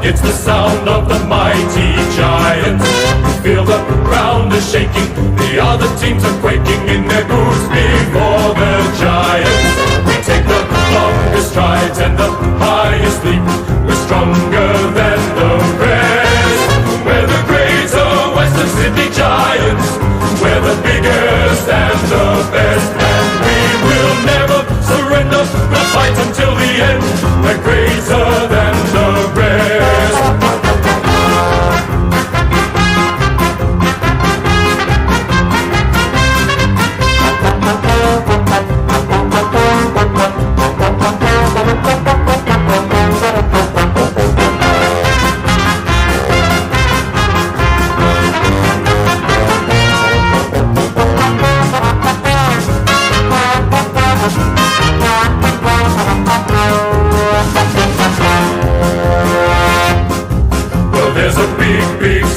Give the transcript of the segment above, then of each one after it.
It's the sound of the mighty giants. Feel the ground is shaking, the other teams are quaking in their boots before the giants. We take the longest strides and the highest leap. We're stronger than the rest. We're the greater Western Sydney Giants. We're the biggest and the best, and we will never surrender. We'll fight until the end. We're greater than the rest.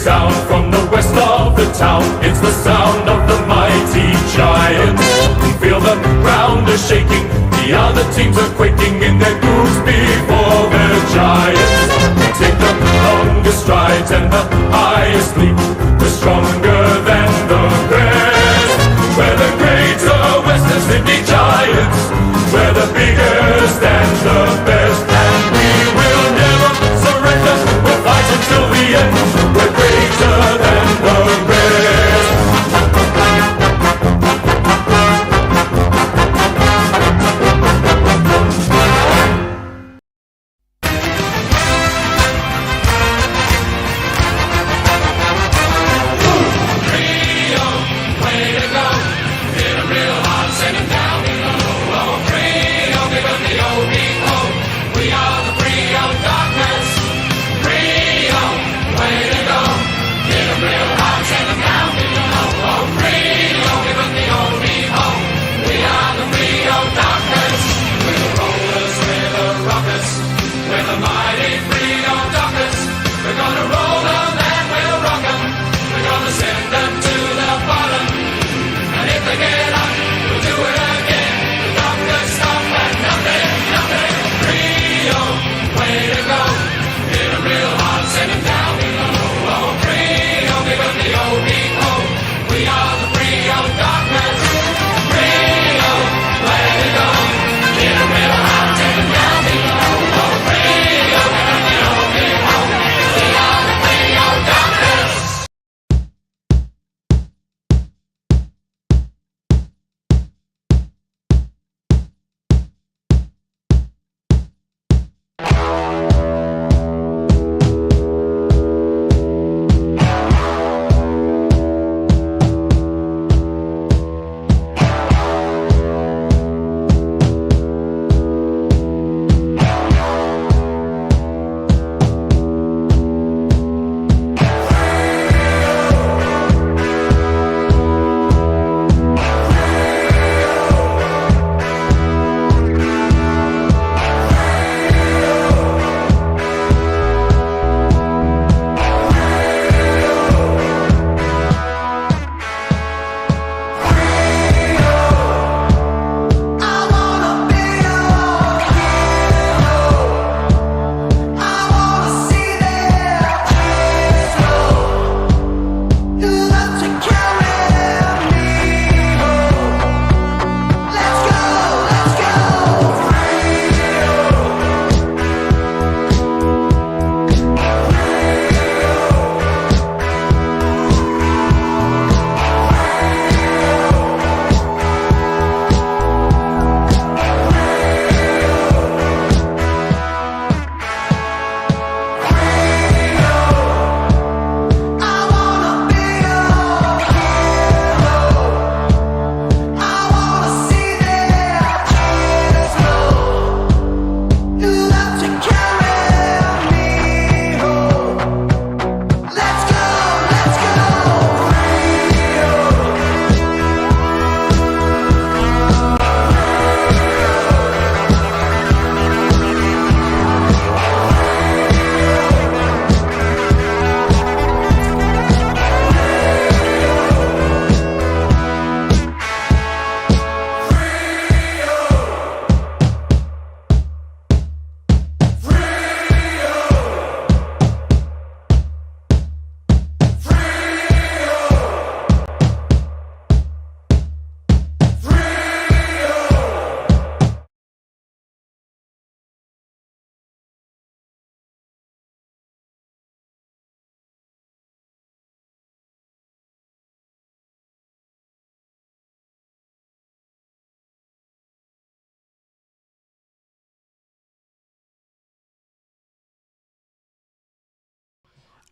Sound from the west of the town. It's the sound of the mighty giants. Feel the ground is shaking, the other teams are quaking in their boots before the giants. We take the longest strides and the highest leap. We're stronger than the rest. We're the greater Western Sydney Giants. We're the biggest and the best, and we will never surrender. We'll fight until the end. We're greater than the rest.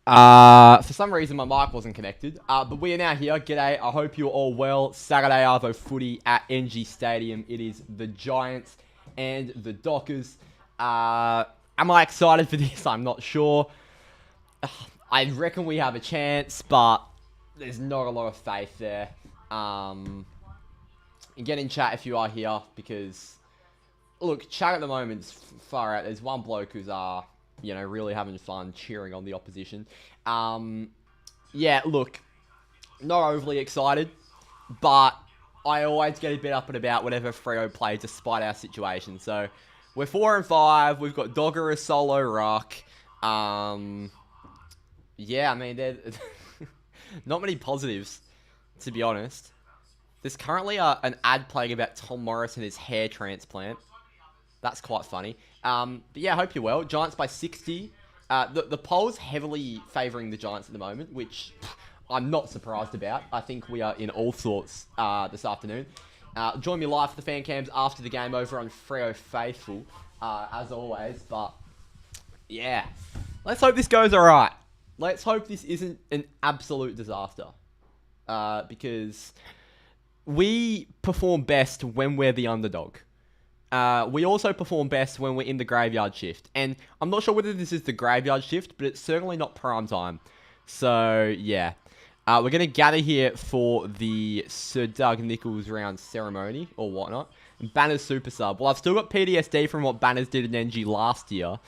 For some reason, my mic wasn't connected. But we are now here. G'day. I hope you're all well. Saturday Arvo footy at ENGIE Stadium. It is the Giants and the Dockers. Am I excited for this? I'm not sure. I reckon we have a chance, but there's not a lot of faith there. Get in chat if you are here, because look, chat at the moment's far out. There's one bloke who's really having fun cheering on the opposition. Yeah, look, not overly excited, but I always get a bit up and about whenever Freo play, despite our situation. So we're 4-5. We've got Dogger as solo ruck. Yeah, I mean, there's not many positives, to be honest. There's currently an ad playing about Tom Morris and his hair transplant. That's quite funny. But yeah, I hope you're well. Giants by 60. The poll's heavily favouring the Giants at the moment, which I'm not surprised about. I think we are in all sorts this afternoon. Join me live for the fan cams after the game over on Freo Faithful, as always. But yeah, let's hope this goes all right. Let's hope this isn't an absolute disaster, because we perform best when we're the underdog. We also perform best when we're in the graveyard shift. And I'm not sure whether this is the graveyard shift, but it's certainly not prime time. So, yeah. We're going to gather here for the Sir Doug Nicholls round ceremony or whatnot. Banner's super sub. Well, I've still got PTSD from what Banners did in NG last year.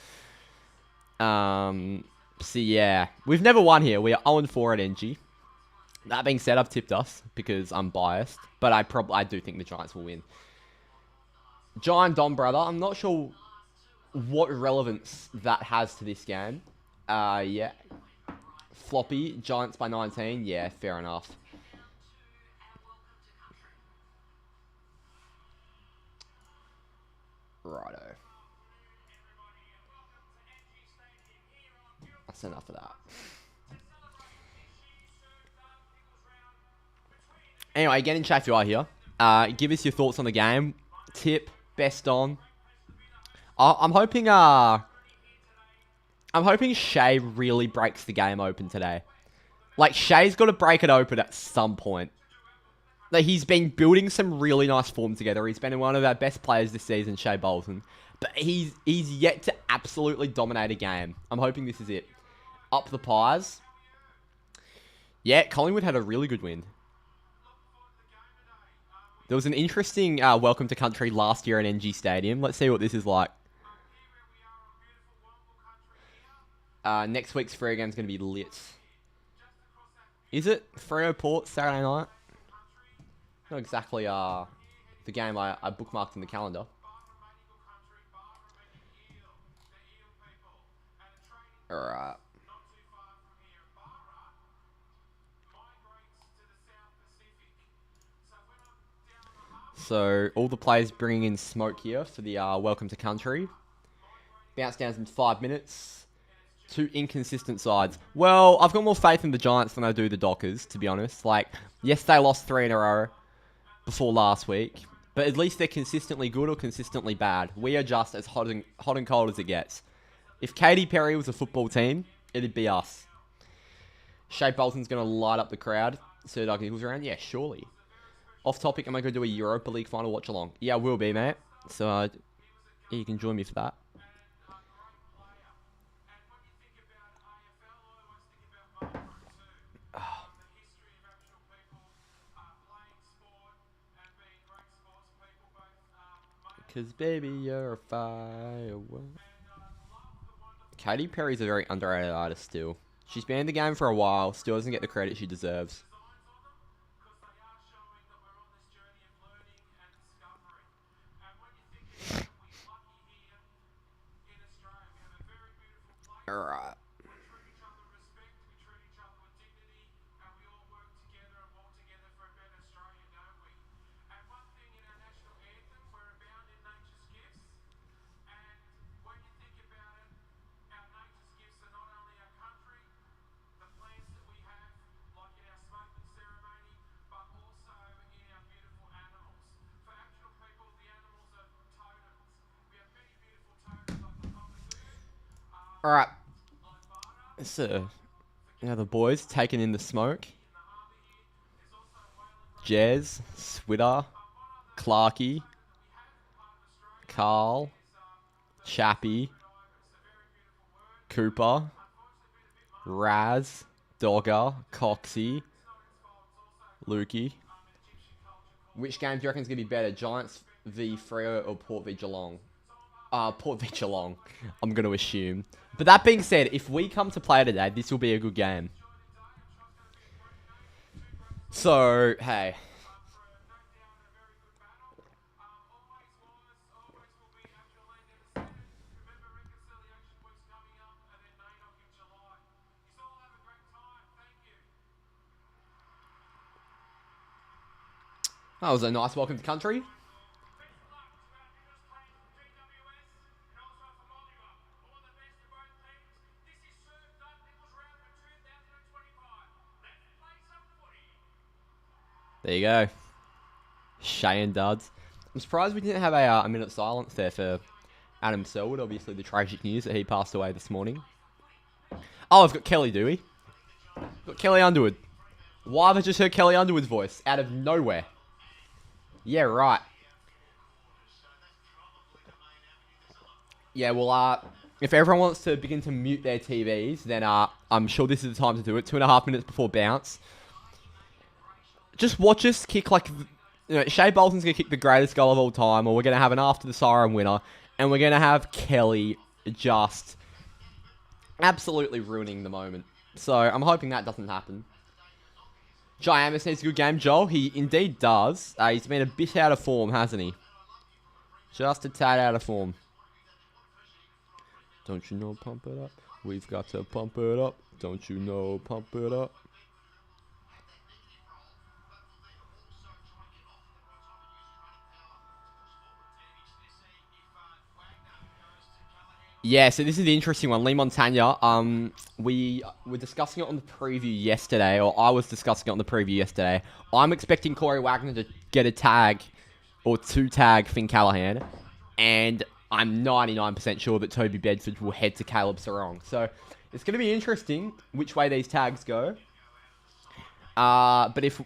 So, yeah. We've never won here. We are 0-4 at NG. That being said, I've tipped us because I'm biased. But I do think the Giants will win. Giant Dom brother, I'm not sure what relevance that has to this game. Yeah. Floppy, Giants by 19. Yeah, fair enough. Righto. That's enough of that. Anyway, get in chat if you are here. Give us your thoughts on the game. Tip, best on. I'm hoping Shea really breaks the game open today. Like, Shea's got to break it open at some point. Like, he's been building some really nice form together. He's been one of our best players this season, Shea Bolton. But he's yet to absolutely dominate a game. I'm hoping this is it. Up the Pies. Yeah, Collingwood had a really good win. There was an interesting welcome to country last year at ENGIE Stadium. Let's see what this is like. Next week's Freo game's going to be lit. Is it? Freo Port, Saturday night? Not exactly the game I bookmarked in the calendar. Alright. So, all the players bringing in smoke here for the welcome to country. Bounce downs in 5 minutes. Two inconsistent sides. Well, I've got more faith in the Giants than I do the Dockers, to be honest. Like, yes, they lost 3 in a row before last week, but at least they're consistently good or consistently bad. We are just as hot and cold as it gets. If Katy Perry was a football team, it'd be us. Shea Bolton's going to light up the crowd. Sir Doug Eagles around? Yeah, surely. Off topic, am I going to do a Europa League final watch along? Yeah, I will be, mate. So, you can join me for that. Cause baby, you're a firework. Katy Perry's a very underrated artist still. She's been in the game for a while, still doesn't get the credit she deserves. Alright. Alright. It's a Now the boys taking in the smoke. Jez, Switter, Clarkey, Carl, Chappie, Cooper, Raz, Dogger, Coxie, Lukey. Which game do you reckon is going to be better? Giants v Freo or Port v Geelong? Port v Geelong, I'm going to assume. But that being said, if we come to play today, this will be a good game. So, hey. That was a nice welcome to country. There you go. Shay and Duds. I'm surprised we didn't have a minute of silence there for Adam Selwood. Obviously, the tragic news that he passed away this morning. Oh, I've got Kelly Dewey. Got Kelly Underwood. Why have I just heard Kelly Underwood's voice out of nowhere? Yeah, right. Yeah, well, if everyone wants to begin to mute their TVs, then I'm sure this is the time to do it. 2.5 minutes before bounce. Just watch us kick like... You know, Shea Bolton's going to kick the greatest goal of all time, or we're going to have an after the siren winner, and we're going to have Kelly just absolutely ruining the moment. So, I'm hoping that doesn't happen. Giamis needs a good game, Joel. He indeed does. He's been a bit out of form, hasn't he? Just a tad out of form. Don't you know, pump it up? We've got to pump it up. Don't you know, pump it up? Yeah, so this is the interesting one. Lee Montagna, we were discussing it on the preview yesterday, or I was discussing it on the preview yesterday. I'm expecting Corey Wagner to get a tag, or to tag Finn Callaghan, and I'm 99% sure that Toby Bedford will head to Caleb Sarong. So, it's going to be interesting which way these tags go. But if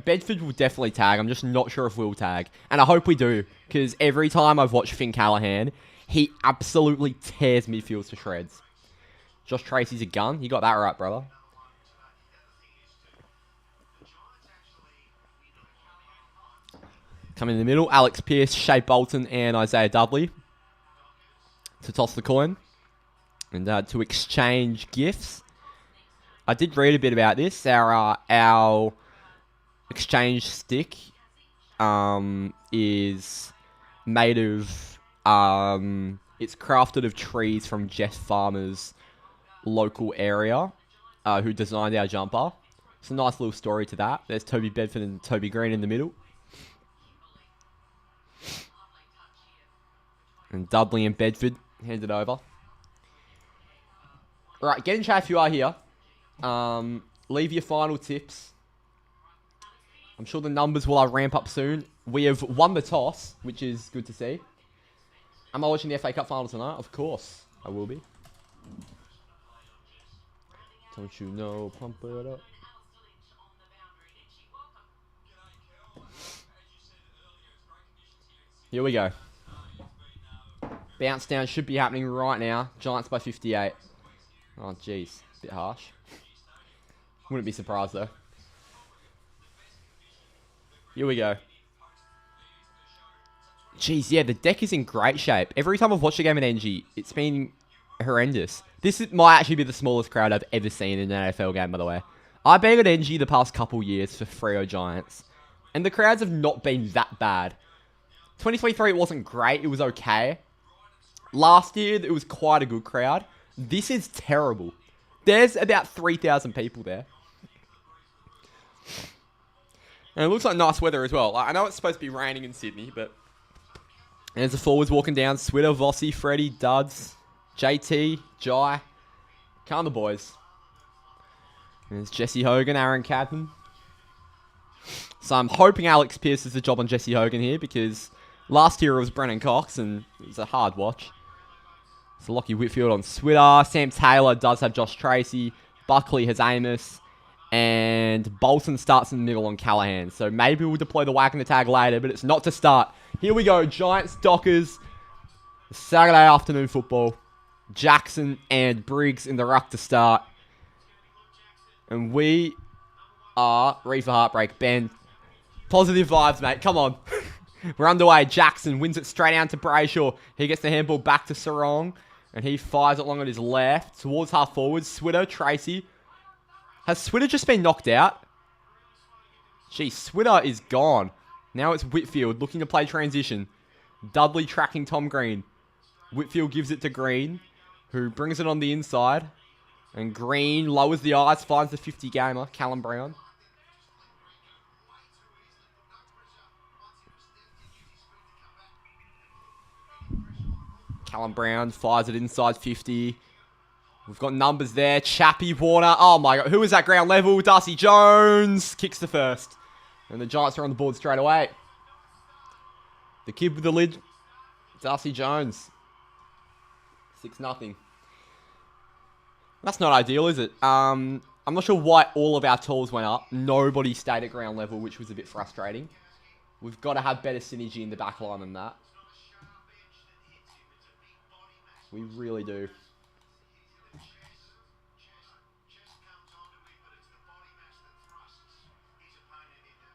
Bedford will definitely tag, I'm just not sure if we'll tag. And I hope we do, because every time I've watched Finn Callaghan, he absolutely tears midfields to shreds. Josh Tracy's a gun. You got that right, brother. Coming in the middle, Alex Pearce, Shea Bolton, and Isaiah Dudley to toss the coin and to exchange gifts. I did read a bit about this. Our exchange stick is made of... it's crafted of trees from Jeff Farmer's local area, who designed our jumper. It's a nice little story to that. There's Toby Bedford and Toby Green in the middle. And Dudley and Bedford handed over. Right, get in chat if you are here. Leave your final tips. I'm sure the numbers will ramp up soon. We have won the toss, which is good to see. Am I watching the FA Cup final tonight? Of course, I will be. Don't you know, pump it up. Here we go. Bounce down should be happening right now. Giants by 58. Oh, jeez. Bit harsh. Wouldn't be surprised, though. Here we go. Jeez, yeah, the deck is in great shape. Every time I've watched a game at ENGIE, it's been horrendous. Might actually be the smallest crowd I've ever seen in an AFL game, by the way. I've been at ENGIE the past couple years for Freo Giants, and the crowds have not been that bad. 2023, it wasn't great. It was okay. Last year, it was quite a good crowd. This is terrible. There's about 3,000 people there. And it looks like nice weather as well. I know it's supposed to be raining in Sydney, but... And there's the forwards walking down. Switter, Vossi, Freddie, Duds, JT, Jai. Calm the boys. And there's Jesse Hogan, Aaron Cadman. So I'm hoping Alex Pearce does the job on Jesse Hogan here, because last year it was Brennan Cox, and it was a hard watch. So Lockie Whitfield on Switter. Sam Taylor does have Josh Tracy. Buckley has Amos. And Bolton starts in the middle on Callahan. So maybe we'll deploy the whack and the tag later, but it's not to start. Here we go. Giants, Dockers. Saturday afternoon football. Jackson and Briggs in the ruck to start. And we are ready for heartbreak. Ben, positive vibes, mate. Come on. We're underway. Jackson wins it straight down to Brayshaw. He gets the handball back to Sarong. And he fires it long on his left. Towards half forward. Switter, Tracy. Has Switter just been knocked out? Gee, Switter is gone. Now it's Whitfield looking to play transition. Dudley tracking Tom Green. Whitfield gives it to Green, who brings it on the inside. And Green lowers the eyes, finds the 50 gamer, Callum Brown. Callum Brown fires it inside 50. We've got numbers there. Chappie, Warner. Oh my god. Who is that ground level? Darcy Jones kicks the first. And the Giants are on the board straight away. The kid with the lid. Darcy Jones. 6-0. That's not ideal, is it? I'm not sure why all of our tools went up. Nobody stayed at ground level, which was a bit frustrating. We've got to have better synergy in the back line than that. We really do.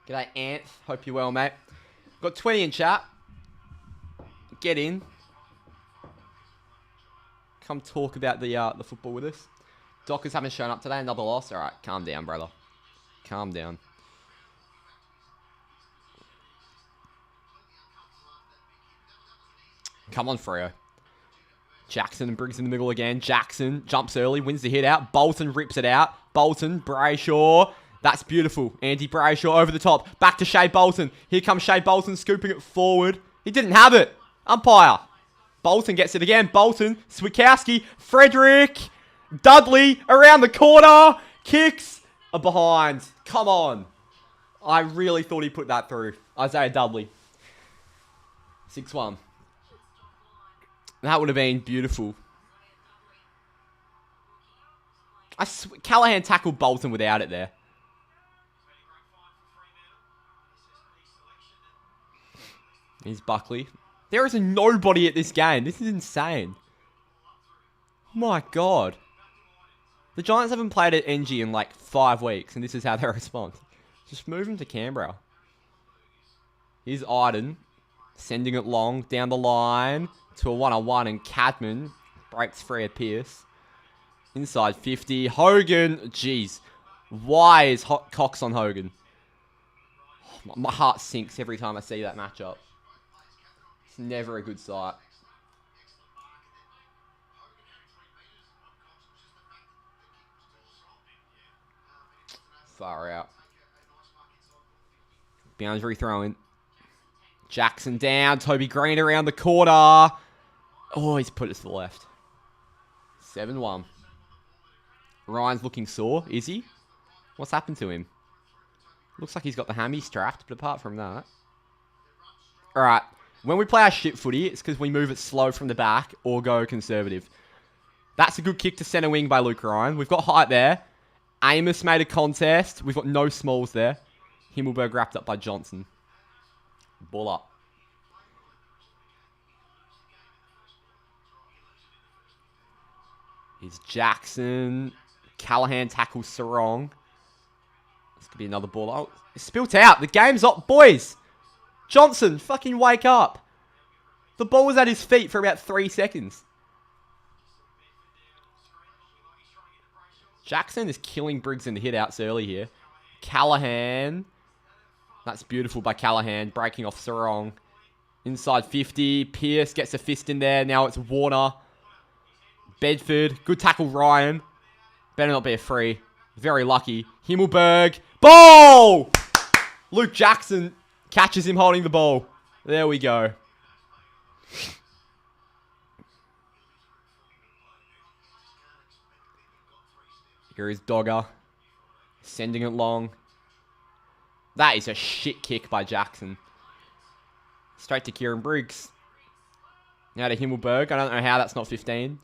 G'day, Ant. Hope you're well, mate. Got 20 in chat. Get in. Come talk about the football with us. Dockers haven't shown up today. Another loss. All right, calm down, brother. Calm down. Come on, Freo. Jackson and Briggs in the middle again. Jackson jumps early, wins the hit out. Bolton rips it out. Bolton, Brayshaw. That's beautiful. Andy Brayshaw over the top. Back to Shea Bolton. Here comes Shea Bolton scooping it forward. He didn't have it. Umpire. Bolton gets it again. Bolton, Swikowski, Frederick, Dudley around the corner. Kicks are behind. Come on. I really thought he put that through. Isaiah Dudley. 6-1. That would have been beautiful. Callahan tackled Bolton without it there. Here's Buckley. There is nobody at this game. This is insane. My God. The Giants haven't played at ENGIE in like 5 weeks, and this is how they respond. Just move them to Canberra. Here's Iden. Sending it long down the line to a 1-on-1, and Cadman breaks free of Pierce. Inside 50. Hogan. Jeez. Why is Cox on Hogan? My heart sinks every time I see that matchup. It's never a good sight. Far out. Boundary throw-in. Jackson down. Toby Green around the corner. Oh, he's put it to the left. 7-1. Ryan's looking sore. Is he? What's happened to him? Looks like he's got the hammy strapped, but apart from that... Alright. When we play our shit footy, it's because we move it slow from the back or go conservative. That's a good kick to centre wing by Luke Ryan. We've got height there. Amos made a contest. We've got no smalls there. Himmelberg wrapped up by Johnson. Ball up. Here's Jackson. Callahan tackles Sarong. This could be another ball. Oh, it's spilt out. The game's up. Boys. Johnson, fucking wake up. The ball was at his feet for about 3 seconds. Jackson is killing Briggs in the hit-outs early here. Callahan. That's beautiful by Callahan. Breaking off Sarong. Inside 50. Pierce gets a fist in there. Now it's Warner. Bedford. Good tackle, Ryan. Better not be a free. Very lucky. Himmelberg. Ball! Luke Jackson catches him holding the ball. There we go. Here is Dogger. Sending it long. That is a shit kick by Jackson. Straight to Kieran Briggs. Now to Himmelberg. I don't know how that's not 15.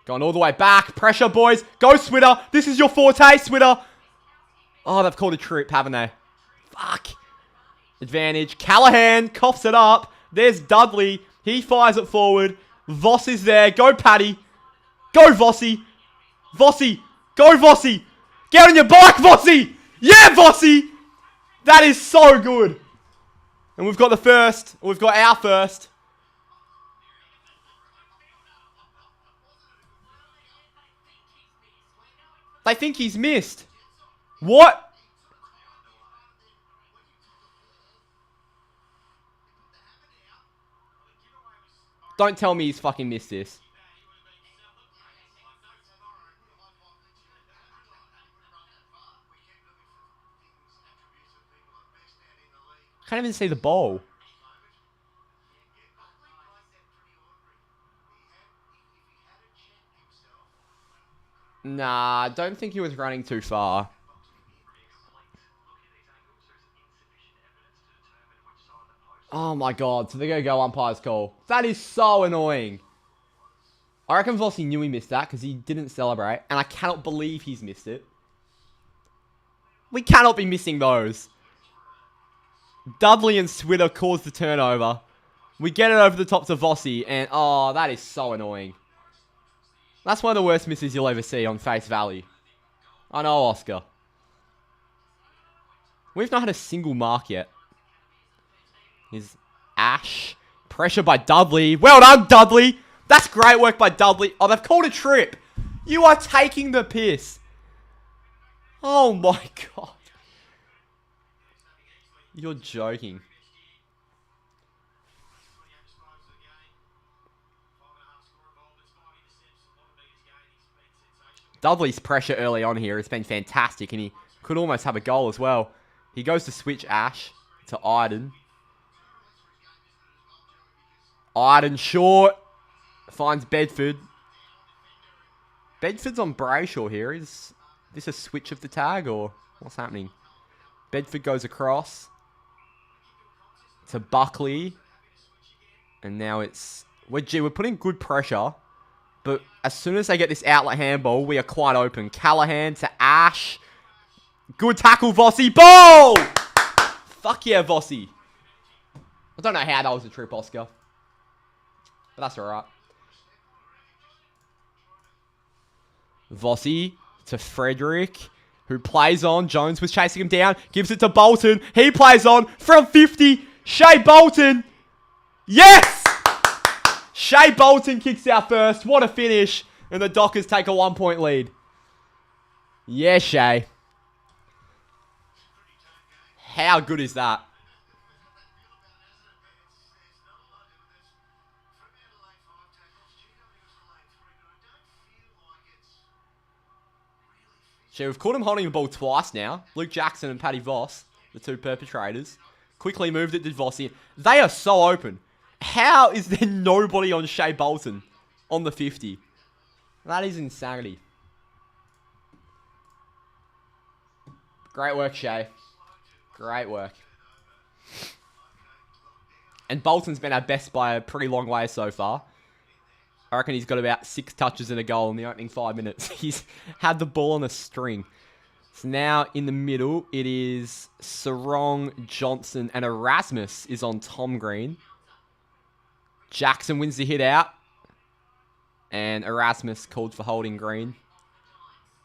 Going all the way back. Pressure, boys. Go, Switter. This is your forte, Switter. Oh, they've called a trip, haven't they? Fuck. Advantage. Callahan coughs it up. There's Dudley. He fires it forward. Voss is there. Go, Paddy. Go, Vossi. Vossi. Go, Vossi. Get on your bike, Vossi. Yeah, Vossi. That is so good. And we've got the first. We've got our first. They think he's missed. What? Don't tell me he's fucking missed this. Can't even see the ball. Nah, I don't think he was running too far. Oh my god, so they're going to go umpire's call. That is so annoying. I reckon Vossi knew he missed that because he didn't celebrate. And I cannot believe he's missed it. We cannot be missing those. Dudley and Switter caused the turnover. We get it over the top to Vossi. And oh, that is so annoying. That's one of the worst misses you'll ever see on face value. I know, Oscar. We've not had a single mark yet. Here's Ash. Pressure by Dudley. Well done, Dudley. That's great work by Dudley. Oh, they've called a trip. You are taking the piss. Oh my god. You're joking. Dudley's pressure early on here has been fantastic, and he could almost have a goal as well. He goes to switch Ash to Iden. Iden short. Finds Bedford. Bedford's on Brayshaw here. Is this a switch of the tag, or what's happening? Bedford goes across to Buckley. And now it's... We're putting good pressure. But as soon as they get this outlet handball, we are quite open. Callahan to Ash. Good tackle, Vossi. Ball! Fuck yeah, Vossi. I don't know how that was a trip, Oscar. But that's alright. Vossi to Frederick, who plays on. Jones was chasing him down. Gives it to Bolton. He plays on from 50. Shea Bolton. Yes! Shea Bolton kicks out first. What a finish. And the Dockers take a 1-point lead. Yeah, Shea. How good is that? Shea, we've caught him holding the ball twice now. Luke Jackson and Paddy Voss, the two perpetrators. Quickly moved it to Vossi. They are so open. How is there nobody on Shea Bolton on the 50? That is insanity. Great work, Shea. Great work. And Bolton's been our best by a pretty long way so far. I reckon he's got about 6 touches and a goal in the opening 5 minutes. He's had the ball on a string. So now in the middle, it is Sarong, Johnson, and Erasmus is on Tom Green. Jackson wins the hit out. And Erasmus called for holding Green.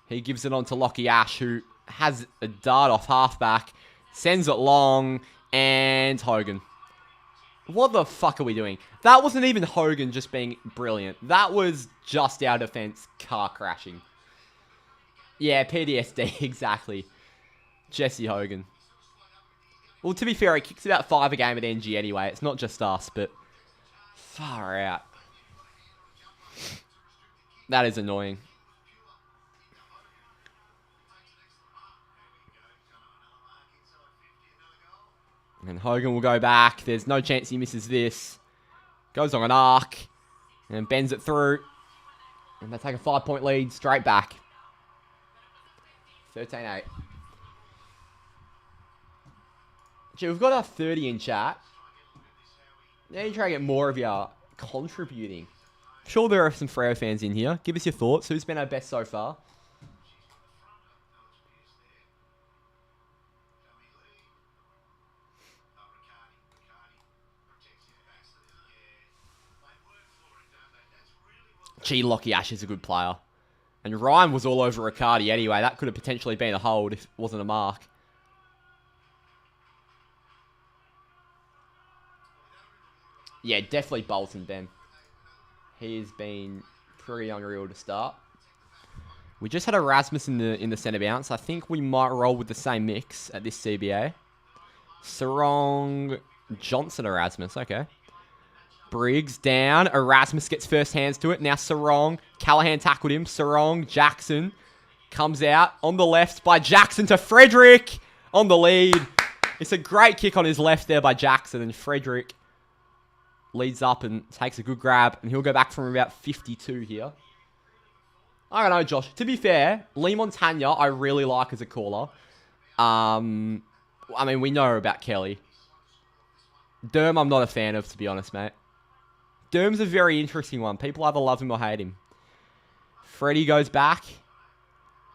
He gives it on to Lockie Ash, who has a dart off halfback. Sends it long. And Hogan. What the fuck are we doing? That wasn't even Hogan just being brilliant. That was just our defense car crashing. Yeah, PTSD, exactly. Jesse Hogan. Well, to be fair, he kicks about 5 a game at ENGIE anyway. It's not just us, but far out. That is annoying. And Hogan will go back. There's no chance he misses this. Goes on an arc. And bends it through. And they take a 5-point lead straight back. 13-8. Gee, we've got our 30 in chat. Now you try to get more of you contributing. Sure, there are some Freo fans in here. Give us your thoughts. Who's been our best so far? Gee, Lockie Ash is a good player. And Ryan was all over Riccardi anyway. That could have potentially been a hold if it wasn't a mark. Yeah, definitely Bolton, Ben. He's been pretty unreal to start. We just had Erasmus in the centre bounce. I think we might roll with the same mix at this CBA. Sarong, Johnson, Erasmus. Okay. Briggs down. Erasmus gets first hands to it. Now Sarong. Callahan tackled him. Sarong. Jackson comes out on the left by Jackson to Frederick on the lead. It's a great kick on his left there by Jackson. And Frederick leads up and takes a good grab. And he'll go back from about 52 here. I don't know, Josh. To be fair, Lee Montagna I really like as a caller. I mean, we know about Kelly. Derm I'm not a fan of, to be honest, mate. Derm's a very interesting one. People either love him or hate him. Freddie goes back.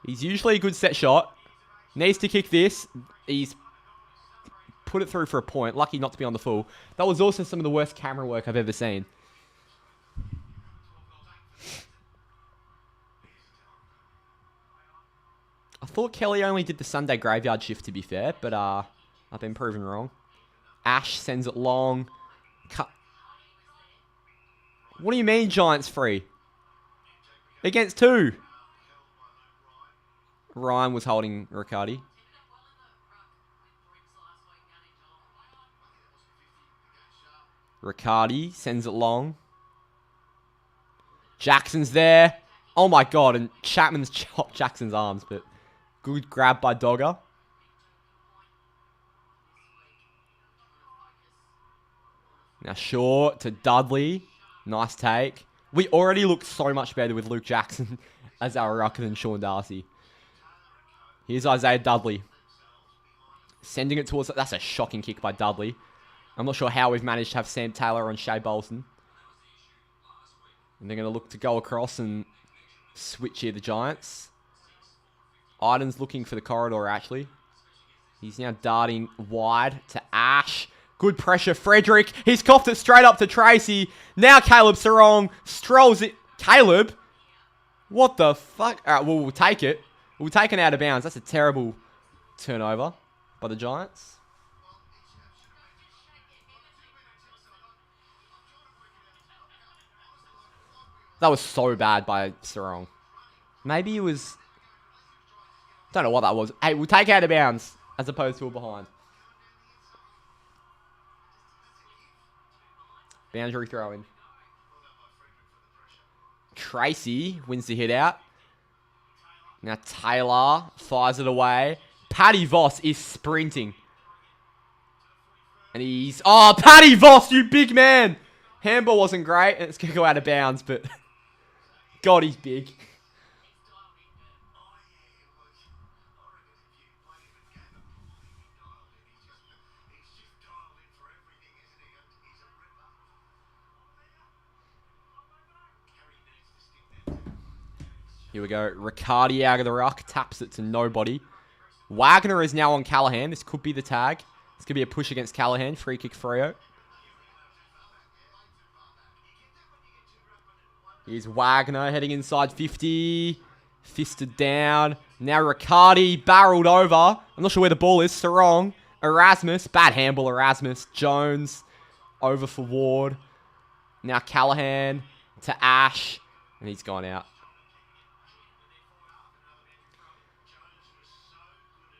He's usually a good set shot. Needs to kick this. He's put it through for a point. Lucky not to be on the full. That was also some of the worst camera work I've ever seen. I thought Kelly only did the Sunday graveyard shift, to be fair, but I've been proven wrong. Ash sends it long. What do you mean Giants free? Against who? Ryan was holding Riccardi. Riccardi sends it long. Jackson's there. Oh my god, and Chapman's chopped Jackson's arms, but good grab by Dogger. Now short to Dudley. Nice take. We already look so much better with Luke Jackson as our rucker than Sean Darcy. Here's Isaiah Dudley. Sending it towards... That's a shocking kick by Dudley. I'm not sure how we've managed to have Sam Taylor on Shea Bolton. And they're going to look to go across and switch here, the Giants. Iden's looking for the corridor, actually. He's now darting wide to Ash. Good pressure, Frederick. He's coughed it straight up to Tracy. Now Caleb Sarong strolls it. Caleb? What the fuck? All right, well, we'll take it. We'll take it out of bounds. That's a terrible turnover by the Giants. That was so bad by Sarong. Maybe it was... Don't know what that was. Hey, we'll take it out of bounds as opposed to a behind. Boundary throw in. Tracy wins the hit out. Now Taylor fires it away. Paddy Voss is sprinting. And he's... Oh, Paddy Voss, you big man! Handball wasn't great, and it's going to go out of bounds, but... God, he's big. Here we go. Riccardi out of the ruck. Taps it to nobody. Wagner is now on Callahan. This could be the tag. This could be a push against Callahan. Free kick Freo. Here's Wagner heading inside 50. Fisted down. Now Riccardi barreled over. I'm not sure where the ball is. Sarong. Erasmus. Bad handball, Erasmus. Jones. Over for Ward. Now Callahan to Ash. And he's gone out.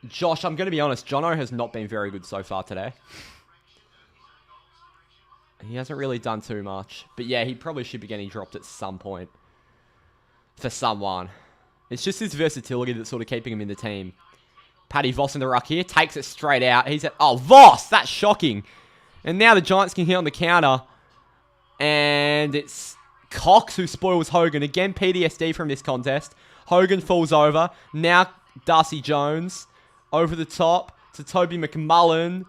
Josh, I'm going to be honest. Jono has not been very good so far today. He hasn't really done too much. But yeah, he probably should be getting dropped at some point. For someone. It's just his versatility that's sort of keeping him in the team. Paddy Voss in the ruck here. Takes it straight out. He's at... Oh, Voss! That's shocking. And now the Giants can hit on the counter. And it's Cox who spoils Hogan. Again, PTSD from this contest. Hogan falls over. Now Darcy Jones. Over the top to Toby McMullen.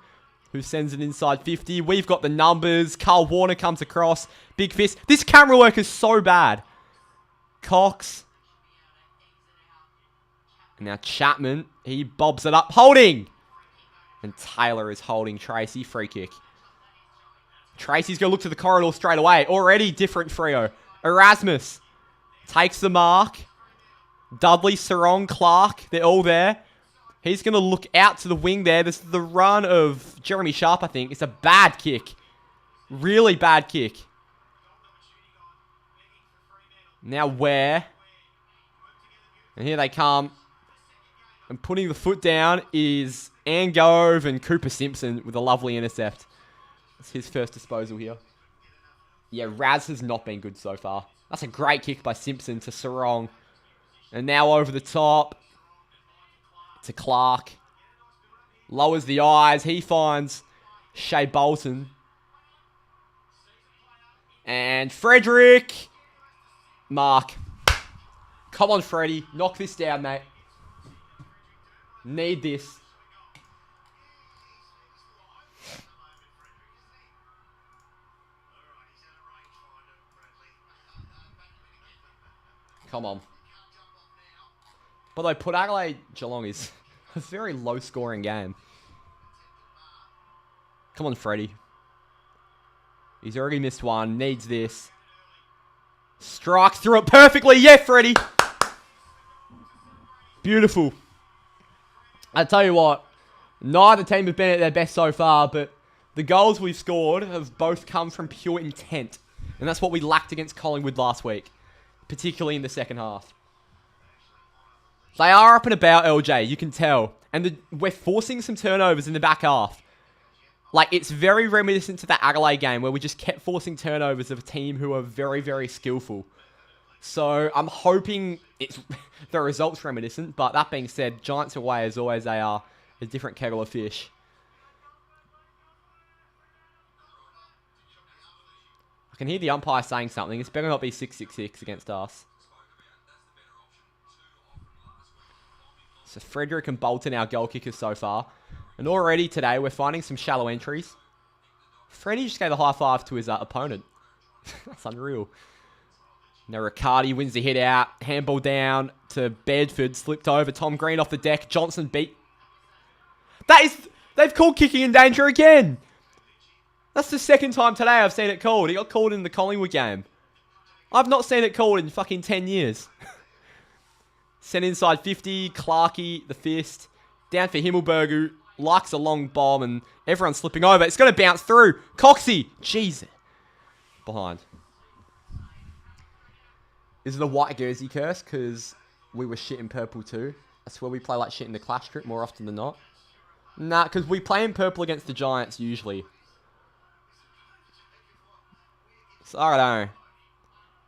who sends it inside 50. We've got the numbers. Carl Warner comes across. Big fist. This camera work is so bad. Cox. And now Chapman. He bobs it up. Holding. And Taylor is holding Tracy. Free kick. Tracy's going to look to the corridor straight away. Already different Freo. Erasmus takes the mark. Dudley, Sarong, Clark. They're all there. He's going to look out to the wing there. This is the run of Jeremy Sharp, I think. It's a bad kick. Really bad kick. Now Ware. And here they come. And putting the foot down is Angove and Cooper Simpson with a lovely intercept. It's his first disposal here. Yeah, Raz has not been good so far. That's a great kick by Simpson to Sarong. And now over the top to Clark. Lowers the eyes. He finds Shea Bolton. And Frederick. Mark. Come on, Freddie. Knock this down, mate. Need this. Come on. By the way, Port Adelaide Geelong is a very low-scoring game. Come on, Freddie. He's already missed one. Needs this. Strikes through it perfectly. Yeah, Freddie. Beautiful. I tell you what, neither team have been at their best so far, but the goals we've scored have both come from pure intent. And that's what we lacked against Collingwood last week, particularly in the second half. They are up and about, LJ, you can tell. And we're forcing some turnovers in the back half. Like, it's very reminiscent to that Adelaide game where we just kept forcing turnovers of a team who are very, very skillful. So, I'm hoping it's the result's reminiscent. But that being said, Giants away, as always, they are a different kettle of fish. I can hear the umpire saying something. It's better not be 666 against us. So Frederick and Bolton, our goal kickers so far. And already today, we're finding some shallow entries. Freddie just gave a high five to his opponent. That's unreal. Now Riccardi wins the hit out. Handball down to Bedford. Slipped over. Tom Green off the deck. Johnson beat. They've called kicking in danger again. That's the second time today I've seen it called. He got called in the Collingwood game. I've not seen it called in fucking 10 years. Sent inside 50. Clarkey, the fist. Down for Himmelberg, likes a long bomb, and everyone's slipping over. It's going to bounce through. Coxie. Jesus. Behind. Is it a white jersey curse? Because we were shit in purple too. That's where we play like shit in the clash strip more often than not. Nah, because we play in purple against the Giants usually. So, I don't know.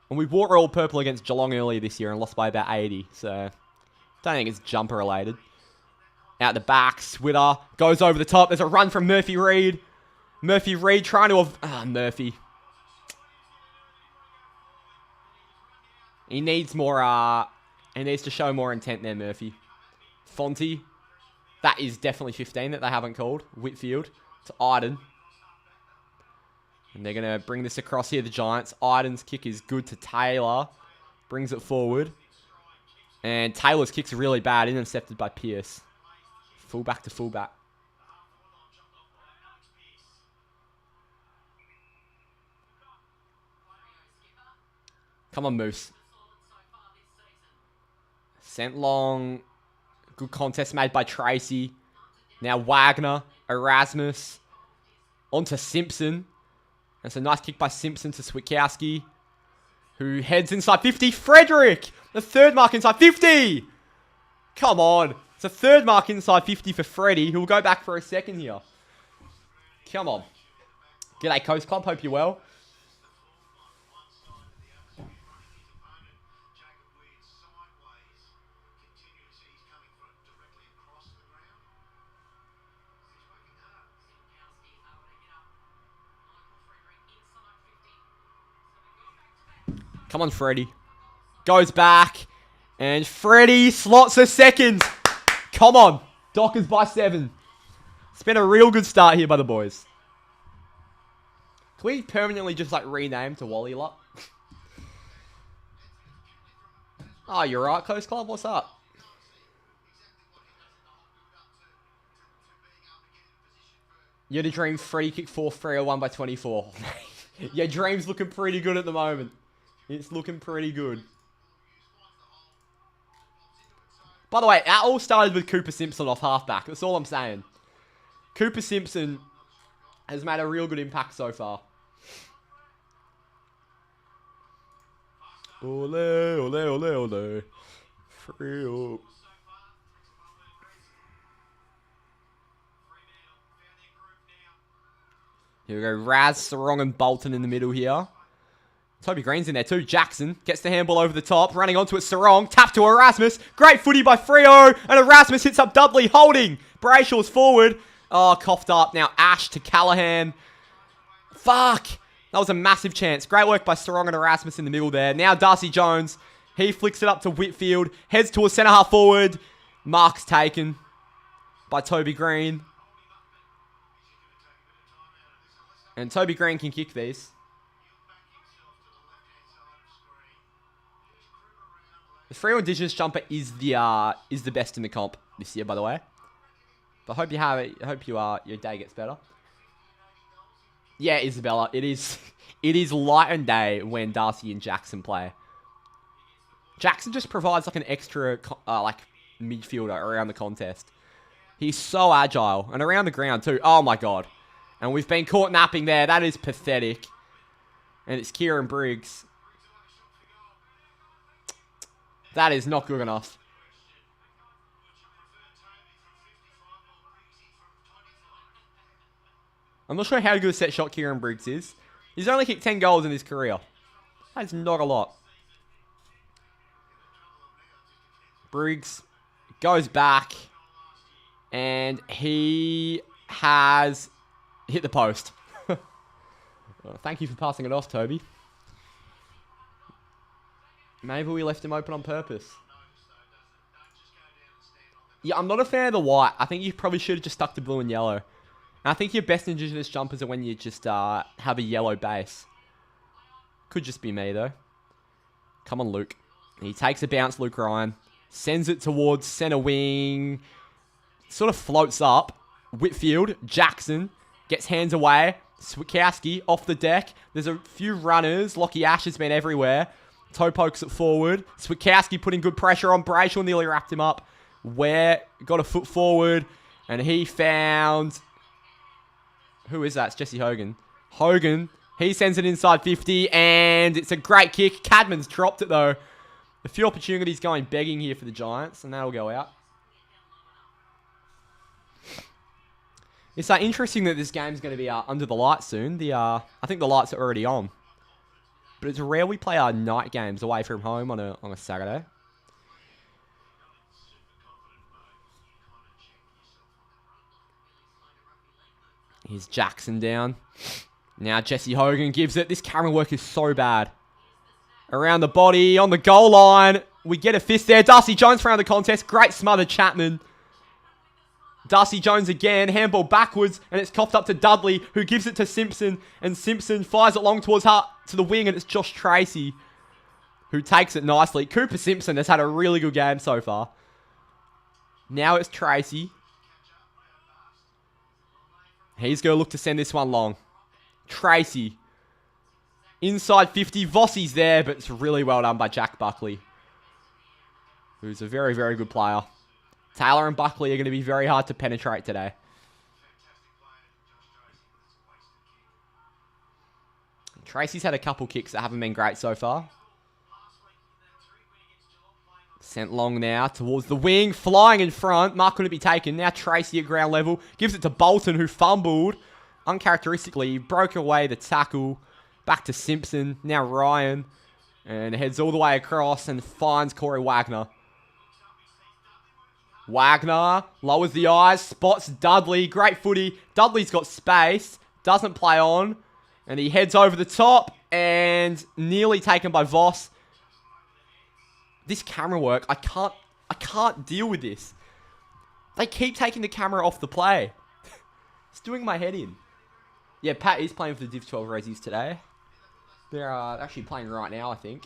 And we wore all purple against Geelong earlier this year and lost by about 80. So, don't think it's jumper related. Out the back, Switter goes over the top. There's a run from Murphy Reid. Murphy Reid trying to... Murphy. He needs more... he needs to show more intent there, Murphy. Fonte. That is definitely 15 that they haven't called. Whitfield to Iden. And they're going to bring this across here, the Giants. Iden's kick is good to Taylor. Brings it forward. And Taylor's kick's really bad. Intercepted by Pearce. Fullback to fullback. Come on, Moose. Sent long. Good contest made by Tracy. Now Wagner. Erasmus. Onto Simpson. That's a nice kick by Simpson to Switkowski, who heads inside 50. Frederick! The third mark inside 50! Come on. It's a third mark inside 50 for Freddie, who will go back for a second here. Come on. G'day, Coast Club. Hope you're well. Come on, Freddie. Goes back. And Freddie slots a second. Come on. Dockers by 7. It's been a real good start here by the boys. Can we permanently just, like, rename to Wally Lot? Oh, you're right, Coast Club. What's up? Your dream free kick for Freo won by 24. Your dream's looking pretty good at the moment. It's looking pretty good. By the way, that all started with Cooper Simpson off halfback. That's all I'm saying. Cooper Simpson has made a real good impact so far. Ole, ole, ole, ole. Freo. Here we go. Raz, Sarong, and Bolton in the middle here. Toby Green's in there too. Jackson gets the handball over the top. Running onto it, Sarong. Tap to Erasmus. Great footy by Freo. And Erasmus hits up Dudley. Holding. Brayshaw's forward. Oh, coughed up. Now Ash to Callahan. Fuck. That was a massive chance. Great work by Sarong and Erasmus in the middle there. Now Darcy Jones. He flicks it up to Whitfield. Heads to a centre half forward. Mark's taken by Toby Green. And Toby Green can kick these. The Freo Indigenous jumper is the best in the comp this year, by the way. But hope you have it. Hope your day gets better. Yeah, Isabella, it is light and day when Darcy and Jackson play. Jackson just provides like an extra like midfielder around the contest. He's so agile and around the ground too. Oh my god. And we've been caught napping there. That is pathetic. And it's Kieran Briggs. That is not good enough. I'm not sure how good a set shot Kieran Briggs is. He's only kicked 10 goals in his career. That's not a lot. Briggs goes back. And he has hit the post. Thank you for passing it off, Toby. Maybe we left him open on purpose. Yeah, I'm not a fan of the white. I think you probably should have just stuck to blue and yellow. And I think your best Indigenous jumpers are when you just have a yellow base. Could just be me, though. Come on, Luke. He takes a bounce, Luke Ryan. Sends it towards centre wing. Sort of floats up. Whitfield, Jackson, gets hands away. Swikowski off the deck. There's a few runners. Lockie Ash has been everywhere. Toe pokes it forward. Swikowski putting good pressure on Brayshaw. Nearly wrapped him up. Ware got a foot forward. And he found... Who is that? It's Jesse Hogan. Hogan. He sends it inside 50. And it's a great kick. Cadman's dropped it though. A few opportunities going begging here for the Giants. And that'll go out. It's interesting that this game's going to be under the lights soon. I think the lights are already on. But it's rare we play our night games away from home on a Saturday. Here's Jackson down. Now Jesse Hogan gives it. This camera work is so bad. Around the body, on the goal line. We get a fist there. Darcy Jones around the contest. Great smother Chapman. Darcy Jones again, handball backwards, and it's coughed up to Dudley, who gives it to Simpson, and Simpson fires it long towards to the wing, and it's Josh Tracy, who takes it nicely. Cooper Simpson has had a really good game so far. Now it's Tracy. He's going to look to send this one long. Tracy. Inside 50, Vossi's there, but it's really well done by Jack Buckley, who's a very, very good player. Taylor and Buckley are going to be very hard to penetrate today. Tracy's had a couple kicks that haven't been great so far. Sent long now towards the wing. Flying in front. Mark couldn't be taken. Now Tracy at ground level. Gives it to Bolton, who fumbled. Uncharacteristically, he broke away the tackle. Back to Simpson. Now Ryan. And heads all the way across and finds Corey Wagner. Wagner lowers the eyes, spots Dudley. Great footy. Dudley's got space. Doesn't play on. And he heads over the top. And nearly taken by Voss. This camera work, I can't deal with this. They keep taking the camera off the play. It's doing my head in. Yeah, Pat is playing for the Div 12 Rezzies today. They're actually playing right now, I think.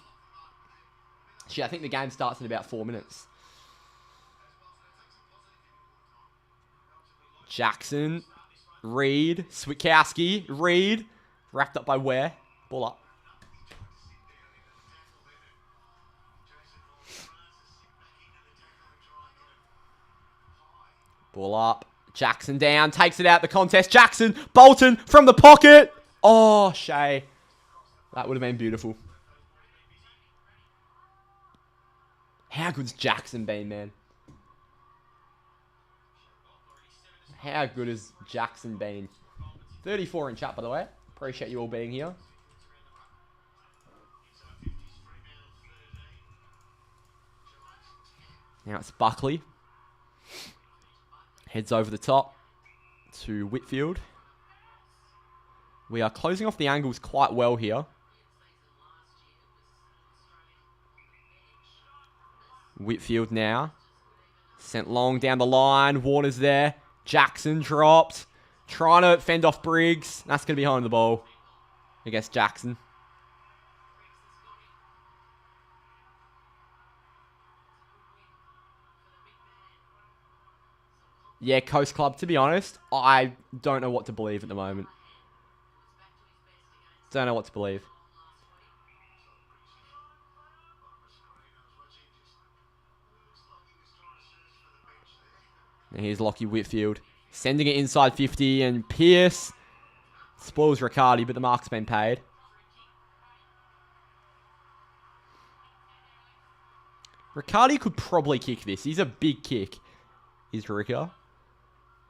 Actually, I think the game starts in about 4 minutes. Jackson, Reed, Switkowski, Reed. Wrapped up by Ware. Ball up. Ball up. Jackson down. Takes it out the contest. Jackson. Bolton from the pocket. Oh, Shay. That would have been beautiful. How good's Jackson been, man? How good has Jackson been? 34 in chat, by the way. Appreciate you all being here. Now it's Buckley. Heads over the top to Whitfield. We are closing off the angles quite well here. Whitfield now. Sent long down the line. Warner's there. Jackson dropped. Trying to fend off Briggs. That's going to be behind the ball against Jackson. Yeah, Coast Club, to be honest, I don't know what to believe at the moment. Don't know what to believe. And here's Lockie Whitfield. Sending it inside 50, and Pierce spoils Riccardi, but the mark's been paid. Riccardi could probably kick this. He's a big kick, is Ricker.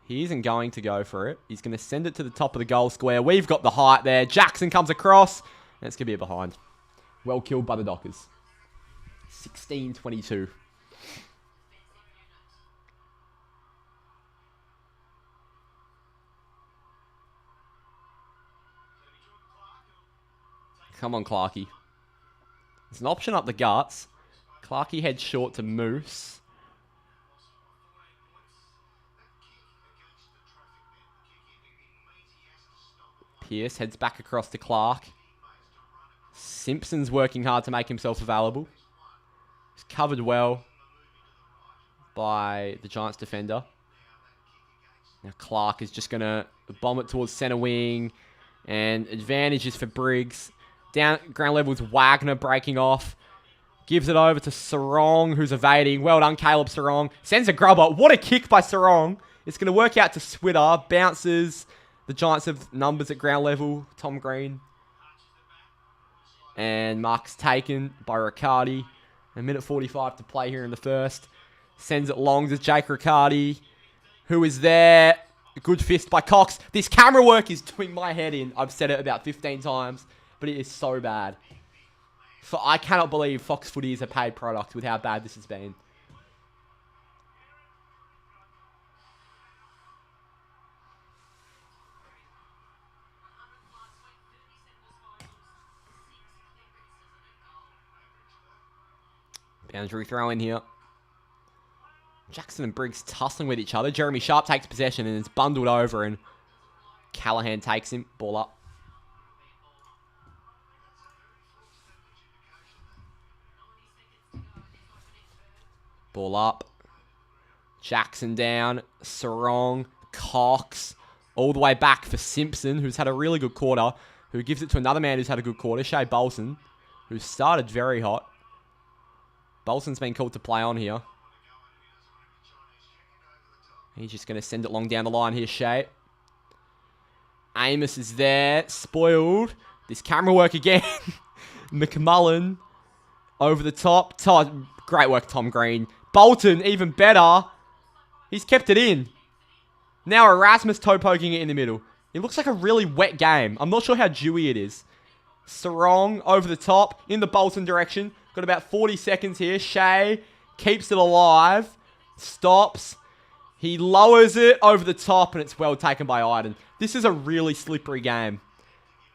He isn't going to go for it. He's going to send it to the top of the goal square. We've got the height there. Jackson comes across, and it's going to be a behind. Well killed by the Dockers. 16-22. Come on, Clarkey. There's an option up the guts. Clarkey heads short to Moose. Pierce heads back across to Clark. Simpson's working hard to make himself available. He's covered well by the Giants defender. Now Clark is just going to bomb it towards centre wing. And advantages for Briggs. Down ground level is Wagner breaking off. Gives it over to Sarong, who's evading. Well done, Caleb Sarong. Sends a grubber. What a kick by Sarong. It's going to work out to Switter. Bounces. The Giants have numbers at ground level. Tom Green. And mark's taken by Riccardi. A minute 45 to play here in the first. Sends it long to Jake Riccardi, who is there. A good fist by Cox. This camera work is doing my head in. I've said it about 15 times, but it is so bad. I cannot believe Fox Footy is a paid product with how bad this has been. Boundary throw in here. Jackson and Briggs tussling with each other. Jeremy Sharp takes possession and is bundled over, and Callahan takes him. Ball up. Ball up. Jackson down. Sarong. Cox. All the way back for Simpson, who's had a really good quarter. Who gives it to another man who's had a good quarter. Shea Bolton, who started very hot. Bolton's been called to play on here. He's just going to send it long down the line here, Shea. Amos is there. Spoiled. This camera work again. McMullen over the top. Great work, Tom Green. Bolton, even better. He's kept it in. Now Erasmus toe poking it in the middle. It looks like a really wet game. I'm not sure how dewy it is. Sarong over the top in the Bolton direction. Got about 40 seconds here. Shea keeps it alive. Stops. He lowers it over the top, and it's well taken by Iden. This is a really slippery game.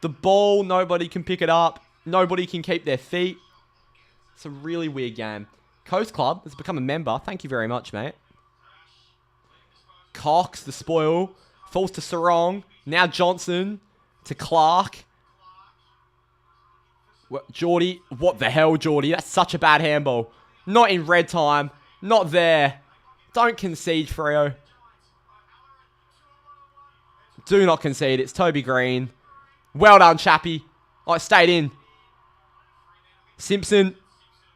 The ball, nobody can pick it up. Nobody can keep their feet. It's a really weird game. Coast Club has become a member. Thank you very much, mate. Cox, the spoil. Falls to Sarong. Now Johnson to Clark. Geordie. What the hell, Geordie? That's such a bad handball. Not in red time. Not there. Don't concede, Freo. Do not concede. It's Toby Green. Well done, Chappie. Oh, it stayed in. Simpson.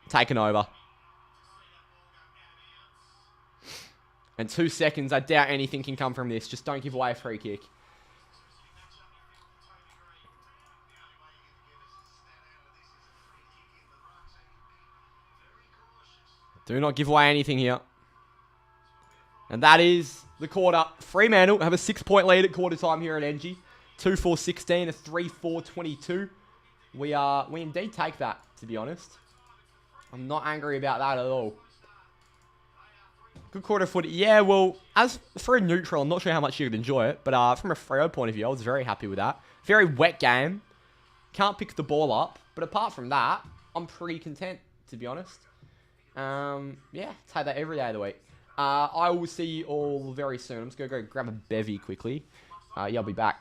Taken over. And 2 seconds. I doubt anything can come from this. Just don't give away a free kick. Do not give away anything here. And that is the quarter. Fremantle have a 6-point lead at quarter time here at ENGIE. 2-4-16, a 3-4-22. We indeed take that, to be honest. I'm not angry about that at all. Good quarter footy. Yeah, well, as for a neutral, I'm not sure how much you would enjoy it. But from a Freo point of view, I was very happy with that. Very wet game. Can't pick the ball up. But apart from that, I'm pretty content, to be honest. Yeah, take that every day of the week. I will see you all very soon. I'm just going to go grab a bevy quickly. Yeah, I'll be back.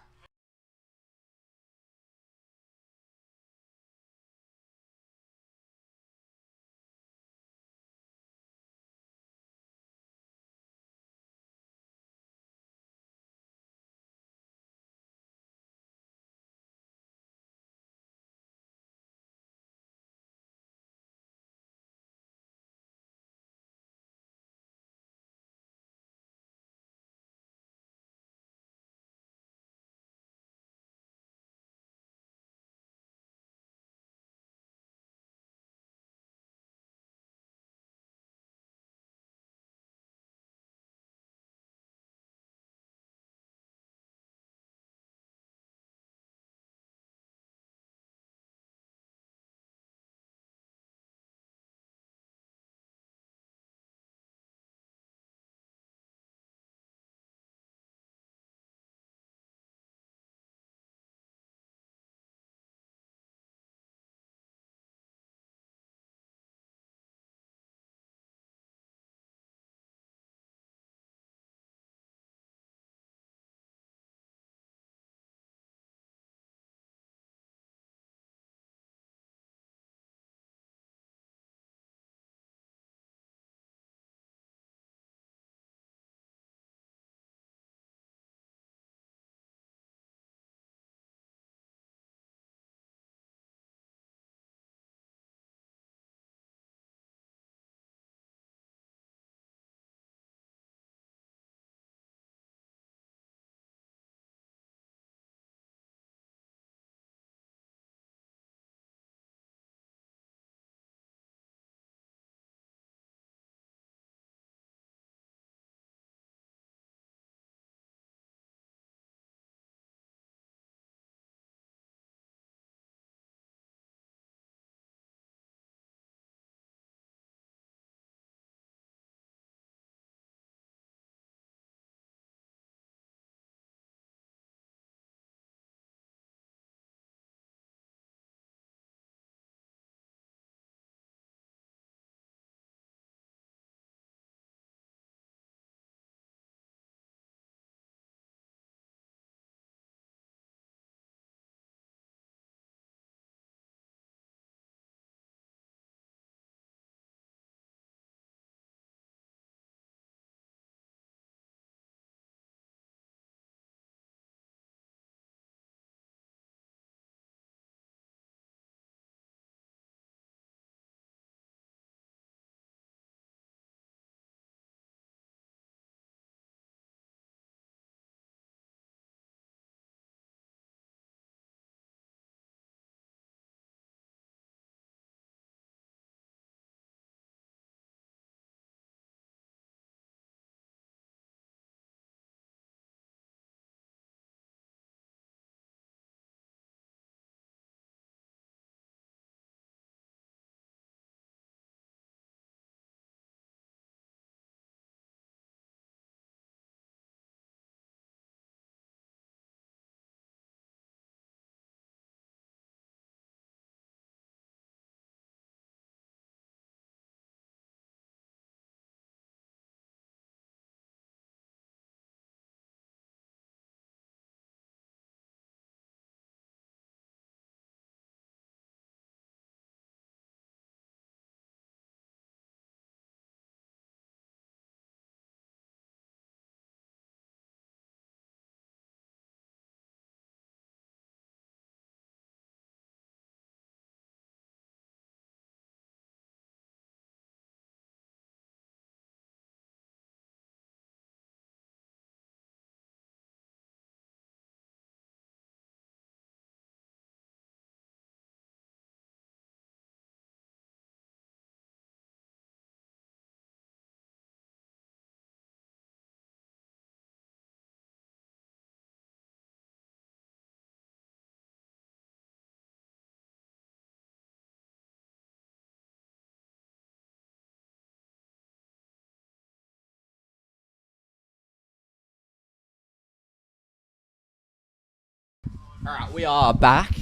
Alright, we are back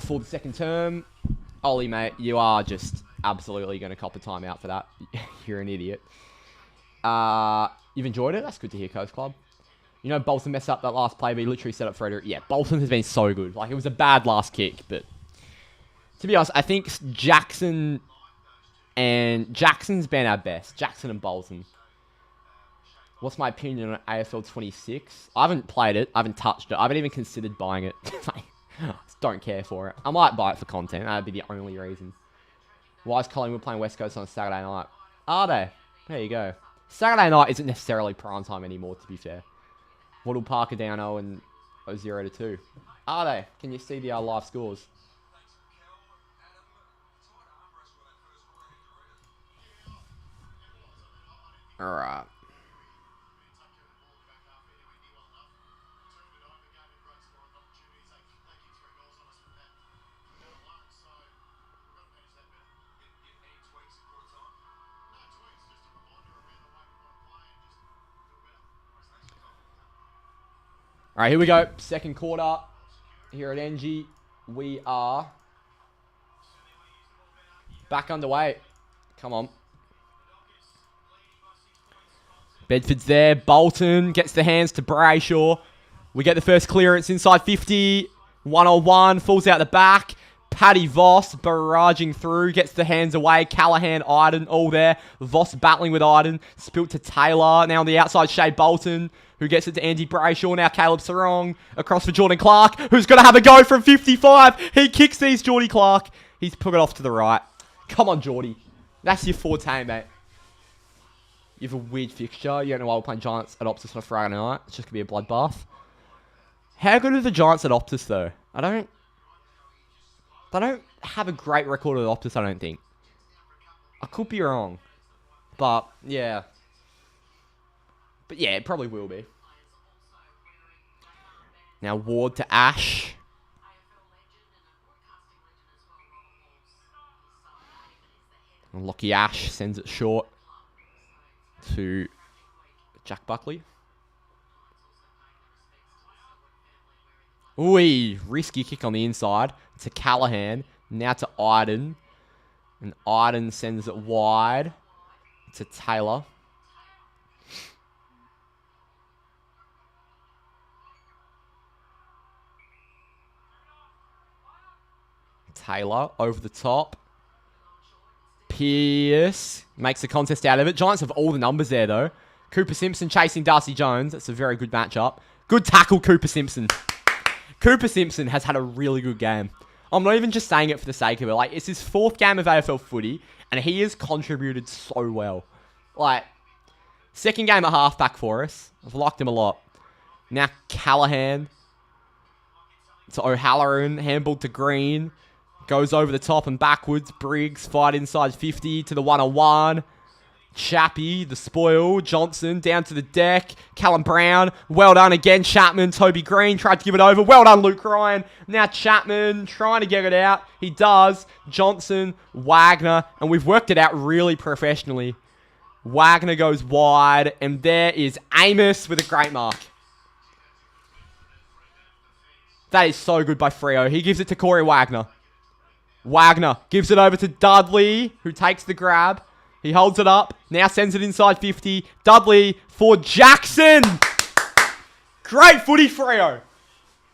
for the second term. Ollie, mate, you are just absolutely going to cop a timeout for that. You're an idiot. You've enjoyed it? That's good to hear, Coast Club. You know, Bolton messed up that last play, but he literally set up Frederick. Yeah, Bolton has been so good. Like, it was a bad last kick, but to be honest, I think Jackson's been our best. Jackson and Bolton. What's my opinion on AFL 26? I haven't played it. I haven't touched it. I haven't even considered buying it. Just don't care for it. I might buy it for content. That'd be the only reason. Why is Collingwood playing West Coast on a Saturday night? Are they? There you go. Saturday night isn't necessarily prime time anymore, to be fair. Waddle Park are down 0 and 0-2. Are they? Can you see the live scores? Alright. All right, here we go. Second quarter here at ENGIE. We are back underway. Come on. Bedford's there. Bolton gets the hands to Brayshaw. We get the first clearance inside 50. 1-on-1. Falls out the back. Paddy Voss barraging through. Gets the hands away. Callahan, Iden, all there. Voss battling with Iden. Spilt to Taylor. Now on the outside, Shea Bolton, who gets it to Andy Brayshaw. Now Caleb Sarong. Across for Jordan Clark, who's going to have a go from 55. He kicks these, Geordie Clark. He's put it off to the right. Come on, Geordie. That's your forte, mate. You have a weird fixture. You don't know why we're playing Giants at Optus on a Friday night. It's just going to be a bloodbath. How good are the Giants at Optus, though? They don't have a great record at Optus, I don't think. I could be wrong. But, yeah. But, yeah, it probably will be. Now, Ward to Ash. And Lockie Ash sends it short to Jack Buckley. Ooh, risky kick on the inside to Callahan. Now to Iden. And Iden sends it wide to Taylor. Taylor over the top. Pierce makes a contest out of it. Giants have all the numbers there, though. Cooper Simpson chasing Darcy Jones. That's a very good matchup. Good tackle, Cooper Simpson. Cooper Simpson has had a really good game. I'm not even just saying it for the sake of it. Like, it's his 4th game of AFL footy, and he has contributed so well. Like, 2nd game at halfback for us. I've liked him a lot. Now, Callahan to O'Halloran. Handball to Green. Goes over the top and backwards. Briggs fight inside 50 to the 1-on-1. Chappie, the spoil. Johnson down to the deck. Callum Brown. Well done again. Chapman. Toby Green tried to give it over. Well done, Luke Ryan. Now Chapman trying to get it out. He does. Johnson, Wagner. And we've worked it out really professionally. Wagner goes wide. And there is Amos with a great mark. That is so good by Freo. He gives it to Corey Wagner. Wagner gives it over to Dudley, who takes the grab. He holds it up. Now sends it inside 50. Dudley for Jackson. Great footy, Freo.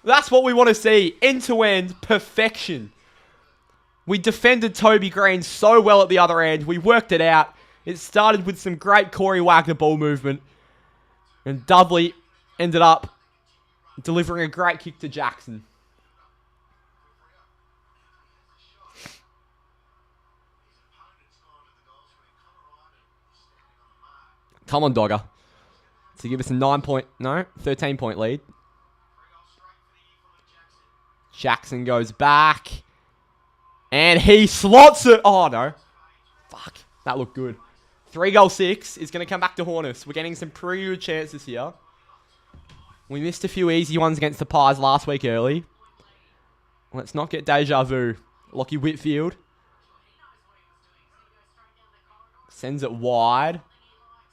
That's what we want to see. End-to-end perfection. We defended Toby Green so well at the other end. We worked it out. It started with some great Corey Wagner ball movement. And Dudley ended up delivering a great kick to Jackson. Come on, Dogger. To give us a 13-point lead. Jackson goes back. And he slots it. Oh, no. Fuck. That looked good. 3-6 is going to come back to haunt us. We're getting some pretty good chances here. We missed a few easy ones against the Pies last week early. Let's not get deja vu. Lockie Whitfield. Sends it wide.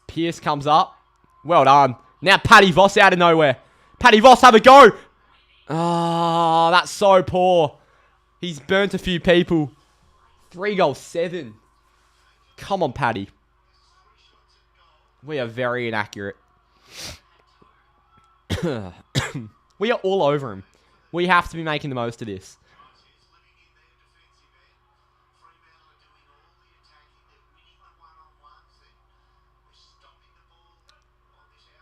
Pierce comes up. Well done. Now Paddy Voss out of nowhere. Paddy Voss, have a go. Oh, that's so poor. He's burnt a few people. 3 goals, 7. Come on, Paddy. We are very inaccurate. We are all over him. We have to be making the most of this.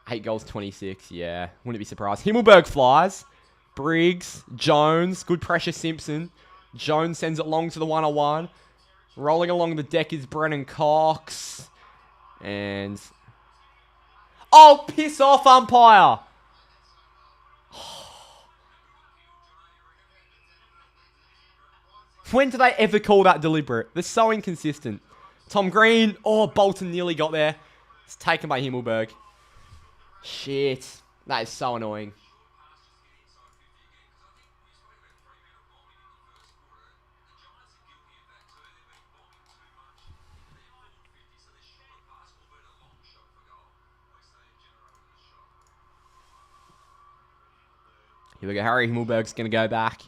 Eight goals, 26. Yeah, wouldn't be surprised. Himmelberg flies. Briggs, Jones, good pressure, Simpson. Jones sends it long to the 101. Rolling along the deck is Brennan Cox. And... oh, piss off, umpire! When do they ever call that deliberate? They're so inconsistent. Tom Green. Oh, Bolton nearly got there. It's taken by Himmelberg. Shit. That is so annoying. Here we go. Harry Himmelberg's going to go back.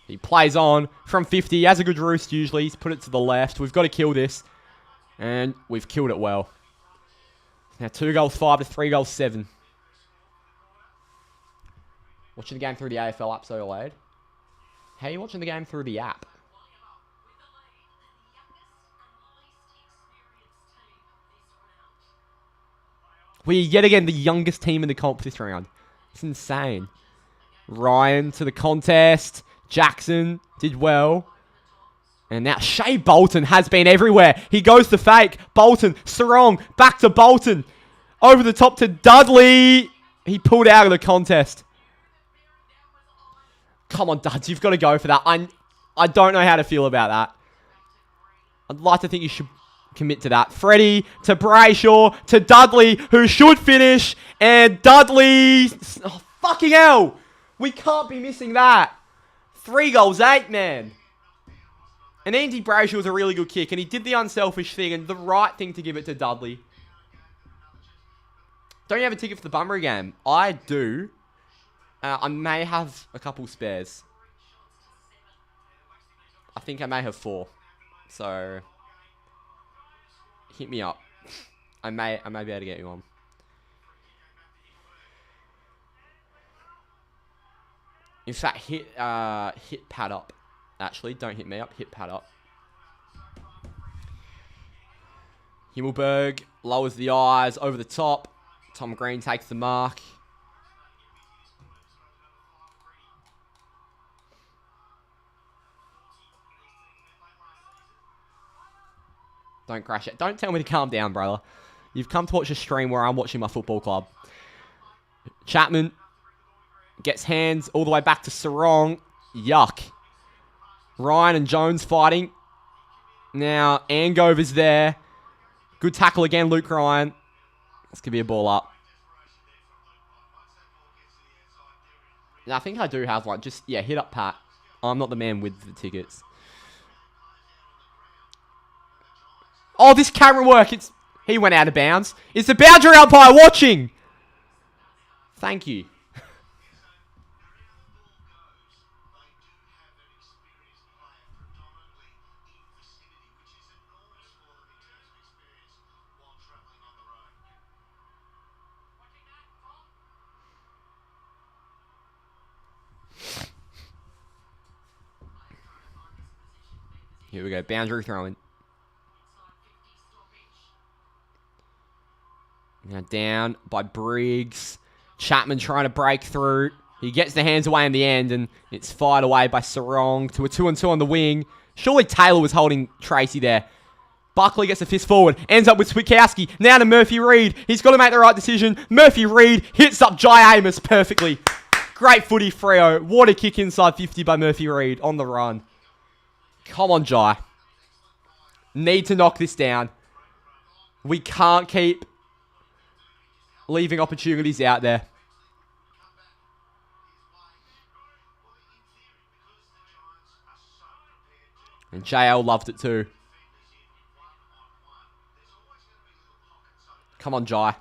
He plays on from 50. He has a good roost usually. He's put it to the left. We've got to kill this. And we've killed it well. Now 2 goals 5 to 3 goals 7. Watching the game through the AFL app, so delayed. How are you watching the game through the app? We're yet again the youngest team in the comp this round. It's insane. Ryan to the contest. Jackson did well. And now Shea Bolton has been everywhere. He goes to fake. Bolton, Sarong, back to Bolton. Over the top to Dudley. He pulled out of the contest. Come on, Duds. You've got to go for that. I don't know how to feel about that. I'd like to think you should commit to that. Freddie to Brayshaw to Dudley, who should finish. And Dudley... oh, fucking hell. We can't be missing that. 3 goals 8, man. And Andy Brayshaw was a really good kick, and he did the unselfish thing and the right thing to give it to Dudley. Don't you have a ticket for the Bunbury game? I do. I may have a couple spares. I think I may have 4. So, hit me up. I may be able to get you on. In fact, hit Pat up. Actually, don't hit me up. Hit Pat up. Himmelberg lowers the eyes over the top. Tom Green takes the mark. Don't crash it. Don't tell me to calm down, brother. You've come to watch a stream where I'm watching my football club. Chapman gets hands all the way back to Sarong. Yuck. Ryan and Jones fighting. Now, Angover's there. Good tackle again, Luke Ryan. This could be a ball up. Now, I think I do have one. Just, yeah, hit up Pat. I'm not the man with the tickets. Oh, this camera work. He went out of bounds. Is the boundary umpire watching? Thank you. Here we go. Boundary throwing. Now down by Briggs. Chapman trying to break through. He gets the hands away in the end, and it's fired away by Sarong to a 2-on-2 on the wing. Surely Taylor was holding Tracy there. Buckley gets a fist forward. Ends up with Switkowski. Now to Murphy Reed. He's got to make the right decision. Murphy Reed hits up Jai Amos perfectly. Great footy, Freo. What a kick inside 50 by Murphy Reed on the run. Come on, Jai. Need to knock this down. We can't keep leaving opportunities out there. And JL loved it too. Come on, Jai.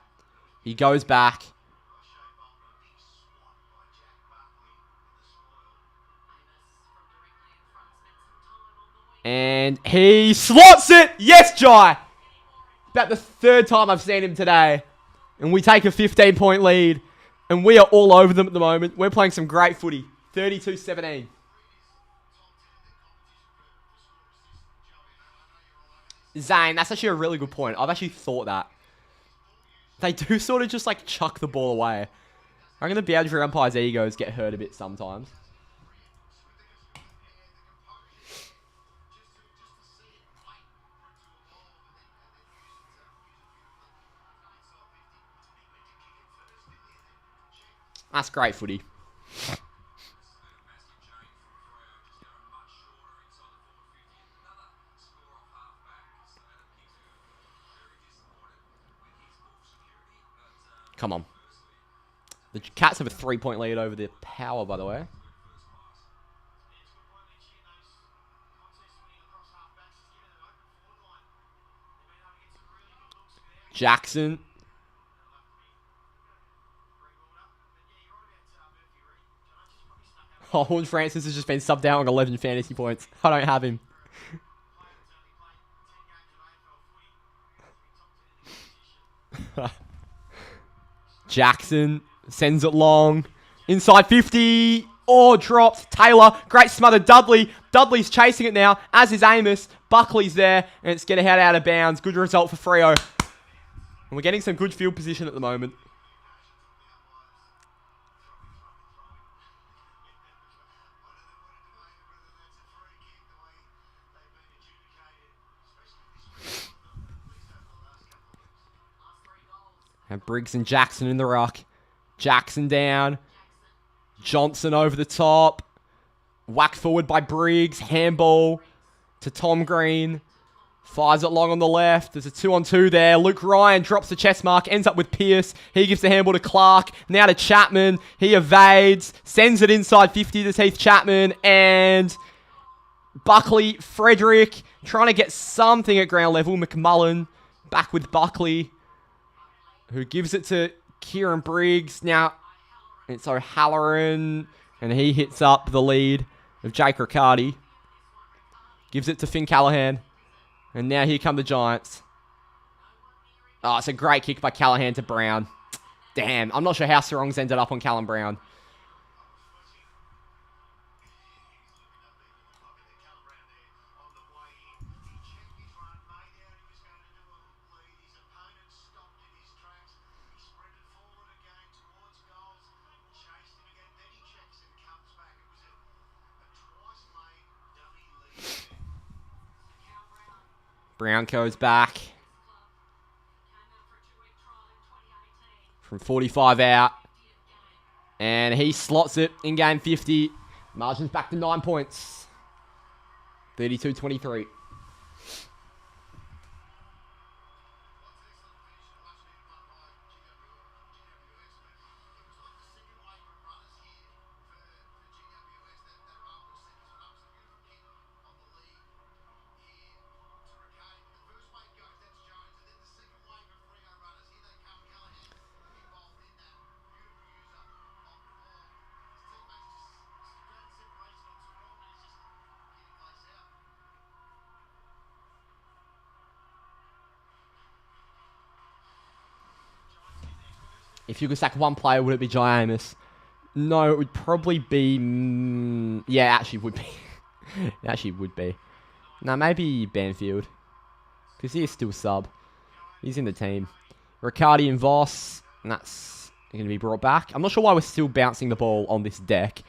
He goes back. And he slots it! Yes, Jai! About the third time I've seen him today. And we take a 15-point lead. And we are all over them at the moment. We're playing some great footy. 32-17. Zane, that's actually a really good point. I've actually thought that. They do sort of just like chuck the ball away. I'm going to be able to umpires' egos get hurt a bit sometimes. That's great footy. Come on. The Cats have a 3-point lead over the Power, by the way. Jackson. Oh, Horn Francis has just been subbed out on 11 fantasy points. I don't have him. Jackson sends it long. Inside 50. Oh, dropped. Taylor. Great smother. Dudley. Dudley's chasing it now, as is Amos. Buckley's there, and it's going to head out of bounds. Good result for Freo. And we're getting some good field position at the moment. And Briggs and Jackson in the ruck. Jackson down. Johnson over the top. Whacked forward by Briggs. Handball to Tom Green. Fires it long on the left. There's a 2-on-2 there. Luke Ryan drops the chest mark. Ends up with Pierce. He gives the handball to Clark. Now to Chapman. He evades. Sends it inside 50 to Heath Chapman. And Buckley. Frederick. Trying to get something at ground level. McMullen back with Buckley, who gives it to Kieran Briggs. Now, it's O'Halloran, and he hits up the lead of Jake Riccardi. Gives it to Finn Callahan. And now here come the Giants. Oh, it's a great kick by Callahan to Brown. Damn, I'm not sure how Sarong's ended up on Callum Brown. Brown goes back from 45 out. And he slots it in game 50. Margin's back to 9 points. 32-23. If you could sack one player, would it be Jai Amos? No, it would probably be... yeah, it actually would be. It actually would be. No, maybe Banfield. Because he is still sub. He's in the team. Riccardi and Voss. And that's going to be brought back. I'm not sure why we're still bouncing the ball on this deck.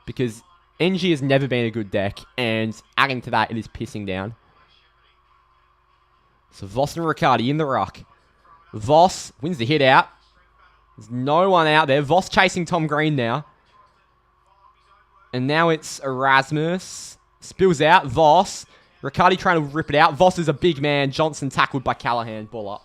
Because ENGIE has never been a good deck. And adding to that, it is pissing down. So Voss and Riccardi in the ruck. Voss wins the hit out. There's no one out there. Voss chasing Tom Green now. And now it's Erasmus. Spills out. Voss. Riccardi trying to rip it out. Voss is a big man. Johnson tackled by Callahan. Ball up.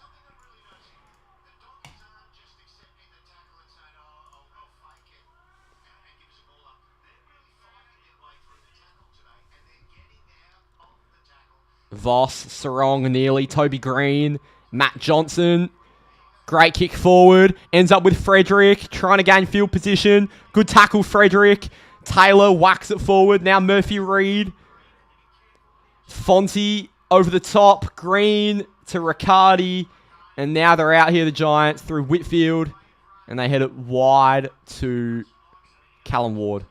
Voss, Sarong, Neely, Toby Green, Matt Johnson. Great kick forward. Ends up with Frederick. Trying to gain field position. Good tackle, Frederick. Taylor whacks it forward. Now Murphy Reed. Fonte over the top. Green to Riccardi. And now they're out here, the Giants, through Whitfield. And they head it wide to Callum Ward.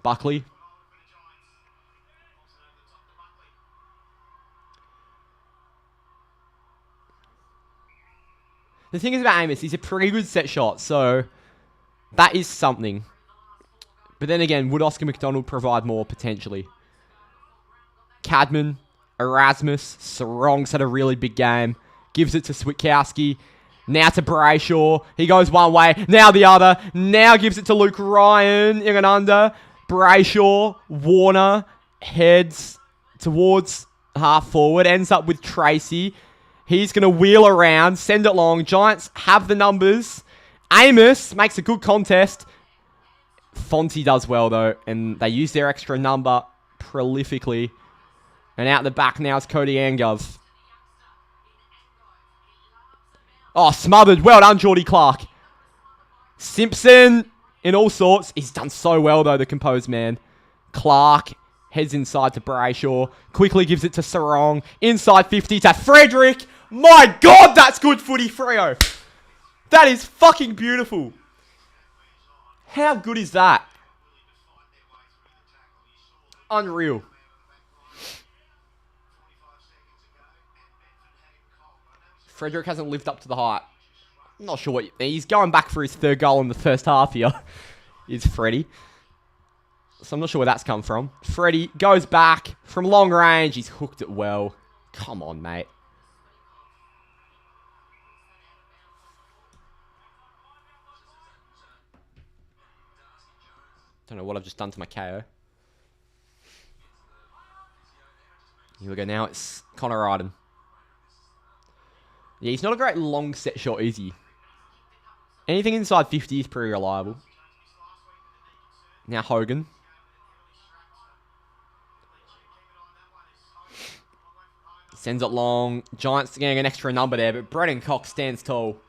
Buckley. The thing is about Amos, he's a pretty good set shot, so that is something. But then again, would Oscar McDonald provide more potentially? Cadman, Erasmus, Sarong's had a really big game. Gives it to Switkowski. Now to Brayshaw. He goes one way, now the other. Now gives it to Luke Ryan in and under. Brayshaw, Warner, heads towards half forward. Ends up with Tracy. He's going to wheel around, send it long. Giants have the numbers. Amos makes a good contest. Fonte does well, though, and they use their extra number prolifically. And out the back now is Cody Angove. Oh, smothered. Well done, Geordie Clark. Simpson in all sorts. He's done so well, though, the composed man. Clark heads inside to Brayshaw. Quickly gives it to Sarong. Inside 50 to Frederick. My God, that's good footy, Freo. That is fucking beautiful. How good is that? Unreal. Frederick hasn't lived up to the hype. I'm not sure what... He's going back for his third goal in the first half here. Is Freddie. So I'm not sure where that's come from. Freddie goes back from long range. He's hooked it well. Come on, mate. Don't know what I've just done to my KO. Here we go now. It's Connor Arden. Yeah, he's not a great long set shot, is he? Anything inside 50 is pretty reliable. Now Hogan. Sends it long. Giants getting an extra number there, but Brennan Cox stands tall.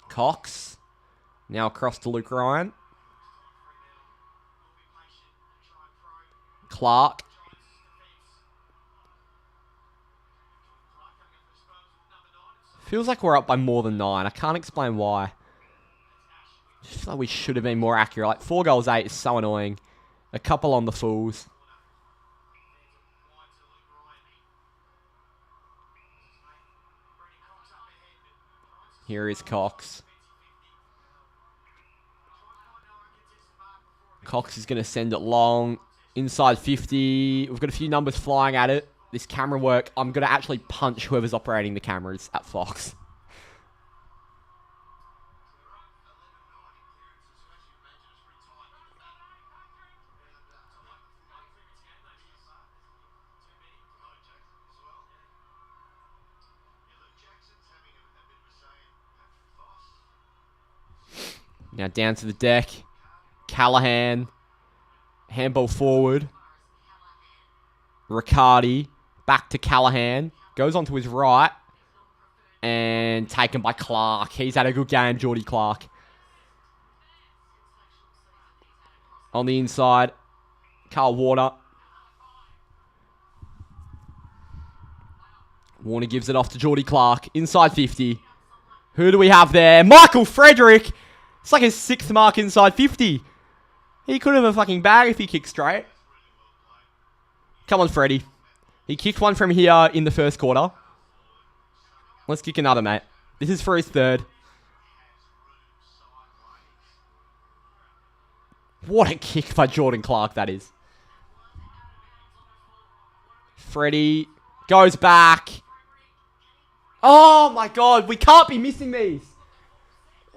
Cox. Now across to Luke Ryan. Clark. Feels like we're up by more than 9. I can't explain why. Just feel like we should have been more accurate. Like 4 goals 8 is so annoying. A couple on the fools. Here is Cox. Cox is going to send it long. Inside 50. We've got a few numbers flying at it. This camera work. I'm going to actually punch whoever's operating the cameras at Fox. Now down to the deck. Callahan. Handball forward. Riccardi. Back to Callahan. Goes onto his right. And taken by Clark. He's had a good game, Geordie Clark. On the inside. Carl Warner. Warner gives it off to Geordie Clark. Inside 50. Who do we have there? Michael Frederick. It's like his 6th mark inside 50. He could have a fucking bag if he kicked straight. Come on, Freddie. He kicked one from here in the first quarter. Let's kick another, mate. This is for his 3rd. What a kick by Jordan Clark, that is. Freddie goes back. Oh, my God. We can't be missing these.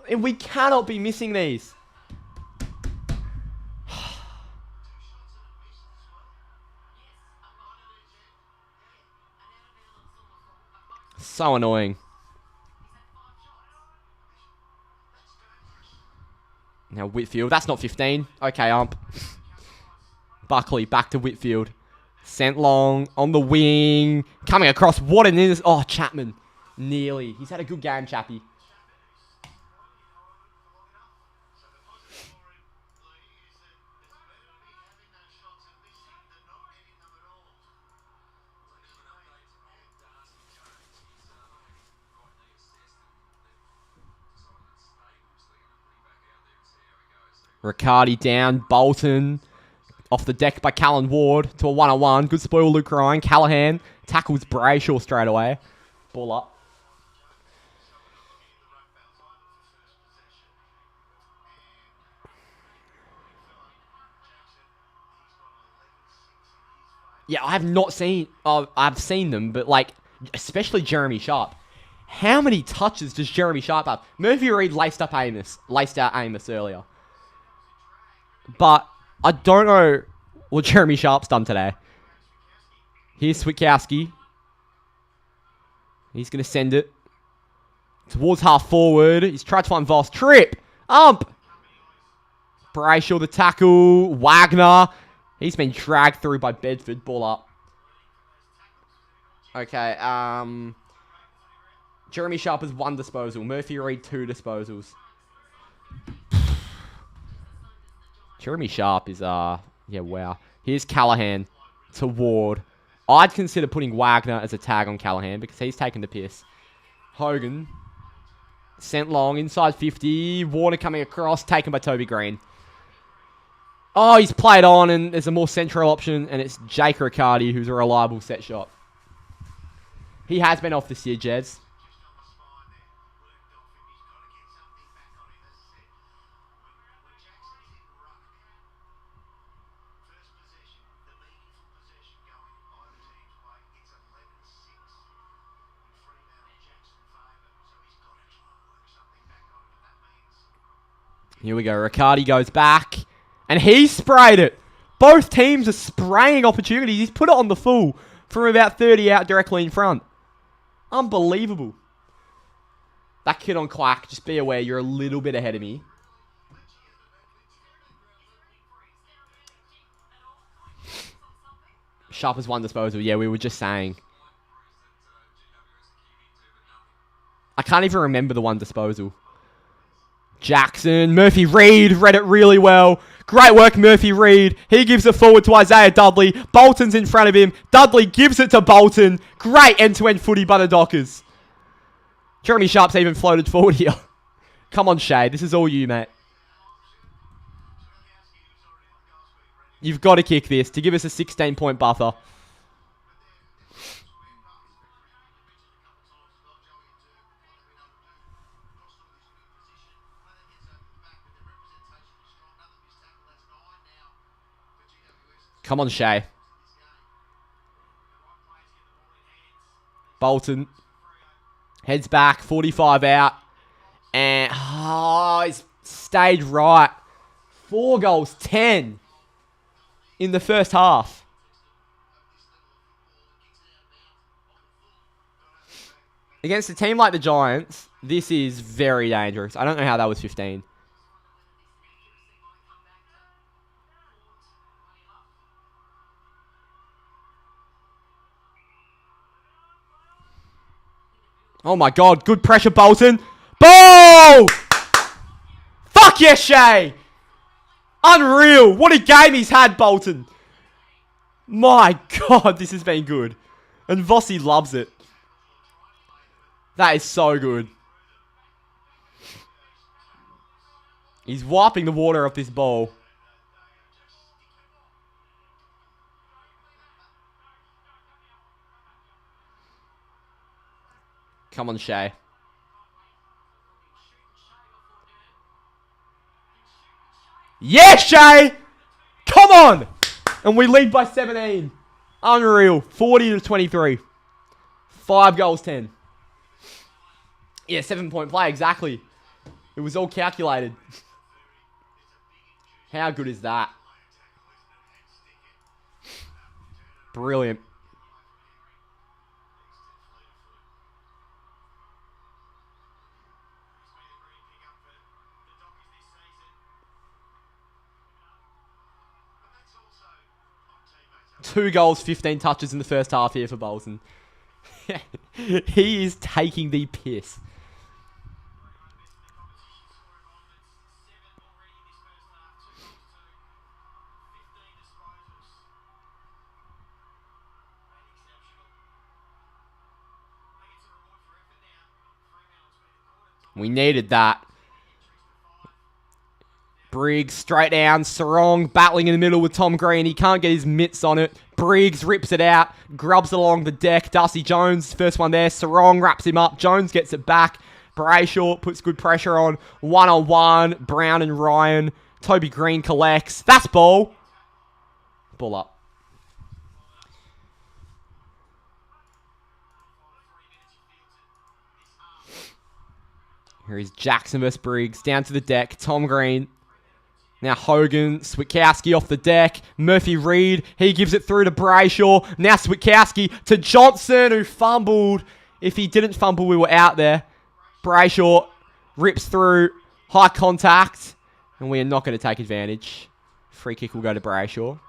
And we cannot be missing these. So annoying. Now Whitfield. That's not 15. Okay, ump. Buckley back to Whitfield. Sent long on the wing. Coming across. What an innocent. Oh, Chapman. Nearly. He's had a good game, Chappie. Riccardi down. Bolton. Off the deck by Callan Ward to a 1-on-1. Good spoil, Luke Ryan. Callahan tackles Brayshaw straight away. Ball up. Yeah, I have not seen... I've seen them, but, like, especially Jeremy Sharp. How many touches does Jeremy Sharp have? Murphy Reid laced out Amos earlier. But I don't know what Jeremy Sharp's done today. Here's Switkowski. He's going to send it towards half forward. He's tried to find Voss. Trip. Ump. Brayshaw the tackle. Wagner. He's been dragged through by Bedford. Ball up. Okay. Jeremy Sharp has 1 disposal. Murphy Reid 2 disposals. Jeremy Sharp is, yeah, wow. Here's Callahan to Ward. I'd consider putting Wagner as a tag on Callahan because he's taken the piss. Hogan. Sent long, inside 50. Warner coming across, taken by Toby Green. Oh, he's played on, and there's a more central option, and it's Jake Riccardi, who's a reliable set shot. He has been off this year, Jez. Here we go. Riccardi goes back. And he sprayed it. Both teams are spraying opportunities. He's put it on the full from about 30 out directly in front. Unbelievable. That kid on Quack, just be aware you're a little bit ahead of me. Sharp has 1 disposal. Yeah, we were just saying. I can't even remember the 1 disposal. Jackson, Murphy Reid read it really well. Great work, Murphy Reid. He gives it forward to Isaiah Dudley. Bolton's in front of him. Dudley gives it to Bolton. Great end-to-end footy by the Dockers. Jeremy Sharp's even floated forward here. Come on, Shay. This is all you, mate. You've got to kick this to give us a 16-point buffer. Come on, Shay. Bolton. Heads back. 45 out. And, he's stayed right. 4 goals, 10 in the first half. Against a team like the Giants, this is very dangerous. I don't know how that was 15. Oh my god, good pressure, Bolton. Ball! Fuck yes, Shay! Unreal. What a game he's had, Bolton. My god, this has been good. And Vossi loves it. That is so good. He's wiping the water off this ball. Come on, Shay. Yeah, Shay! Come on! And we lead by 17. Unreal. 40-23. 5 goals, 10. Yeah, 7-point play, exactly. It was all calculated. How good is that? Brilliant. Two goals, 15 touches in the first half here for Bolton. He is taking the piss. We needed that. Briggs straight down. Sarong battling in the middle with Tom Green. He can't get his mitts on it. Briggs rips it out. Grubs it along the deck. Darcy Jones, first one there. Sarong wraps him up. Jones gets it back. Brayshaw puts good pressure on. 1-on-1. Brown and Ryan. Toby Green collects. That's ball. Ball up. Here is Jackson versus Briggs. Down to the deck. Tom Green. Now Hogan. Switkowski off the deck. Murphy Reed. He gives it through to Brayshaw. Now Switkowski to Johnson, who fumbled. If he didn't fumble, we were out there. Brayshaw rips through. High contact. And we are not going to take advantage. Free kick will go to Brayshaw.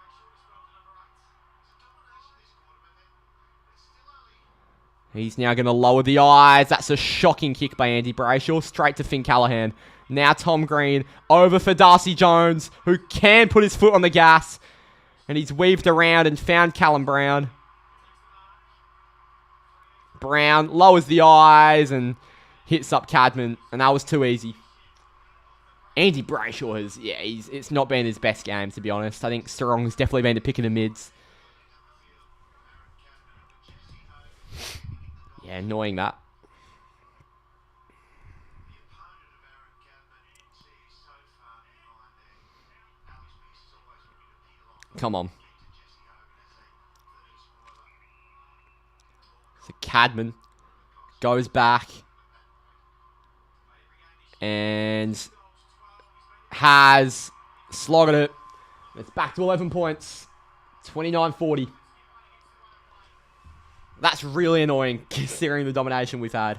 He's now going to lower the eyes. That's a shocking kick by Andy Brayshaw. Straight to Finn Callaghan. Now Tom Green over for Darcy Jones, who can put his foot on the gas. And he's weaved around and found Callum Brown. Brown lowers the eyes and hits up Cadman. And that was too easy. Andy Brayshaw has, it's not been his best game, to be honest. I think Sarong's definitely been the pick in the mids. Yeah, annoying that. Come on. So Cadman goes back and has slogged it. It's back to 11 points. 29-40. That's really annoying, considering the domination we've had.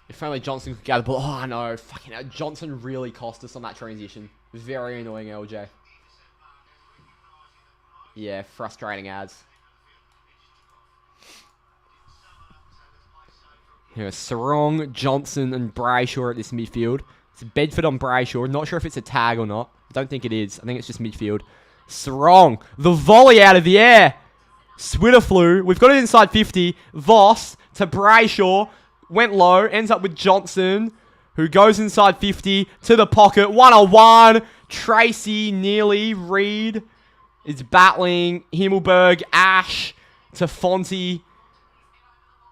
If only Johnson could get the ball. Oh, no. Fucking hell. Johnson really cost us on that transition. Very annoying, LJ. Yeah, frustrating ads. Here, Sarong, Johnson, and Brayshaw at this midfield. It's Bedford on Brayshaw. Not sure if it's a tag or not. I don't think it is. I think it's just midfield. Sarong. The volley out of the air. Switterflew. We've got it inside 50. Voss to Brayshaw. Went low, ends up with Johnson, who goes inside 50 to the pocket. 1-on-1. Tracy, nearly. Reed is battling. Himmelberg, Ash to Fonte.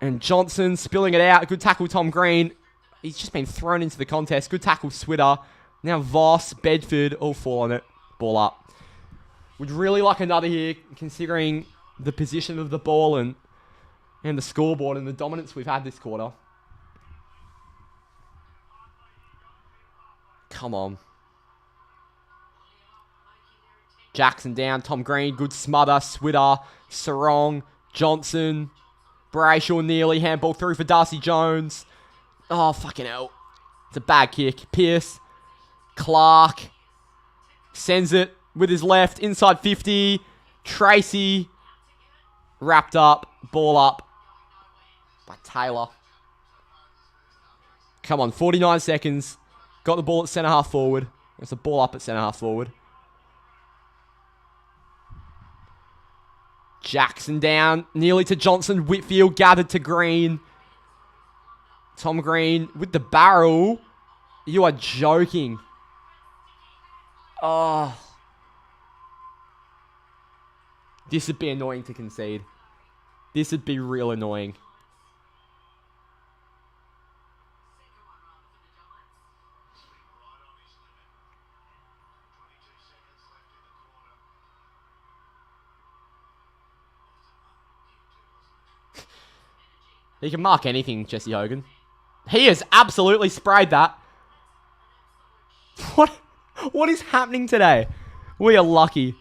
And Johnson spilling it out. Good tackle, Tom Green. He's just been thrown into the contest. Good tackle, Switter. Now Voss, Bedford, all fall on it. Ball up. Would really like another here, considering the position of the ball and the scoreboard and the dominance we've had this quarter. Come on. Jackson down. Tom Green. Good smother. Switter. Sarong. Johnson. Brayshaw nearly. Handball through for Darcy Jones. Oh, fucking hell. It's a bad kick. Pierce. Clark. Sends it with his left. Inside 50. Tracy. Wrapped up. Ball up by Taylor. Come on. 49 seconds. Got the ball at centre half forward. There's the ball up at centre half forward. Jackson down. Nearly to Johnson. Whitfield gathered to Green. Tom Green with the barrel. You are joking. Oh. This would be annoying to concede. This would be real annoying. He can mark anything, Jesse Hogan. He has absolutely sprayed that. What is happening today? We are lucky.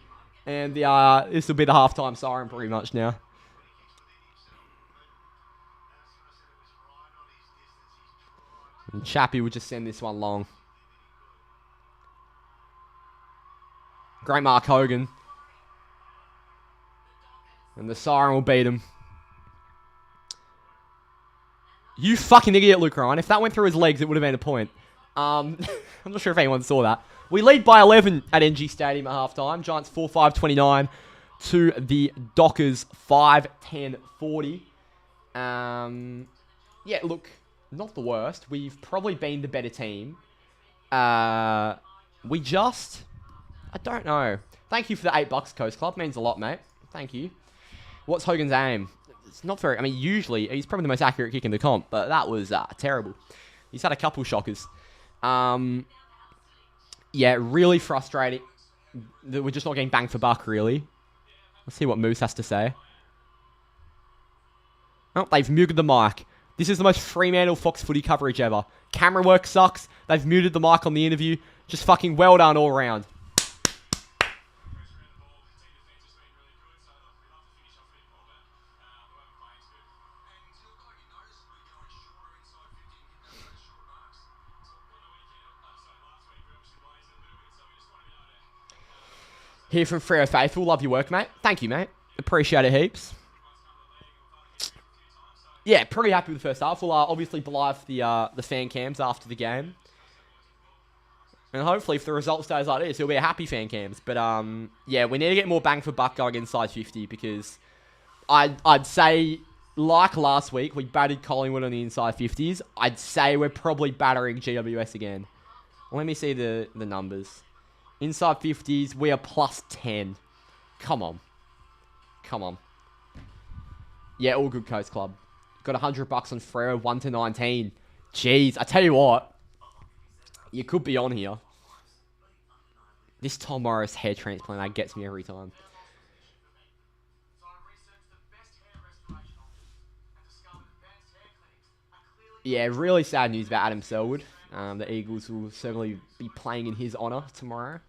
And this will be the halftime siren pretty much now. And Chappie will just send this one long. Great Mark Hogan. And the siren will beat him. You fucking idiot, Luke Ryan. If that went through his legs, it would have been a point. I'm not sure if anyone saw that. We lead by 11 at ENGIE Stadium at halftime. Giants 4-5-29 to the Dockers 5-10-40. Yeah, look, not the worst. We've probably been the better team. I don't know. Thank you for the $8, Coast Club. Means a lot, mate. Thank you. What's Hogan's aim? It's not very... I mean, usually, he's probably the most accurate kick in the comp, but that was terrible. He's had a couple shockers. Yeah, really frustrating that we're just not getting bang for buck, really. Let's see what Moose has to say. Oh, they've muted the mic. This is the most Fremantle Fox footy coverage ever. Camera work sucks. They've muted the mic on the interview. Just fucking well done all around. Here from Freo Faithful. Love your work, mate. Thank you, mate. Appreciate it heaps. Yeah, pretty happy with the first half. We'll obviously live the fan cams after the game. And hopefully, if the result stays like this, it'll be a happy fan cams. But, yeah, we need to get more bang for buck going inside 50 because I'd say, like last week, we battered Collingwood on the inside 50s. I'd say we're probably battering GWS again. Let me see the numbers. Inside 50s, we are plus 10. Come on. Come on. Yeah, all good, Coast Club. Got $100 on Freo, 1-19. Jeez, I tell you what. You could be on here. This Tom Morris hair transplant, that gets me every time. Yeah, really sad news about Adam Selwood. The Eagles will certainly be playing in his honour tomorrow.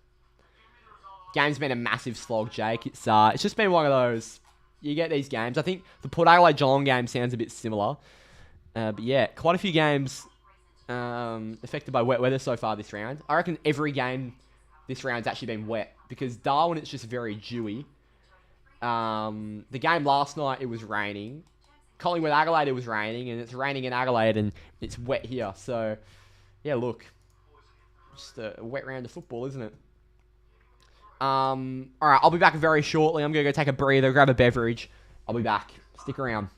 Game's been a massive slog, Jake. It's just been one of those. You get these games. I think the Port Adelaide Geelong game sounds a bit similar. But yeah, quite a few games affected by wet weather so far this round. I reckon every game this round's actually been wet because Darwin, it's just very dewy. The game last night, it was raining. Collingwood Adelaide, it was raining, and it's raining in Adelaide, and it's wet here. So, yeah, look. Just a wet round of football, isn't it? Alright, I'll be back very shortly. I'm going to go take a breather, grab a beverage. I'll be back. Stick around.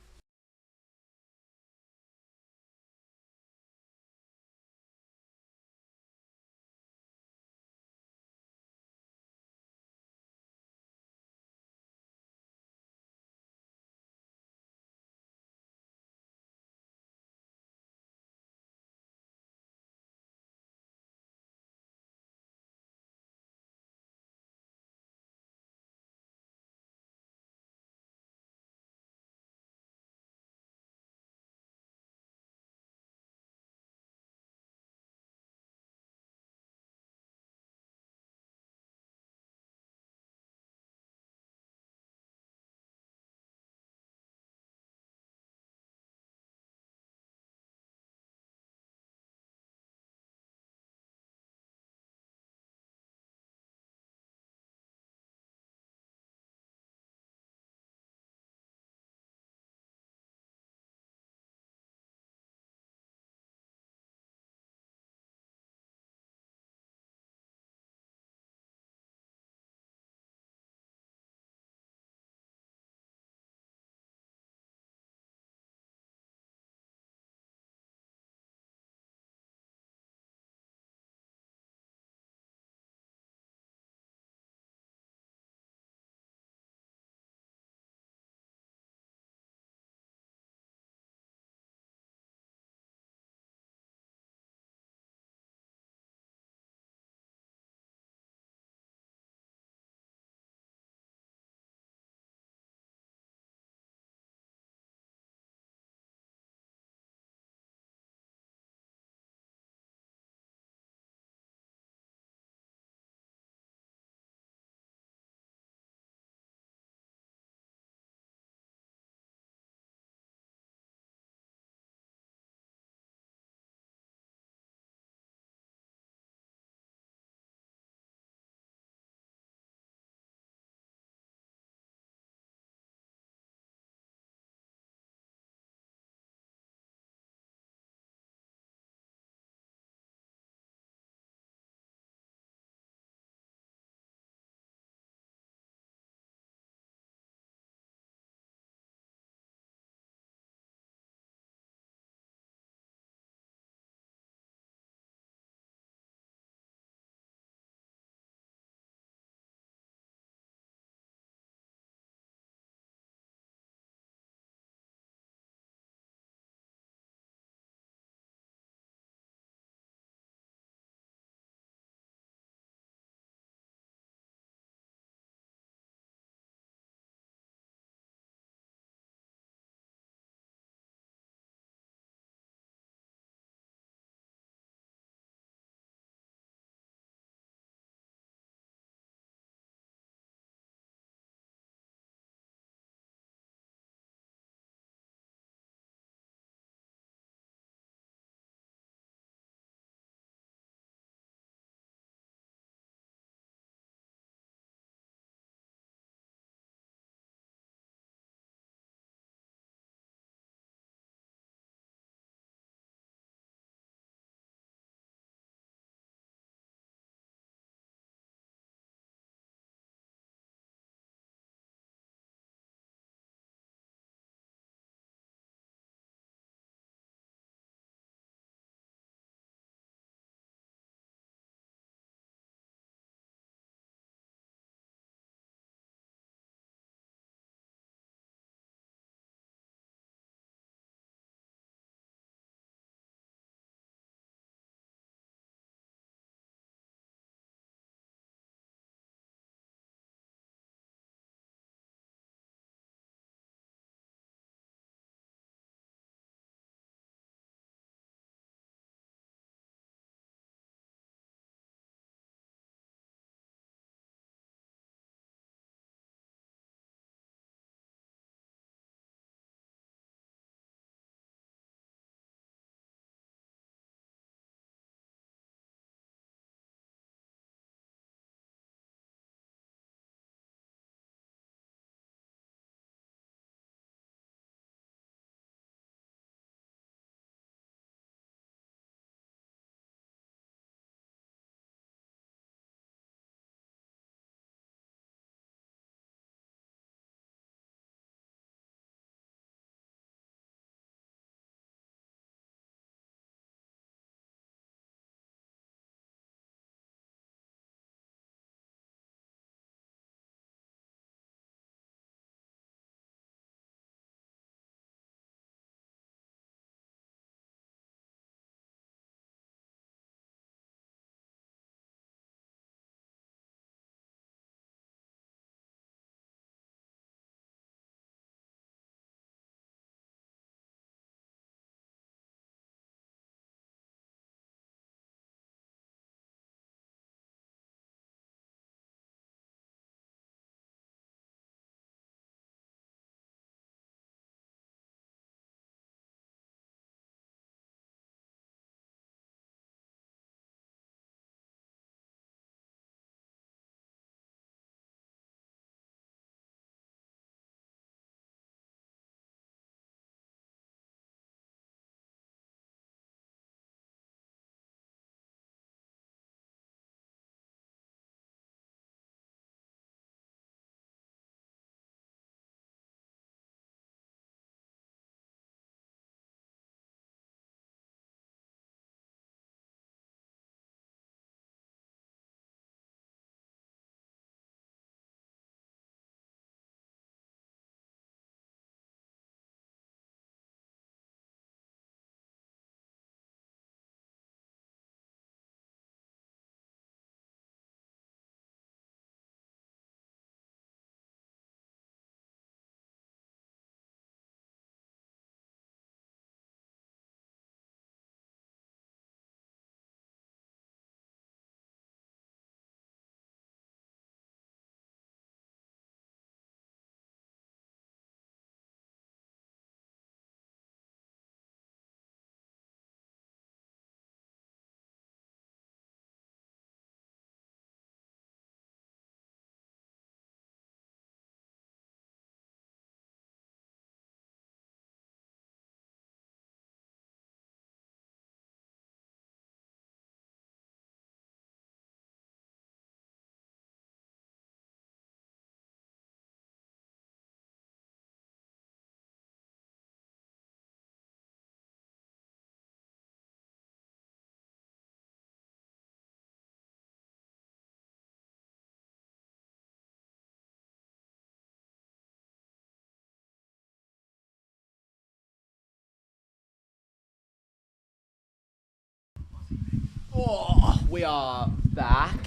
Oh, we are back.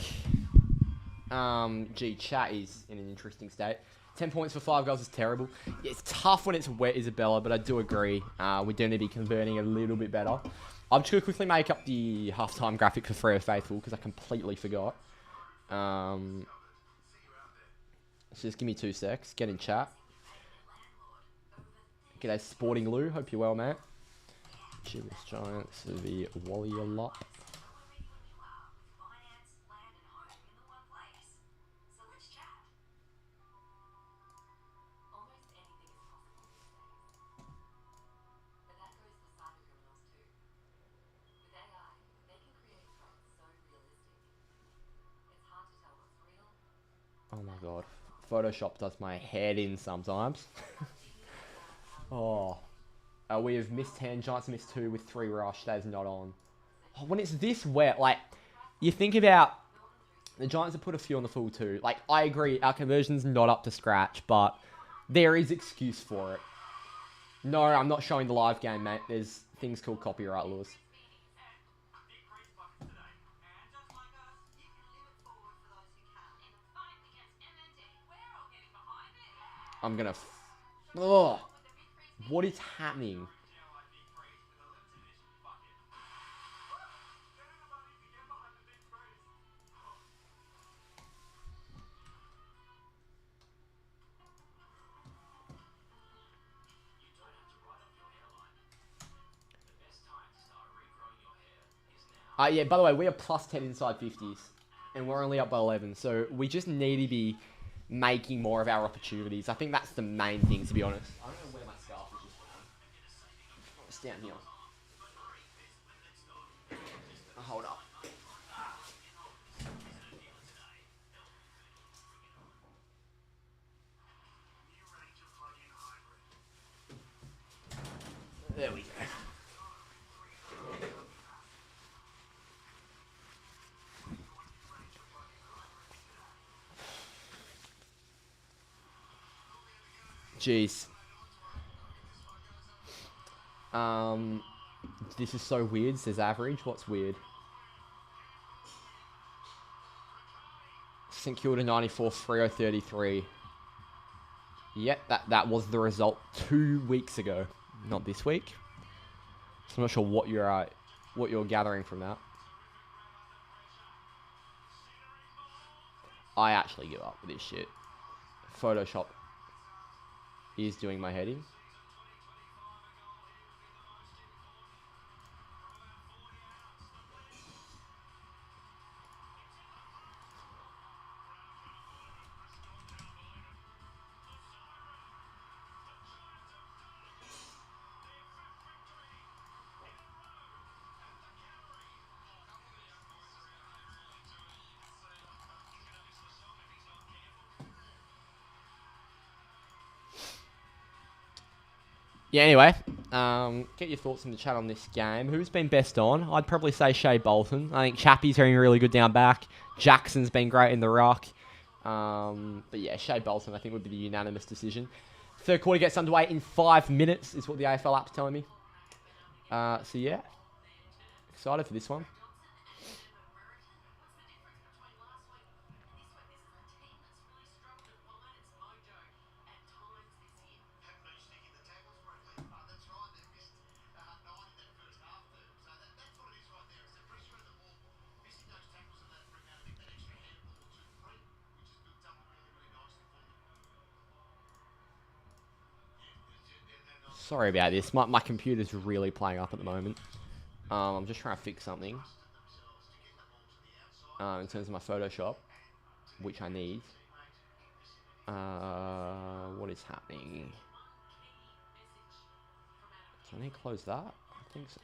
Chat is in an interesting state. 10 points for 5 goals is terrible. Yeah, it's tough when it's wet, Isabella, but I do agree. We do need to be converting a little bit better. I'm just going to quickly make up the halftime graphic for Freo Faithful because I completely forgot. So just give me 2 secs. Get in chat. G'day, Sporting Lou. Hope you're well, mate. GWS Giants v Wally a lot. Oh my god. Photoshop does my head in sometimes. Oh. We have missed 10. Giants missed 2 with 3 rush. That is not on. Oh, when it's this wet, like, you think about the Giants have put a few on the full too. Like, I agree, our conversion's not up to scratch, but there is excuse for it. No, I'm not showing the live game, mate. There's things called copyright laws. I'm gonna... Oh, what is happening? Yeah, by the way, we are plus 10 inside 50s. And we're only up by 11. So we just need to be making more of our opportunities. I think that's the main thing, to be honest. I don't know where my scarf is just gone. It's down here. Oh, hold up. There we go. Jeez. This is so weird. Says average. What's weird? St Kilda 94, Freo 33. Yep, that was the result 2 weeks ago, not this week. So I'm not sure what you're gathering from that. I actually give up with this shit. Photoshop is doing my head in. Yeah, anyway, get your thoughts in the chat on this game. Who's been best on? I'd probably say Shea Bolton. I think Chappie's doing really good down back. Jackson's been great in the ruck. But yeah, Shea Bolton, I think, would be the unanimous decision. Third quarter gets underway in 5 minutes, is what the AFL app's telling me. So yeah, excited for this one. Sorry about this. My computer's really playing up at the moment. I'm just trying to fix something. In terms of my Photoshop, which I need. What is happening? Do I need to close that? I think so.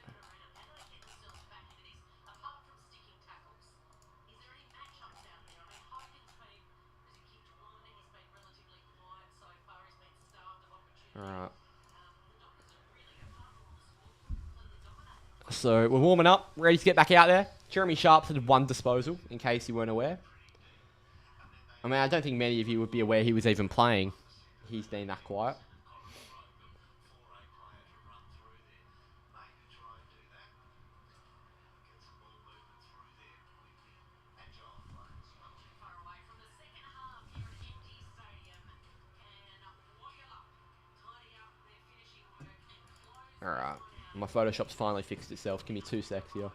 Alright. So we're warming up, ready to get back out there. Jeremy Sharp's had 1 disposal, in case you weren't aware. I mean, I don't think many of you would be aware he was even playing. He's been that quiet. Alright. My Photoshop's finally fixed itself. Give me 2 secs here.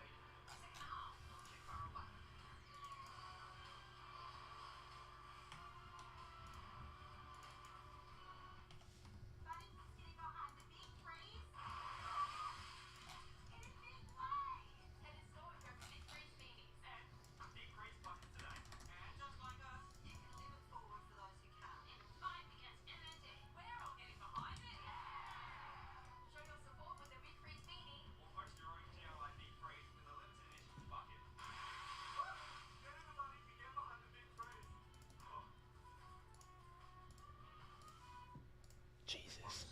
Jesus.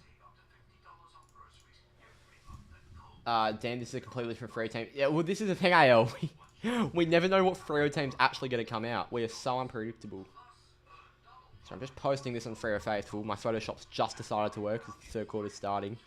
Damn, this is a completely different Freo team. Yeah, well, this is the thing, AL. We never know what Freo team's actually going to come out. We are so unpredictable. So I'm just posting this on Freo Faithful. My Photoshop's just decided to work because the third quarter's starting.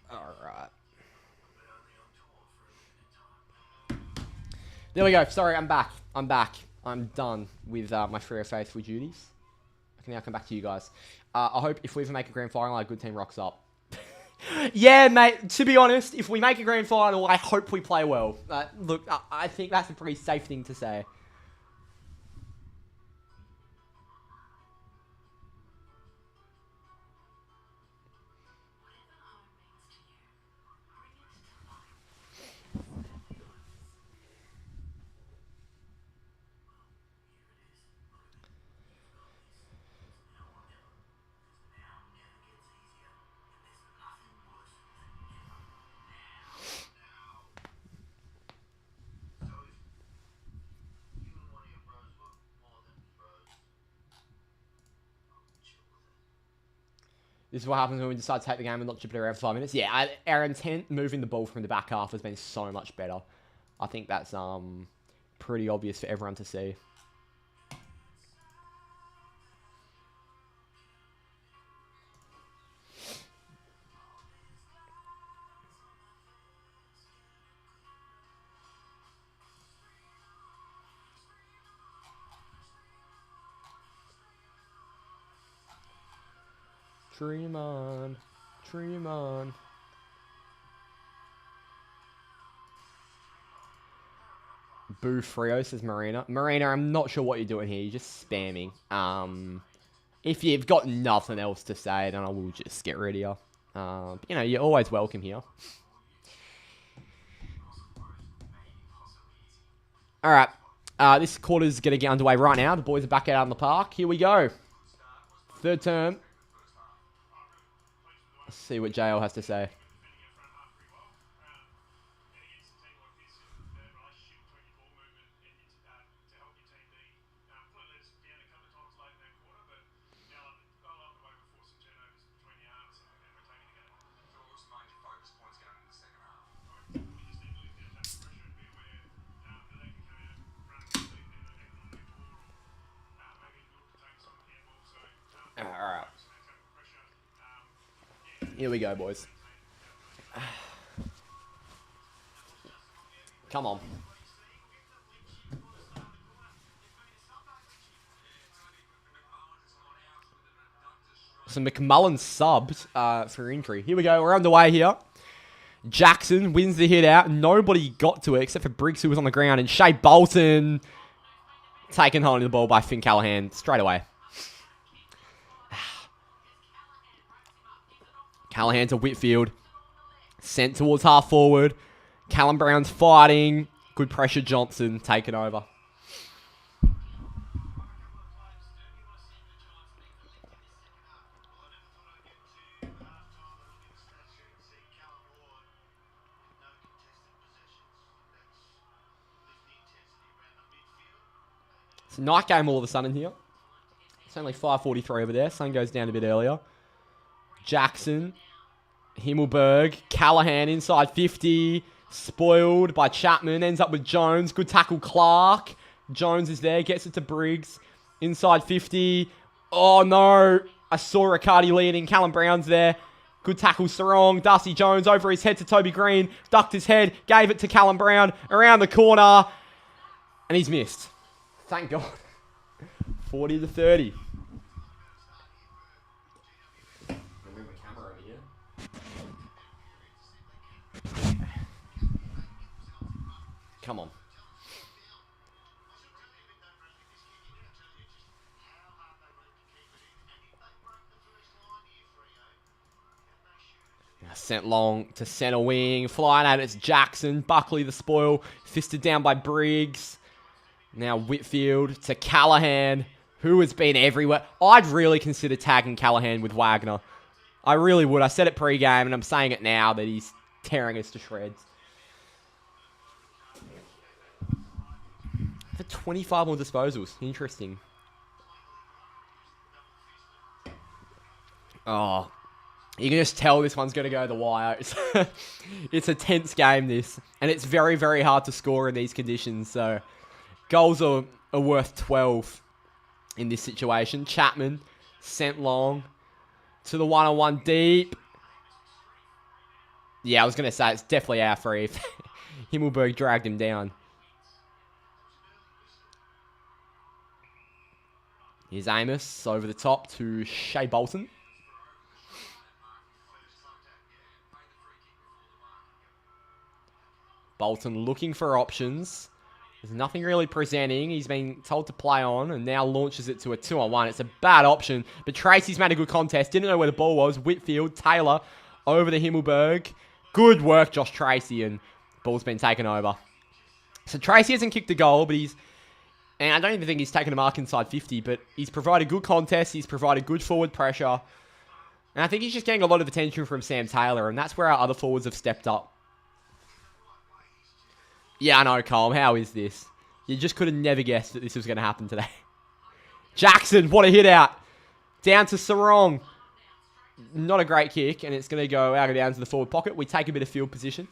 Alright. There we go. Sorry, I'm back. I'm done with my Freo Faithful duties. I can now come back to you guys. I hope if we ever make a grand final, our good team rocks up. Yeah, mate, to be honest, if we make a grand final, I hope we play well. Look, I think that's a pretty safe thing to say. This is what happens when we decide to take the game and not chip it around for 5 minutes. Yeah, our intent moving the ball from the back half has been so much better. I think that's pretty obvious for everyone to see. Dream on, dream on. Boo Freo, says Marina. Marina, I'm not sure what you're doing here. You're just spamming. If you've got nothing else to say, then I will just get rid of you. But, you know, you're always welcome here. Alright. This quarter's going to get underway right now. The boys are back out on the park. Here we go. Third term. Let's see what JL has to say. Alright. Here we go, boys. Come on. So McMullen subbed for injury. Here we go. We're underway here. Jackson wins the hit out. Nobody got to it except for Briggs, who was on the ground. And Shea Bolton taken hold of the ball by Finn Callahan straight away. Callahan to Whitfield. Sent towards half forward. Callum Brown's fighting. Good pressure. Johnson taken over. It's a night game all of a sudden here. It's only 5:43 over there. Sun goes down a bit earlier. Jackson. Himmelberg. Callahan inside 50. Spoiled by Chapman. Ends up with Jones. Good tackle, Clark. Jones is there. Gets it to Briggs. Inside 50. Oh, no. I saw Riccardi leading. Callum Brown's there. Good tackle, Sarong. Darcy Jones over his head to Toby Green. Ducked his head. Gave it to Callum Brown. Around the corner. And he's missed. Thank God. 40-30. Come on. Sent long to centre wing. Flying at it's Jackson. Buckley the spoil. Fisted down by Briggs. Now Whitfield to Callahan, who has been everywhere. I'd really consider tagging Callahan with Wagner. I really would. I said it pre-game, and I'm saying it now that he's tearing us to shreds. For 25 more disposals. Interesting. Oh, you can just tell this one's going to go the wire. It's a tense game, this. And it's very, very hard to score in these conditions. So, goals are worth 12 in this situation. Chapman sent long to the one-on-one deep. Yeah, I was going to say it's definitely our free. Himmelberg dragged him down. Here's Amos over the top to Shea Bolton. Bolton looking for options. There's nothing really presenting. He's been told to play on and now launches it to a 2-on-1. It's a bad option, but Tracy's made a good contest. Didn't know where the ball was. Whitfield, Taylor over to Himmelberg. Good work, Josh Tracy, and ball's been taken over. So Tracy hasn't kicked a goal, but and I don't even think he's taken a mark inside 50, but he's provided good contests. He's provided good forward pressure. And I think he's just getting a lot of attention from Sam Taylor, and that's where our other forwards have stepped up. Yeah, I know, Colm. How is this? You just could have never guessed that this was going to happen today. Jackson, what a hit out. Down to Sarong. Not a great kick, and it's going to go out and down to the forward pocket. We take a bit of field position.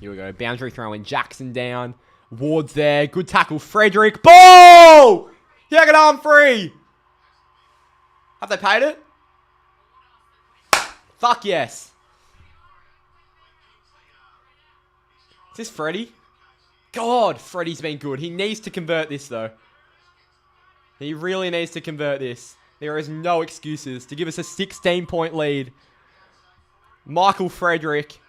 Here we go. Boundary throw in. Jackson down. Ward's there. Good tackle. Frederick. Ball! Yagan arm free. Have they paid it? Fuck yes. Is this Freddie? God, Freddie's been good. He needs to convert this, though. He really needs to convert this. There is no excuses to give us a 16-point lead. Michael Frederick.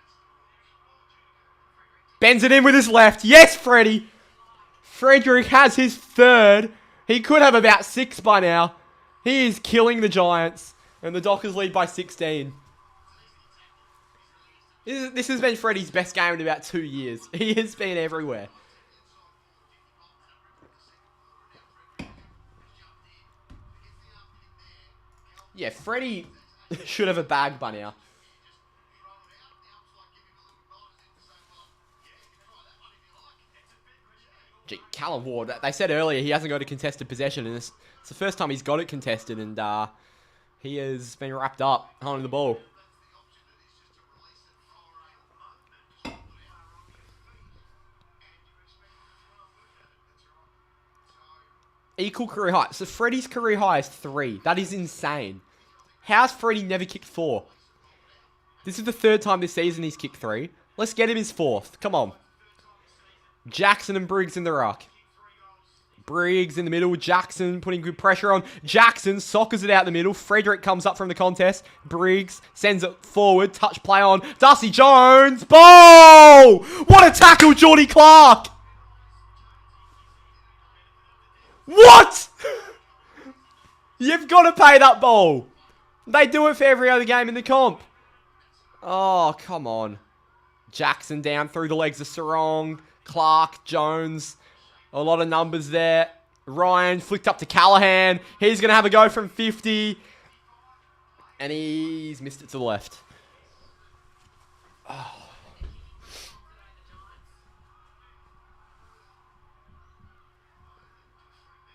Bends it in with his left. Yes, Freddie. Frederick has his third. He could have about 6 by now. He is killing the Giants. And the Dockers lead by 16. This has been Freddie's best game in about 2 years. He has been everywhere. Yeah, Freddie should have a bag by now. Gee, Callum Ward, they said earlier he hasn't got a contested possession, and it's the first time he's got it contested, and he has been wrapped up holding the ball. Equal career high. So Freddie's career high is 3. That is insane. How's Freddie never kicked 4? This is the 3rd time this season he's kicked 3. Let's get him his 4th. Come on. Jackson and Briggs in the ruck. Briggs in the middle. Jackson putting good pressure on. Jackson soccers it out the middle. Frederick comes up from the contest. Briggs sends it forward. Touch play on. Darcy Jones. Ball! What a tackle, Geordie Clark! What? You've got to pay that ball. They do it for every other game in the comp. Oh, come on. Jackson down through the legs of Sarong. Clark, Jones. A lot of numbers there. Ryan flicked up to Callahan. He's going to have a go from 50. And he's missed it to the left. Oh.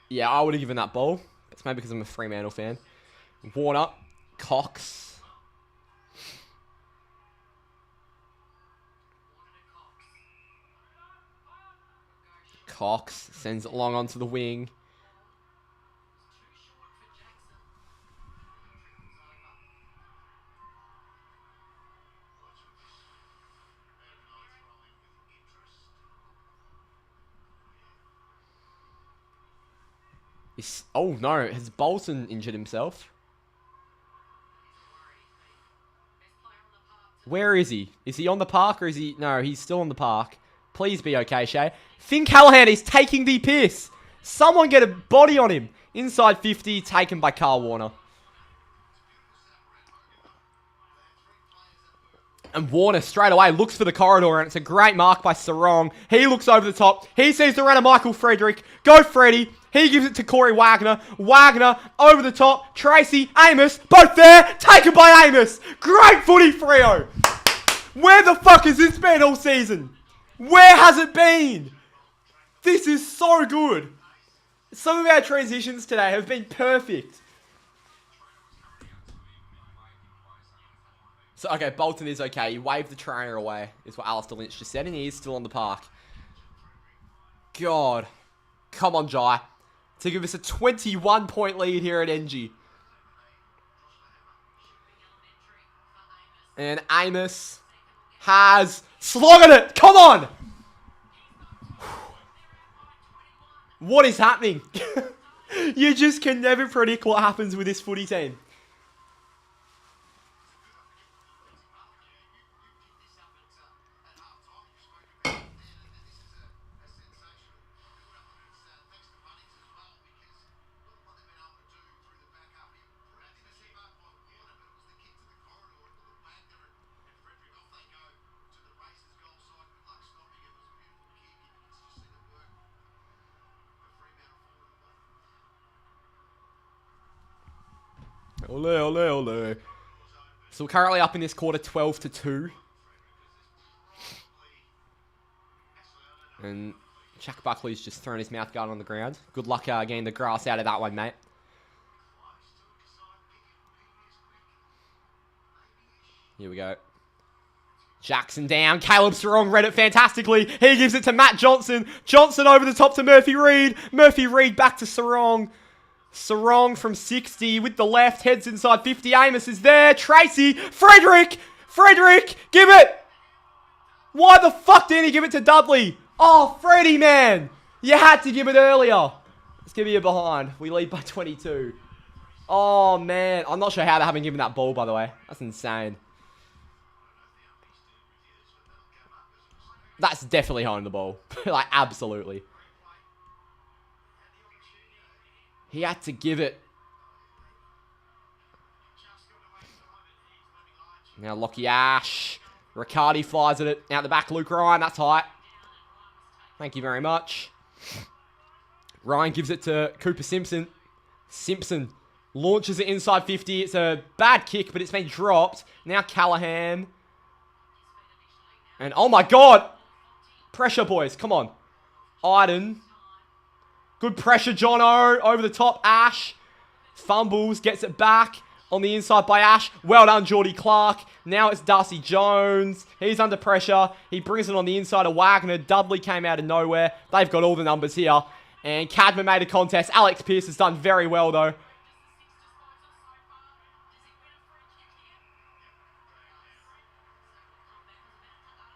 Yeah, I would have given that ball. It's maybe because I'm a Fremantle fan. Warner. Cox. Cox sends it long onto the wing. Oh no, has Bolton injured himself? Where is he? Is he on the park or is he... No, he's still on the park. Please be okay, Shay. Finn Callahan is taking the piss. Someone get a body on him. Inside 50, taken by Carl Warner. And Warner straight away looks for the corridor, and it's a great mark by Sarong. He looks over the top. He sees the run of Michael Frederick. Go Freddie. He gives it to Corey Wagner. Wagner over the top. Tracy, Amos, both there. Taken by Amos. Great footy, Freo. Where the fuck has this been all season? Where has it been? This is so good. Some of our transitions today have been perfect. So, okay, Bolton is okay. He waved the trainer away, is what Alistair Lynch just said, and he is still on the park. God. Come on, Jai. To give us a 21-point lead here at ENGIE. And Amos has slogged it. Come on. What is happening? You just can never predict what happens with this footy team. Ole, ole, ole. So we're currently up in this quarter 12-2. And Jack Buckley's just thrown his mouth guard on the ground. Good luck getting the grass out of that one, mate. Here we go. Jackson down. Caleb Sarong read it fantastically. He gives it to Matt Johnson. Johnson over the top to Murphy Reid. Murphy Reid back to Sarong. Sarong from 60 with the left. Heads inside 50. Amos is there. Tracy. Frederick. Frederick. Give it. Why the fuck didn't he give it to Dudley? Oh, Freddie, man. You had to give it earlier. Let's give you a behind. We lead by 22. Oh, man. I'm not sure how they haven't given that ball, by the way. That's insane. That's definitely holding the ball. Like, absolutely. He had to give it. Now Lockie Ash. Riccardi flies at it. Out the back, Luke Ryan. That's high. Thank you very much. Ryan gives it to Cooper Simpson. Simpson launches it inside 50. It's a bad kick, but it's been dropped. Now Callahan. And oh my God. Pressure, boys. Come on. Iden. Good pressure, Jono. Over the top, Ash. Fumbles, gets it back. On the inside by Ash. Well done, Geordie Clark. Now it's Darcy Jones. He's under pressure. He brings it on the inside of Wagner. Dudley came out of nowhere. They've got all the numbers here. And Cadman made a contest. Alex Pearce has done very well, though.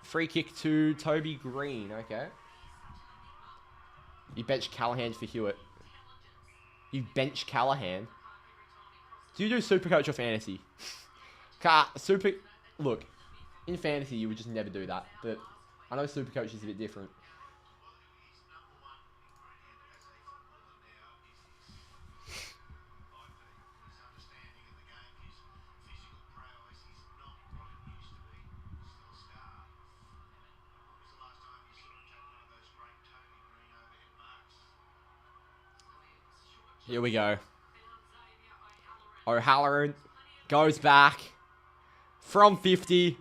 Free kick to Toby Green. Okay. You bench Callahan for Hewitt. You bench Callahan. Do you do Supercoach or Fantasy? Look, in Fantasy you would just never do that. But I know Supercoach is a bit different. Here we go. O'Halloran goes back from 50.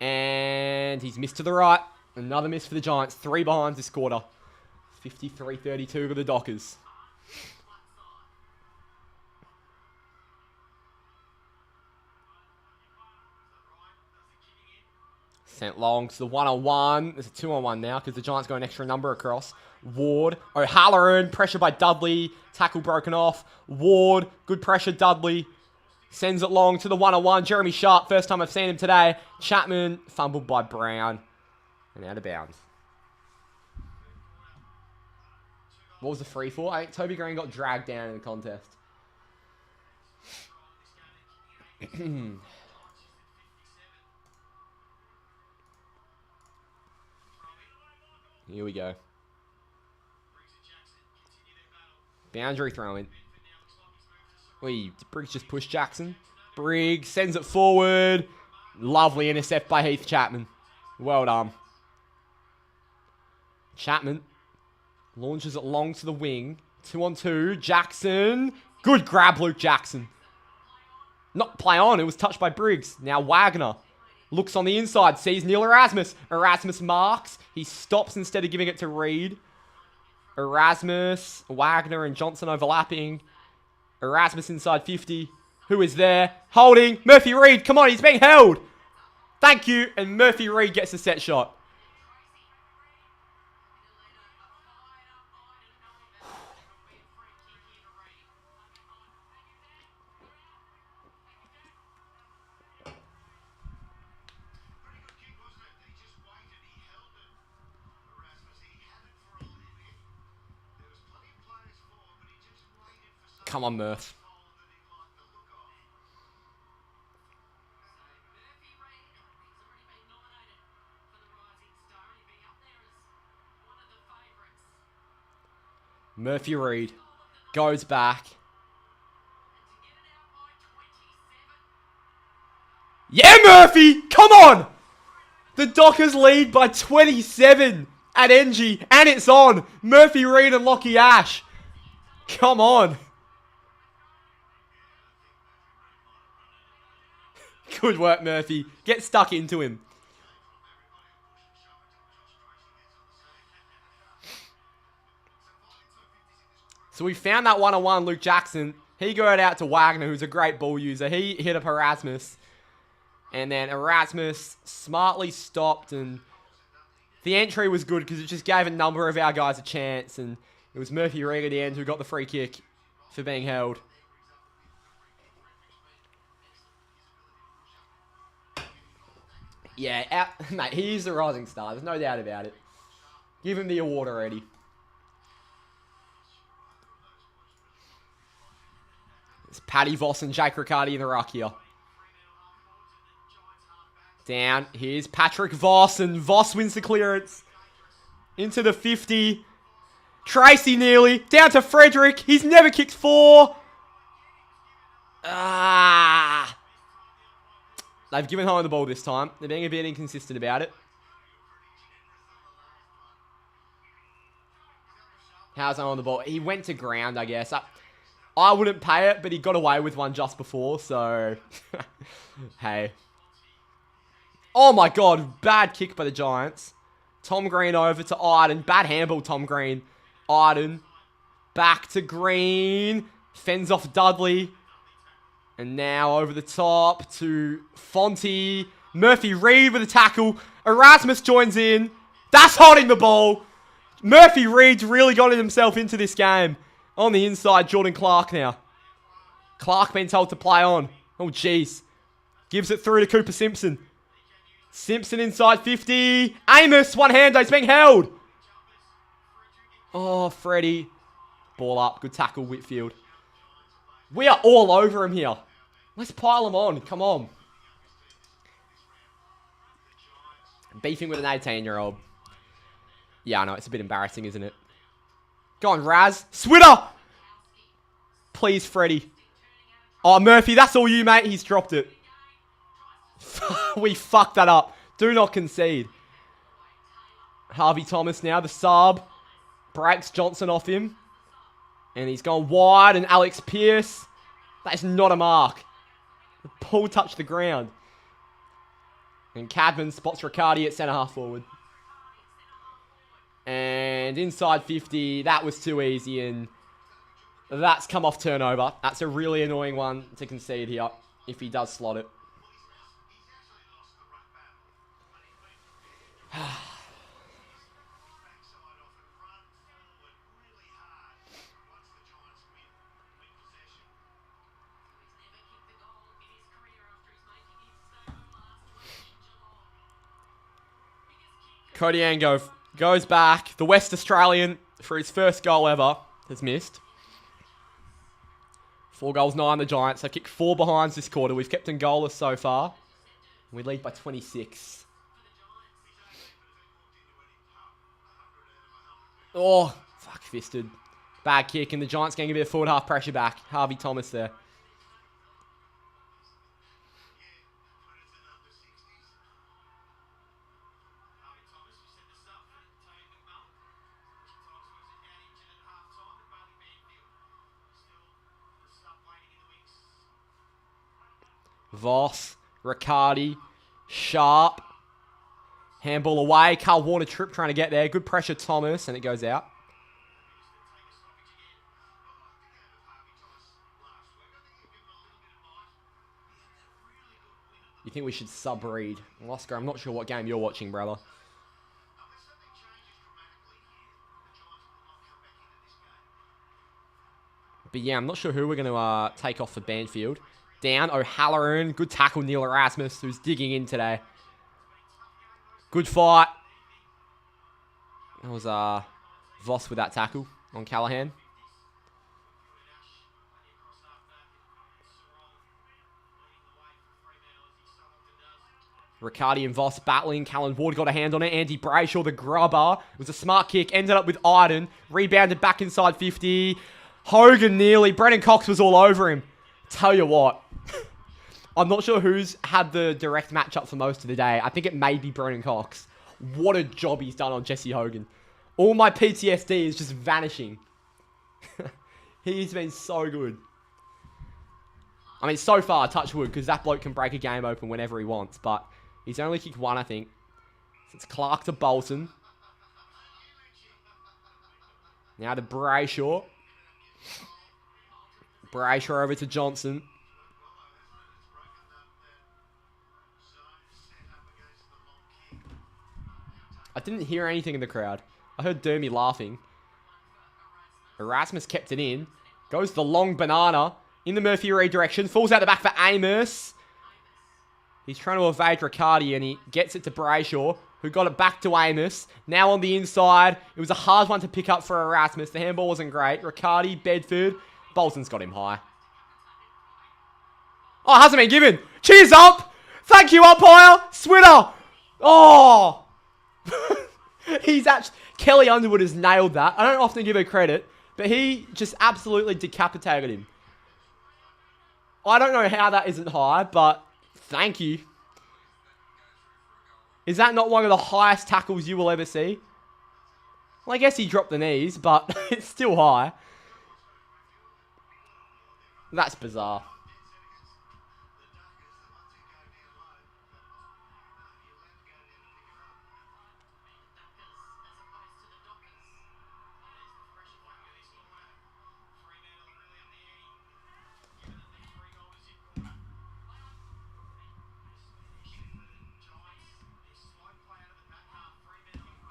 And he's missed to the right. Another miss for the Giants. 3 behinds this quarter. 53-32 to the Dockers. Sent long to the 1-on-1. There's a 2-on-1 now because the Giants go an extra number across. Ward. O'Halloran. Pressure by Dudley. Tackle broken off. Ward. Good pressure, Dudley. Sends it long to the 1-on-1. Jeremy Sharp. First time I've seen him today. Chapman. Fumbled by Brown. And out of bounds. What was the free for? I think Toby Green got dragged down in the contest. Here we go. Boundary throwing. Did Briggs just push Jackson? Briggs sends it forward. Lovely intercept by Heath Chapman. Well done. Chapman launches it long to the wing. 2-on-2. Jackson. Good grab, Luke Jackson. Not play on. It was touched by Briggs. Now Wagner. Looks on the inside. Sees Neil Erasmus. Erasmus marks. He stops instead of giving it to Reed. Erasmus. Wagner and Johnson overlapping. Erasmus inside 50. Who is there? Holding. Murphy Reed. Come on. He's being held. Thank you. And Murphy Reed gets a set shot. Come on, Murph. Murphy Reed goes back. Yeah, Murphy! Come on! The Dockers lead by 27 at ENGIE, and it's on. Murphy Reed and Lockie Ash. Come on. Good work, Murphy. Get stuck into him. So we found that 1-on-1, Luke Jackson. He got it out to Wagner, who's a great ball user. He hit up Erasmus. And then Erasmus smartly stopped. And the entry was good because it just gave a number of our guys a chance. And it was Murphy Reed at the end who got the free kick for being held. Yeah, mate, he is the rising star. There's no doubt about it. Give him the award already. It's Paddy Voss and Jake Riccardi in the ruck here. Down. Here's Patrick Voss, and Voss wins the clearance. Into the 50. Tracy nearly. Down to Frederick. He's never kicked 4. They've given home the ball this time. They're being a bit inconsistent about it. How's on the ball? He went to ground, I guess. I wouldn't pay it, but he got away with one just before, so... hey. Oh my god, bad kick by the Giants. Tom Green over to Iden. Bad handball, Tom Green. Iden. Back to Green. Fends off Dudley. And now over the top to Fonte. Murphy Reed with a tackle. Erasmus joins in. That's holding the ball. Murphy Reed's really gotten himself into this game. On the inside, Jordan Clark now. Clark being told to play on. Oh, jeez. Gives it through to Cooper Simpson. Simpson inside 50. Amos, one-hander. He's being held. Oh, Freddie. Ball up. Good tackle, Whitfield. We are all over him here. Let's pile him on. Come on. Beefing with an 18-year-old. Yeah, I know. It's a bit embarrassing, isn't it? Go on, Raz. Switter! Please, Freddie. Oh, Murphy, that's all you, mate. He's dropped it. We fucked that up. Do not concede. Harvey Thomas now, the sub. Breaks Johnson off him. And he's gone wide, and Alex Pearce. That is not a mark. The ball touched the ground. And Cadman spots Riccardi at centre-half forward. And inside 50, that was too easy, and that's come off turnover. That's a really annoying one to concede here, if he does slot it. Cody Ango goes back. The West Australian, for his first goal ever, has missed. 4 goals, 9 the Giants. They kicked 4 behinds this quarter. We've kept them goalless so far. We lead by 26. Oh, fuck fisted. Bad kick, and the Giants getting a bit of forward half pressure back. Harvey Thomas there. Voss, Riccardi, Sharp. Handball away. Carl Warner Tripp trying to get there. Good pressure, Thomas, and it goes out. You think we should sub-read? Oscar, I'm not sure what game you're watching, brother. But yeah, I'm not sure who we're going to take off for Banfield. Down, O'Halloran. Good tackle, Neil Erasmus, who's digging in today. Good fight. That was Voss with that tackle on Callahan. Riccardi and Voss battling. Callan Ward got a hand on it. Andy Brayshaw, the grubber. It was a smart kick. Ended up with Iden. Rebounded back inside 50. Hogan nearly. Brennan Cox was all over him. Tell you what. I'm not sure who's had the direct matchup for most of the day. I think it may be Brennan Cox. What a job he's done on Jesse Hogan. All my PTSD is just vanishing. He's been so good. I mean, so far, touch wood, because that bloke can break a game open whenever he wants. But he's only kicked 1, I think. It's Clark to Bolton. Now to Brayshaw. Brayshaw over to Johnson. I didn't hear anything in the crowd. I heard Dermy laughing. Erasmus kept it in. Goes the long banana in the Murphy Reid direction. Falls out the back for Amos. He's trying to evade Riccardi, and he gets it to Brayshaw, who got it back to Amos. Now on the inside. It was a hard one to pick up for Erasmus. The handball wasn't great. Riccardi, Bedford. Bolton's got him high. Oh, it hasn't been given. Cheers up. Thank you, umpire. Switter. Oh. He's actually... Kelly Underwood has nailed that. I don't often give her credit, but he just absolutely decapitated him. I don't know how that isn't high, but thank you. Is that not one of the highest tackles you will ever see? Well, I guess he dropped the knees, but it's still high. That's bizarre.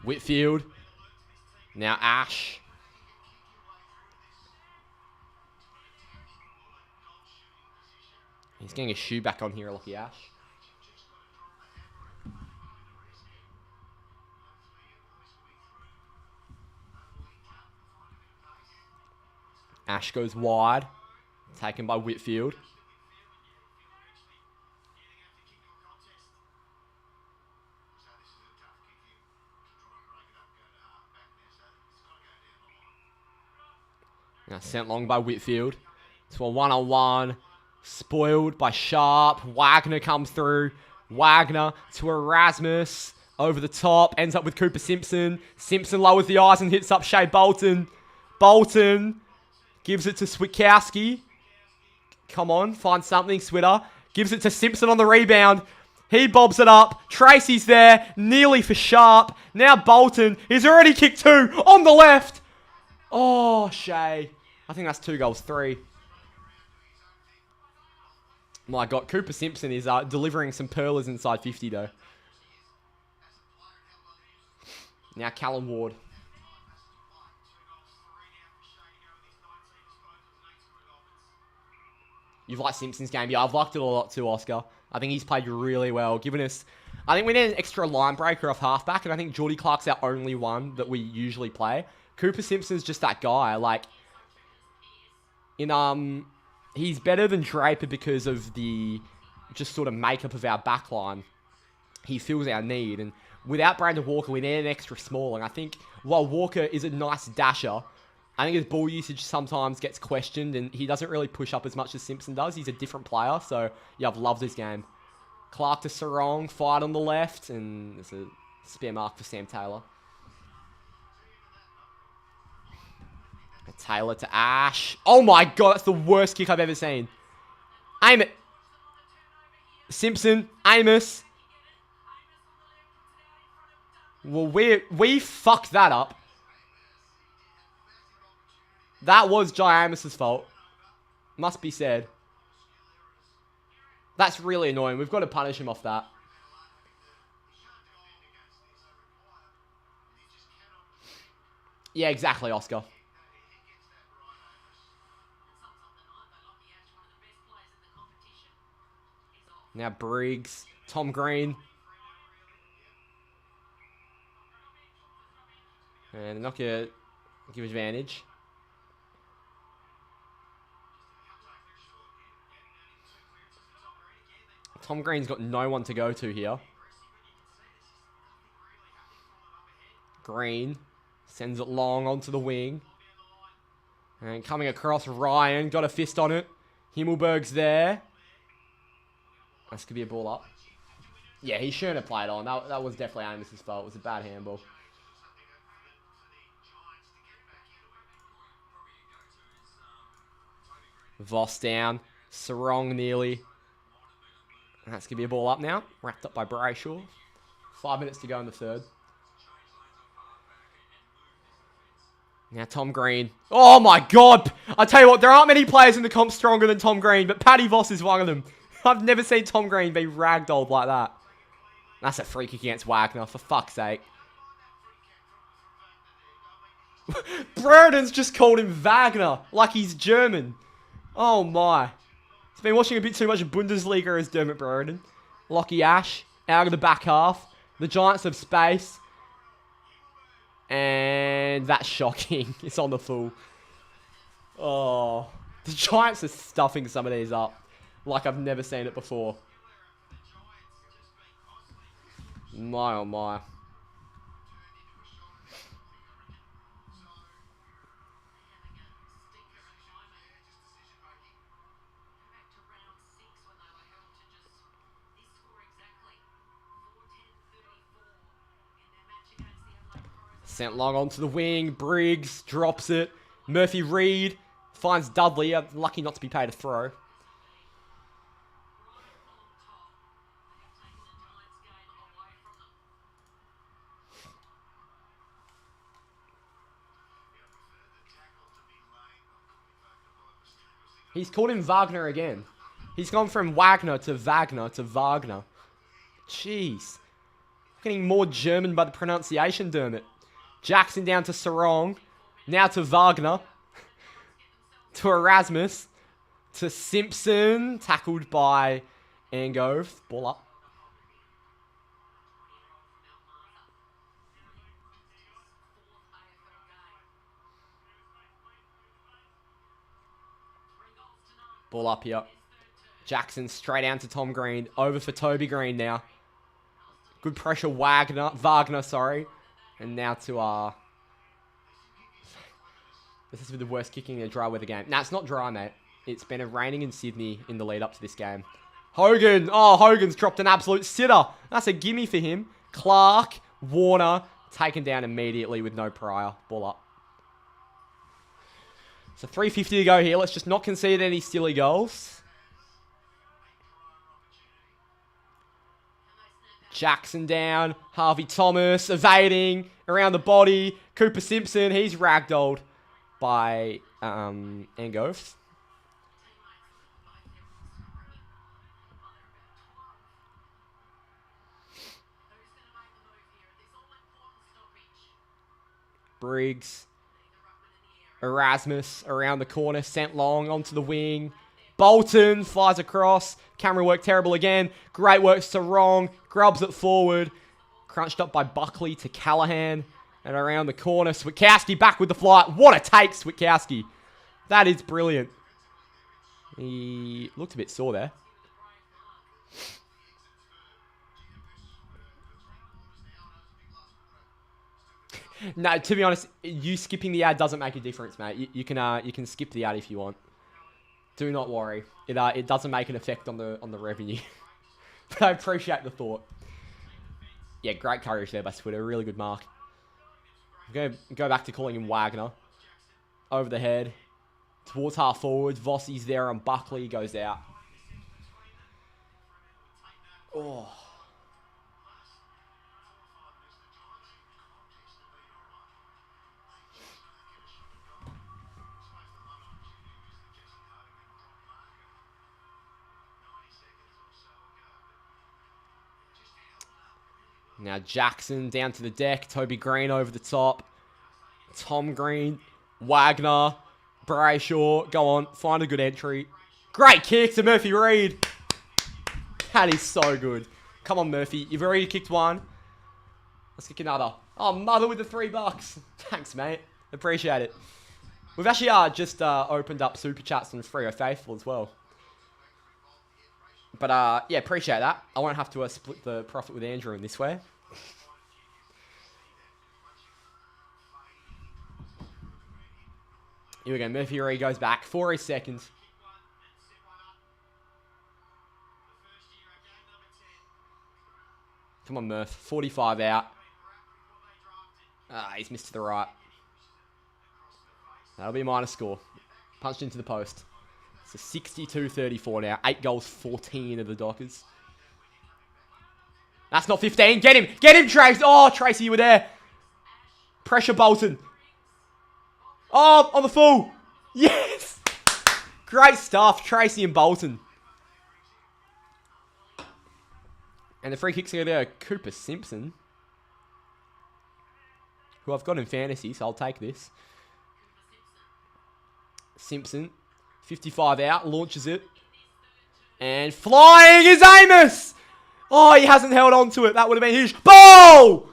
Whitfield. Now Ash. He's getting a shoe back on here, lucky Ash. Ash goes wide. Taken by Whitfield. Now sent long by Whitfield. To a one-on-one. Spoiled by Sharp. Wagner comes through. Wagner to Erasmus. Over the top. Ends up with Cooper Simpson. Simpson lowers the eyes and hits up Shea Bolton. Bolton Gives it to Switkowski. Come on, find something, Switter. Gives it to Simpson on the rebound. He bobs it up. Tracy's there. Nearly for Sharp. Now Bolton. He's already kicked 2 on the left. Oh, Shea. I think that's 2 goals, 3. My God, Cooper Simpson is delivering some pearlers inside 50, though. Now Callum Ward. You've liked Simpson's game. Yeah, I've liked it a lot too, Oscar. I think he's played really well, giving us... I think we need an extra line breaker off halfback, and I think Geordie Clark's our only one that we usually play. Cooper Simpson's just that guy. Like, he's better than Draper because of the just sort of makeup of our backline. He fills our need, and without Brandon Walker, we need an extra small, and I think while Walker is a nice dasher, I think his ball usage sometimes gets questioned, and he doesn't really push up as much as Simpson does. He's a different player, so yeah, I've loved this game. Clark to Sarong, fight on the left, and there's a spare mark for Sam Taylor. And Taylor to Ash. Oh my God, that's the worst kick I've ever seen. Aim it. Simpson, Amos. Well, we fucked that up. That was Jai Amos's fault. Must be said. That's really annoying. We've got to punish him off that. Yeah, exactly, Oscar. Now Briggs. Tom Green. And not going to give advantage. Tom Green's got no one to go to here. Green sends it long onto the wing. And coming across, Ryan got a fist on it. Himmelberg's there. This could be a ball up. Yeah, he shouldn't have played on. That was definitely Amos's fault. It was a bad handball. Voss down. Sarong nearly. That's going to be a ball up now. Wrapped up by Brayshaw. 5 minutes to go in the third. Now Tom Green. Oh my God. I tell you what, there aren't many players in the comp stronger than Tom Green, but Paddy Voss is one of them. I've never seen Tom Green be ragdolled like that. That's a free kick against Wagner, for fuck's sake. Brereton's just called him Wagner, like he's German. Oh my. He's been watching a bit too much Bundesliga as Dermot Brereton. Lockie Ash, out of the back half. The Giants have space. And that's shocking. It's on the full. Oh. The Giants are stuffing some of these up. Like I've never seen it before. My oh my. Sent long onto the wing. Briggs drops it. Murphy Reed finds Dudley. Lucky not to be paid a throw. He's called him Wagner again. He's gone from Wagner to Wagner to Wagner. Jeez. Getting more German by the pronunciation, Dermot. Jackson down to Sarong. Now to Wagner. To Erasmus. To Simpson. Tackled by Angove. Ball up. Ball up here. Jackson straight down to Tom Green. Over for Toby Green now. Good pressure, Wagner, sorry. And now to, this has been the worst kicking in a dry weather game. Nah, it's not dry, mate. It's been raining in Sydney in the lead up to this game. Hogan. Oh, Hogan's dropped an absolute sitter. That's a gimme for him. Clark, Warner, taken down immediately with no prior. Ball up. So 3:50 to go here. Let's just not concede any silly goals. Jackson down. Harvey Thomas evading around the body. Cooper Simpson, he's ragdolled by Angof. Briggs. Erasmus around the corner. Sent long onto the wing. Bolton flies across. Camera work terrible again. Great work Sarong. Grubs it forward. Crunched up by Buckley to Callahan. And around the corner. Switkowski back with the flight. What a take, Switkowski. That is brilliant. He looked a bit sore there. No, to be honest, you skipping the ad doesn't make a difference, mate. You can skip the ad if you want. Do not worry. It doesn't make an effect on the revenue. But I appreciate the thought. Yeah, great courage there by Twitter. Really good mark. I'm going to go back to calling him Wagner. Over the head. Towards half forward. Vossi's there and Buckley goes out. Oh. Now Jackson down to the deck. Toby Green over the top. Tom Green. Wagner. Brayshaw. Go on. Find a good entry. Great kick to Murphy Reed. That is so good. Come on, Murphy. You've already kicked one. Let's kick another. Oh, mother with the $3. Thanks, mate. Appreciate it. We've actually just opened up Super Chats on Freo Faithful as well. But, yeah, appreciate that. I won't have to split the profit with Andrew in this way. Here we go. Murphy Reed goes back for his second. Come on, Murph. 45 out. He's missed to the right. That'll be a minor score. Punched into the post. So 62-34 now. 8 goals, 14 of the Dockers. That's not 15. Get him! Get him, Trace! Oh, Tracy, you were there. Pressure Bolton. Oh, on the full. Yes! Great stuff, Tracy and Bolton. And the free kick's going to go to Cooper Simpson. Who I've got in fantasy, so I'll take this. Simpson. 55 out, launches it. And flying is Amos! Oh, he hasn't held on to it. That would have been huge. Ball!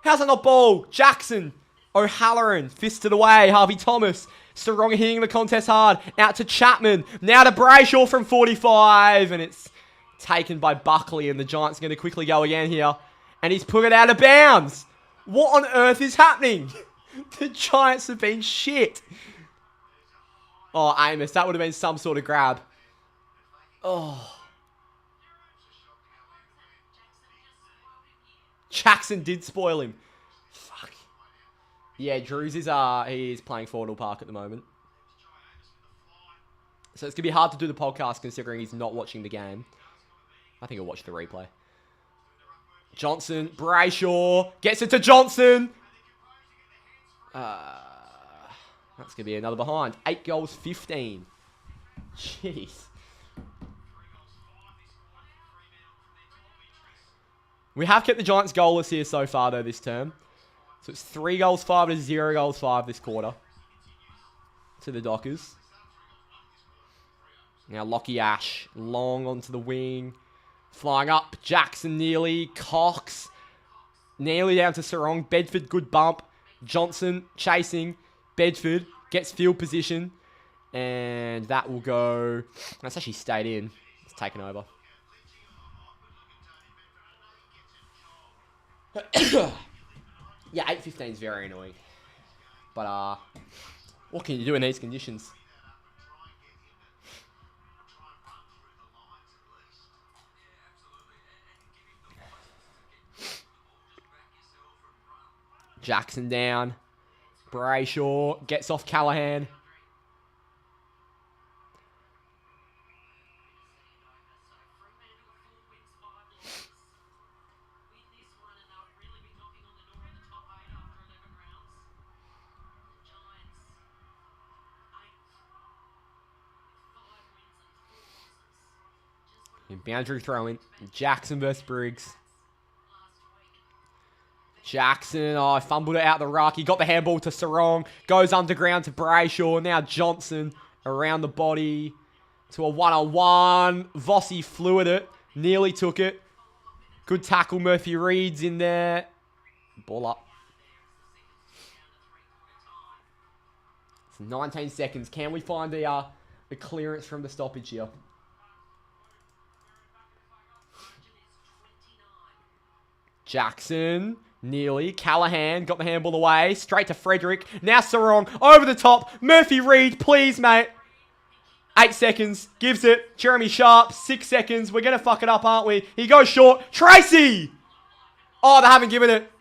How's that not ball? Jackson. O'Halloran. Fisted away. Harvey Thomas. Sarong hitting the contest hard. Out to Chapman. Now to Brayshaw from 45. And it's taken by Buckley. And the Giants are going to quickly go again here. And he's put it out of bounds. What on earth is happening? The Giants have been shit. Oh, Amos. That would have been some sort of grab. Oh. Jackson did spoil him. Fuck. Yeah, Drews is he is playing Fordham Park at the moment. So it's going to be hard to do the podcast considering he's not watching the game. I think he'll watch the replay. Johnson, Brayshaw, gets it to Johnson. That's going to be another behind. 8 goals, 15. Jeez. We have kept the Giants goalless here so far, though, this term. So it's 3 goals, 5 to 0 goals, 5 this quarter. To the Dockers. Now Lockie Ash, long onto the wing. Flying up, Jackson nearly. Cox. Nearly down to Sarong. Bedford, good bump. Johnson, chasing. Bedford gets field position. And that will go... That's actually stayed in. It's taken over. Yeah, 8:15 is very annoying. But, what can you do in these conditions? Jackson down. Brayshaw gets off Callahan. Boundary throw in. Jackson versus Briggs. Jackson, oh, fumbled it out the ruck. He got the handball to Sarong. Goes underground to Brayshaw. Now Johnson around the body to a one-on-one. Vossi flew at it. Nearly took it. Good tackle. Murphy Reed's in there. Ball up. It's 19 seconds. Can we find the clearance from the stoppage here? Jackson, nearly. Callahan got the handball away. Straight to Frederick. Now Sarong, over the top. Murphy Reed, please, mate. 8 seconds. Gives it. Jeremy Sharp, 6 seconds. We're going to fuck it up, aren't we? He goes short. Tracy! Oh, they haven't given it.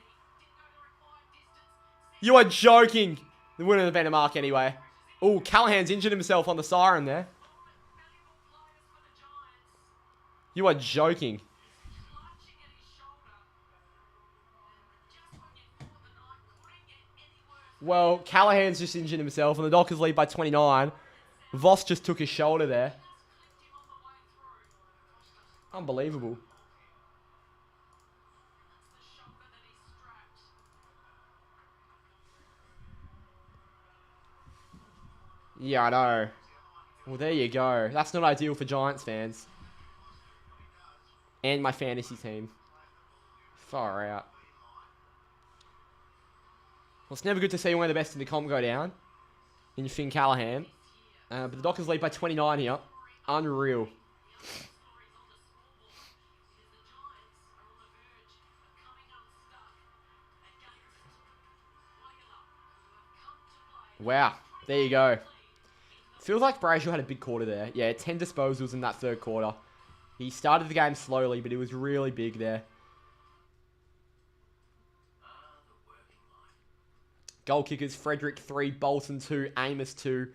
You are joking. It wouldn't have been a mark anyway. Oh, Callahan's injured himself on the siren there. You are joking. Well, Callahan's just injured himself, and the Dockers lead by 29. Voss just took his shoulder there. Unbelievable. Yeah, I know. Well, there you go. That's not ideal for Giants fans. And my fantasy team. Far out. Well, it's never good to see one of the best in the comp go down. In Finn Callahan. But the Dockers lead by 29 here. Unreal. Wow. There you go. Feels like Brayshaw had a big quarter there. Yeah, 10 disposals in that third quarter. He started the game slowly, but he was really big there. Goal kickers, Frederick 3, Bolton 2, Amos 2,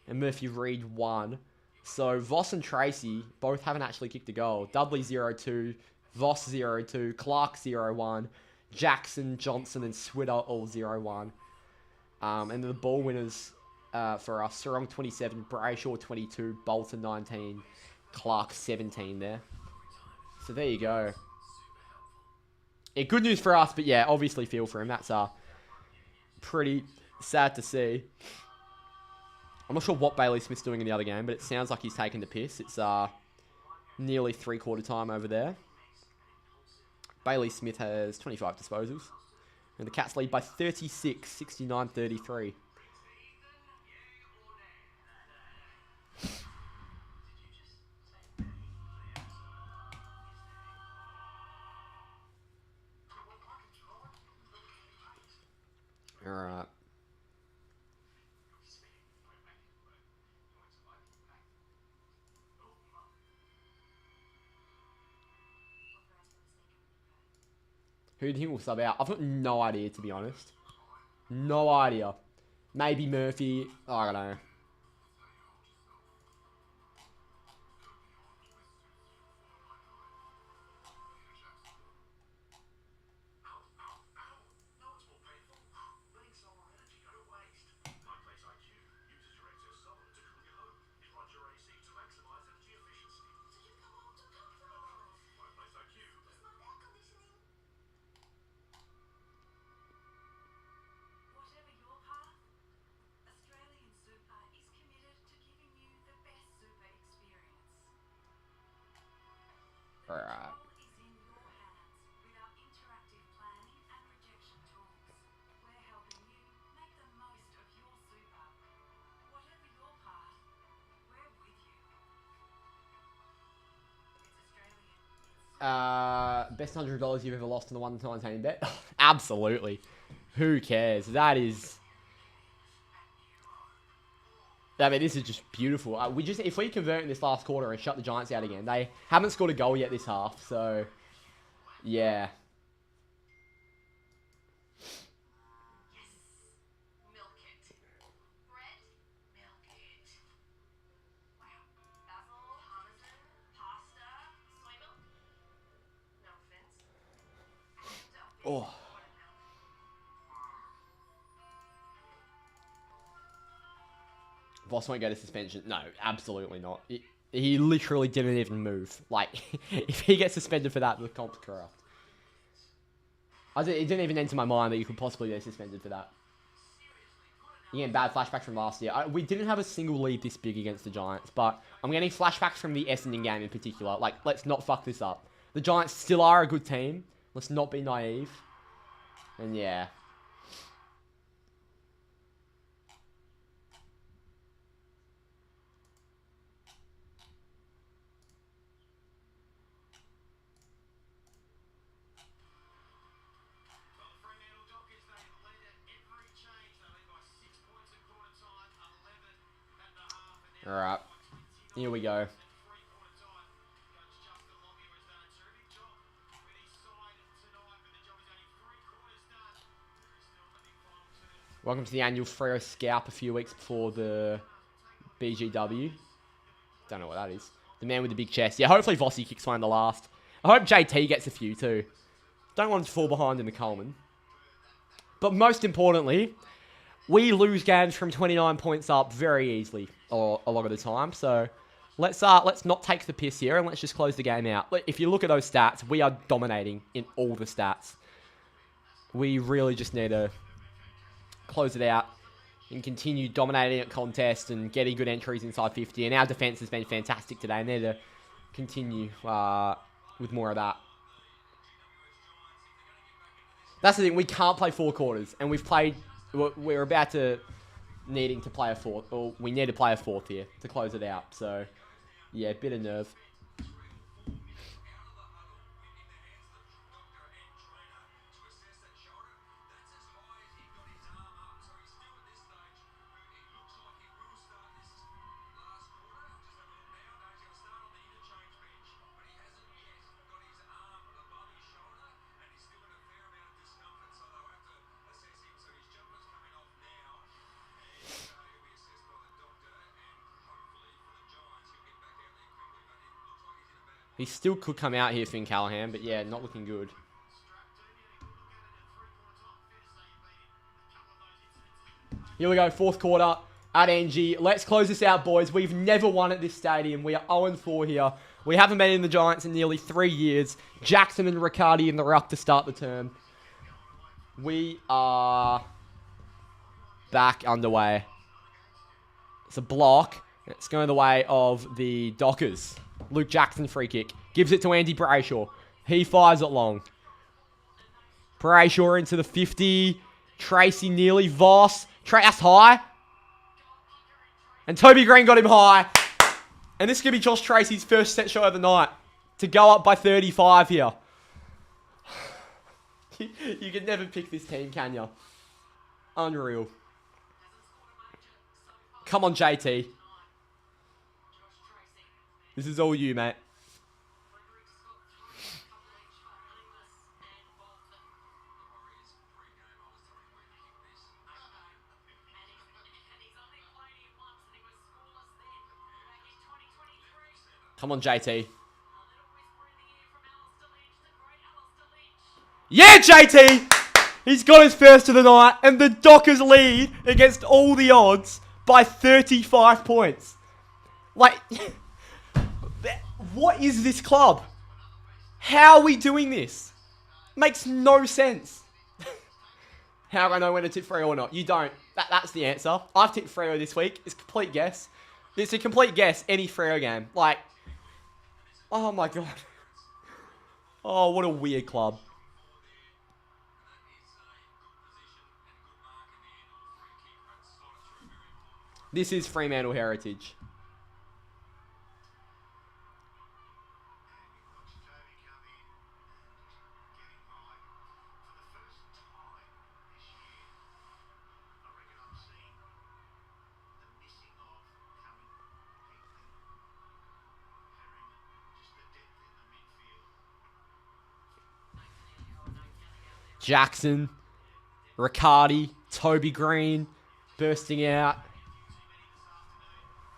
and Murphy Reed 1. So Voss and Tracy both haven't actually kicked a goal. Dudley 0-2, Voss 0-2, Clark 0-1, Jackson, Johnson, and Switter all 0-1. And the ball winners for us, Sarong 27, Brayshaw 22, Bolton 19, Clark 17 there. So there you go. Yeah, good news for us, but yeah, obviously feel for him. That's pretty sad to see. I'm not sure what Bailey Smith's doing in the other game, but it sounds like he's taking the piss. It's nearly three-quarter time over there. Bailey Smith has 25 disposals. And the Cats lead by 36, 69-33. Alright. Who do you think will sub out? I've got no idea, to be honest. No idea. Maybe Murphy. I don't know. Alright. Best $100 you've ever lost in the 1-19 bet? Absolutely. Who cares? That is... I mean, this is just beautiful. If we convert in this last quarter and shut the Giants out again, they haven't scored a goal yet this half, so yeah. Oh. Voss won't go to suspension. No, absolutely not. He literally didn't even move. Like, if he gets suspended for that, the comp's corrupt. It didn't even enter my mind that you could possibly be suspended for that. Again, bad flashbacks from last year. We didn't have a single lead this big against the Giants, but I'm getting flashbacks from the Essendon game in particular. Like, let's not fuck this up. The Giants still are a good team. Let's not be naive. And yeah. Alright. Here we go. Welcome to the annual Freo Scalp a few weeks before the BGW. Don't know what that is. The man with the big chest. Yeah, hopefully Vossi kicks one in the last. I hope JT gets a few too. Don't want him to fall behind in the Coleman. But most importantly, we lose games from 29 points up very easily a lot of the time. So let's not take the piss here and let's just close the game out. If you look at those stats, we are dominating in all the stats. We really just need to close it out and continue dominating at contest and getting good entries inside 50. And our defense has been fantastic today. And need to continue with more of that. That's the thing. We can't play 4 quarters. And we're about to needing to play a 4th. Or we need to play a 4th here to close it out. So, yeah, bit of nerve. He still could come out here, Finn Callahan, but yeah, not looking good. Here we go, 4th quarter at ENGIE. Let's close this out, boys. We've never won at this stadium. We are 0-4 here. We haven't been in the Giants in nearly 3 years. Jackson and Riccardi in the ruck to start the term. We are back underway. It's a block. It's going the way of the Dockers. Luke Jackson free kick. Gives it to Andy Brayshaw. He fires it long. Brayshaw into the 50. Tracy nearly. Voss. That's high. And Toby Green got him high. And this could be Josh Tracy's first set shot of the night. To go up by 35 here. You can never pick this team, can you? Unreal. Come on, JT. This is all you, mate. Come on, JT. Yeah, JT! He's got his first of the night, and the Dockers lead against all the odds by 35 points. Like... What is this club? How are we doing this? Makes no sense. How do I know when to tip Freo or not? You don't. That's the answer. I've tipped Freo this week. It's a complete guess. It's a complete guess, any Freo game. Like, oh my god. Oh, what a weird club. This is Fremantle heritage. Jackson, Riccardi, Toby Green bursting out.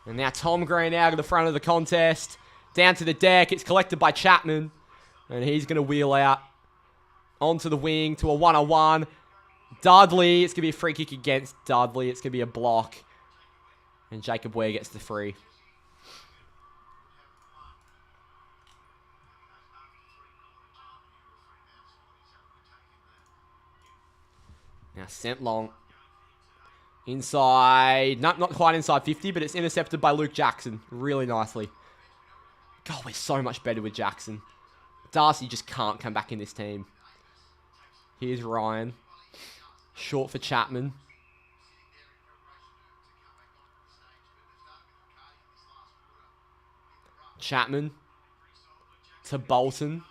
And now Tom Green out of the front of the contest. Down to the deck. It's collected by Chapman. And he's going to wheel out onto the wing to a 1-on-1. Dudley. It's going to be a free kick against Dudley. It's going to be a block. And Jacob Ware gets the free. Now sent long. Inside. Nope, not quite inside 50, but it's intercepted by Luke Jackson. Really nicely. God, we're so much better with Jackson. Darcy just can't come back in this team. Here's Ryan. Short for Chapman. Chapman to Bolton.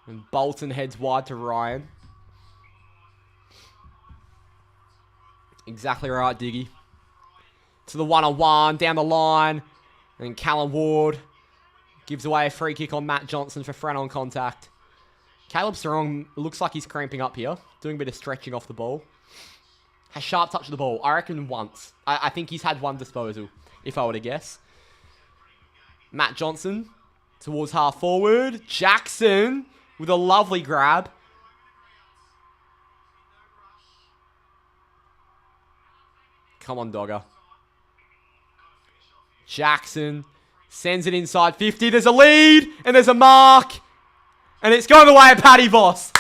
And Bolton heads wide to Ryan. Exactly right, Diggy. To the one-on-one, down the line. And Callum Ward gives away a free kick on Matt Johnson for front on contact. Caleb Serong looks like he's cramping up here. Doing a bit of stretching off the ball. Has sharp touch of the ball. I reckon once. I think he's had one disposal, if I were to guess. Matt Johnson towards half forward. Jackson with a lovely grab. Come on, Dogger. Jackson sends it inside 50. There's a lead and there's a mark. And it's going the way of Paddy Voss.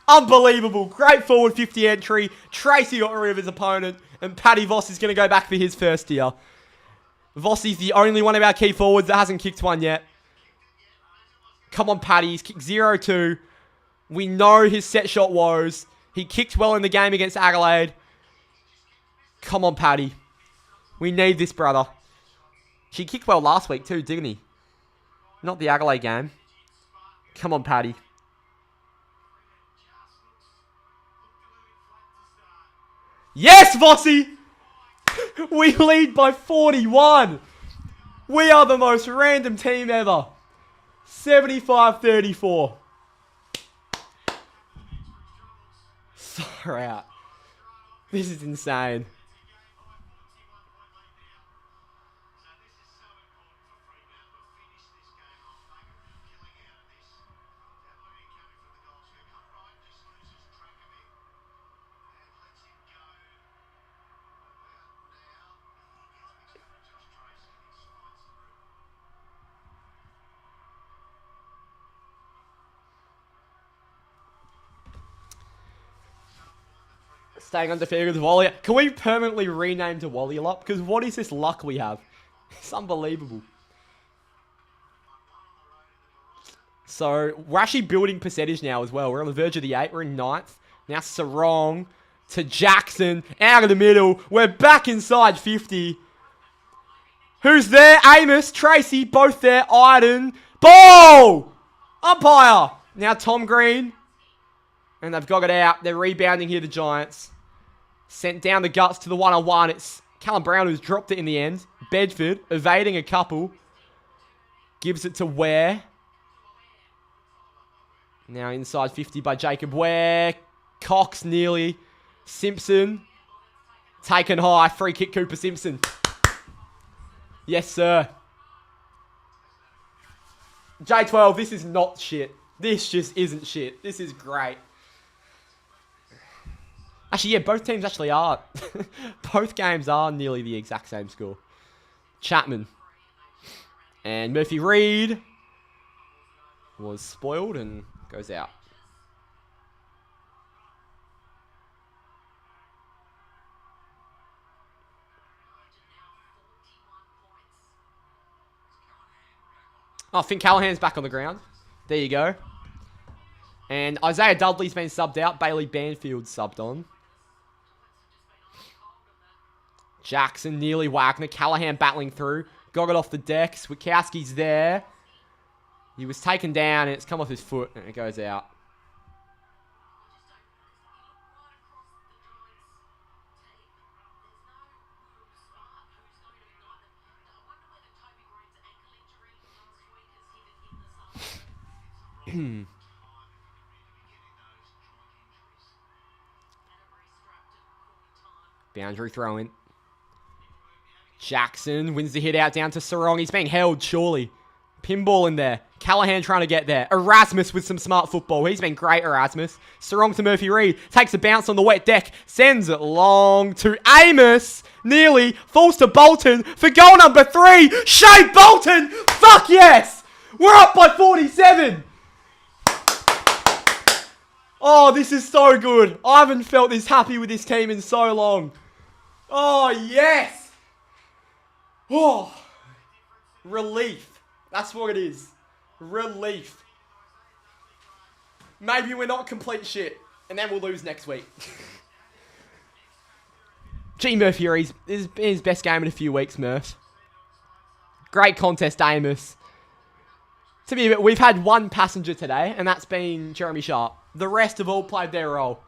Unbelievable. Great forward 50 entry. Tracy got rid of his opponent. And Paddy Voss is going to go back for his first year. Vossy's the only one of our key forwards that hasn't kicked one yet. Come on, Paddy. He's kicked 0-2. We know his set shot woes. He kicked well in the game against Adelaide. Come on, Paddy. We need this, brother. She kicked well last week too, didn't he? Not the Adelaide game. Come on, Paddy. Yes, Vossy! We lead by 41. We are the most random team ever. 75-34. Far out. This is insane. Staying undefeated with Wally. Can we permanently rename to Wally Luck? Because what is this luck we have? It's unbelievable. So, we're actually building percentage now as well. We're on the verge of the 8. We're in 9th. Now Sarong to Jackson. Out of the middle. We're back inside 50. Who's there? Amos, Tracy, both there. Iden. Ball! Umpire! Now Tom Green. And they've got it out. They're rebounding here, the Giants. Sent down the guts to the one-on-one. It's Callum Brown who's dropped it in the end. Bedford evading a couple. Gives it to Ware. Now inside 50 by Jacob Ware. Cox nearly. Simpson. Taken high. Free kick Cooper Simpson. Yes, sir. J12, this is not shit. This just isn't shit. This is great. Actually, yeah, both teams actually are. Both games are nearly the exact same score. Chapman. And Murphy Reed was spoiled and goes out. Oh, Finn Callahan's back on the ground. There you go. And Isaiah Dudley's been subbed out. Bailey Banfield subbed on. Jackson, nearly Wagner. Callahan battling through. Got it off the deck. Switkowski's there. He was taken down and it's come off his foot and it goes out. Boundary throw in. Jackson wins the hit out down to Sarong. He's being held, surely. Pinball in there. Callahan trying to get there. Erasmus with some smart football. He's been great, Erasmus. Sarong to Murphy Reed. Takes a bounce on the wet deck. Sends it long to Amos. Nearly. Falls to Bolton for goal number 3. Shea Bolton! Fuck yes! We're up by 47! Oh, this is so good. I haven't felt this happy with this team in so long. Oh, yes. Oh, relief. That's what it is. Relief. Maybe we're not complete shit, and then we'll lose next week. G. Murphy, this has been his best game in a few weeks, Murph. Great contest, Amos. To be, we've had one passenger today, and that's been Jeremy Sharp. The rest have all played their role.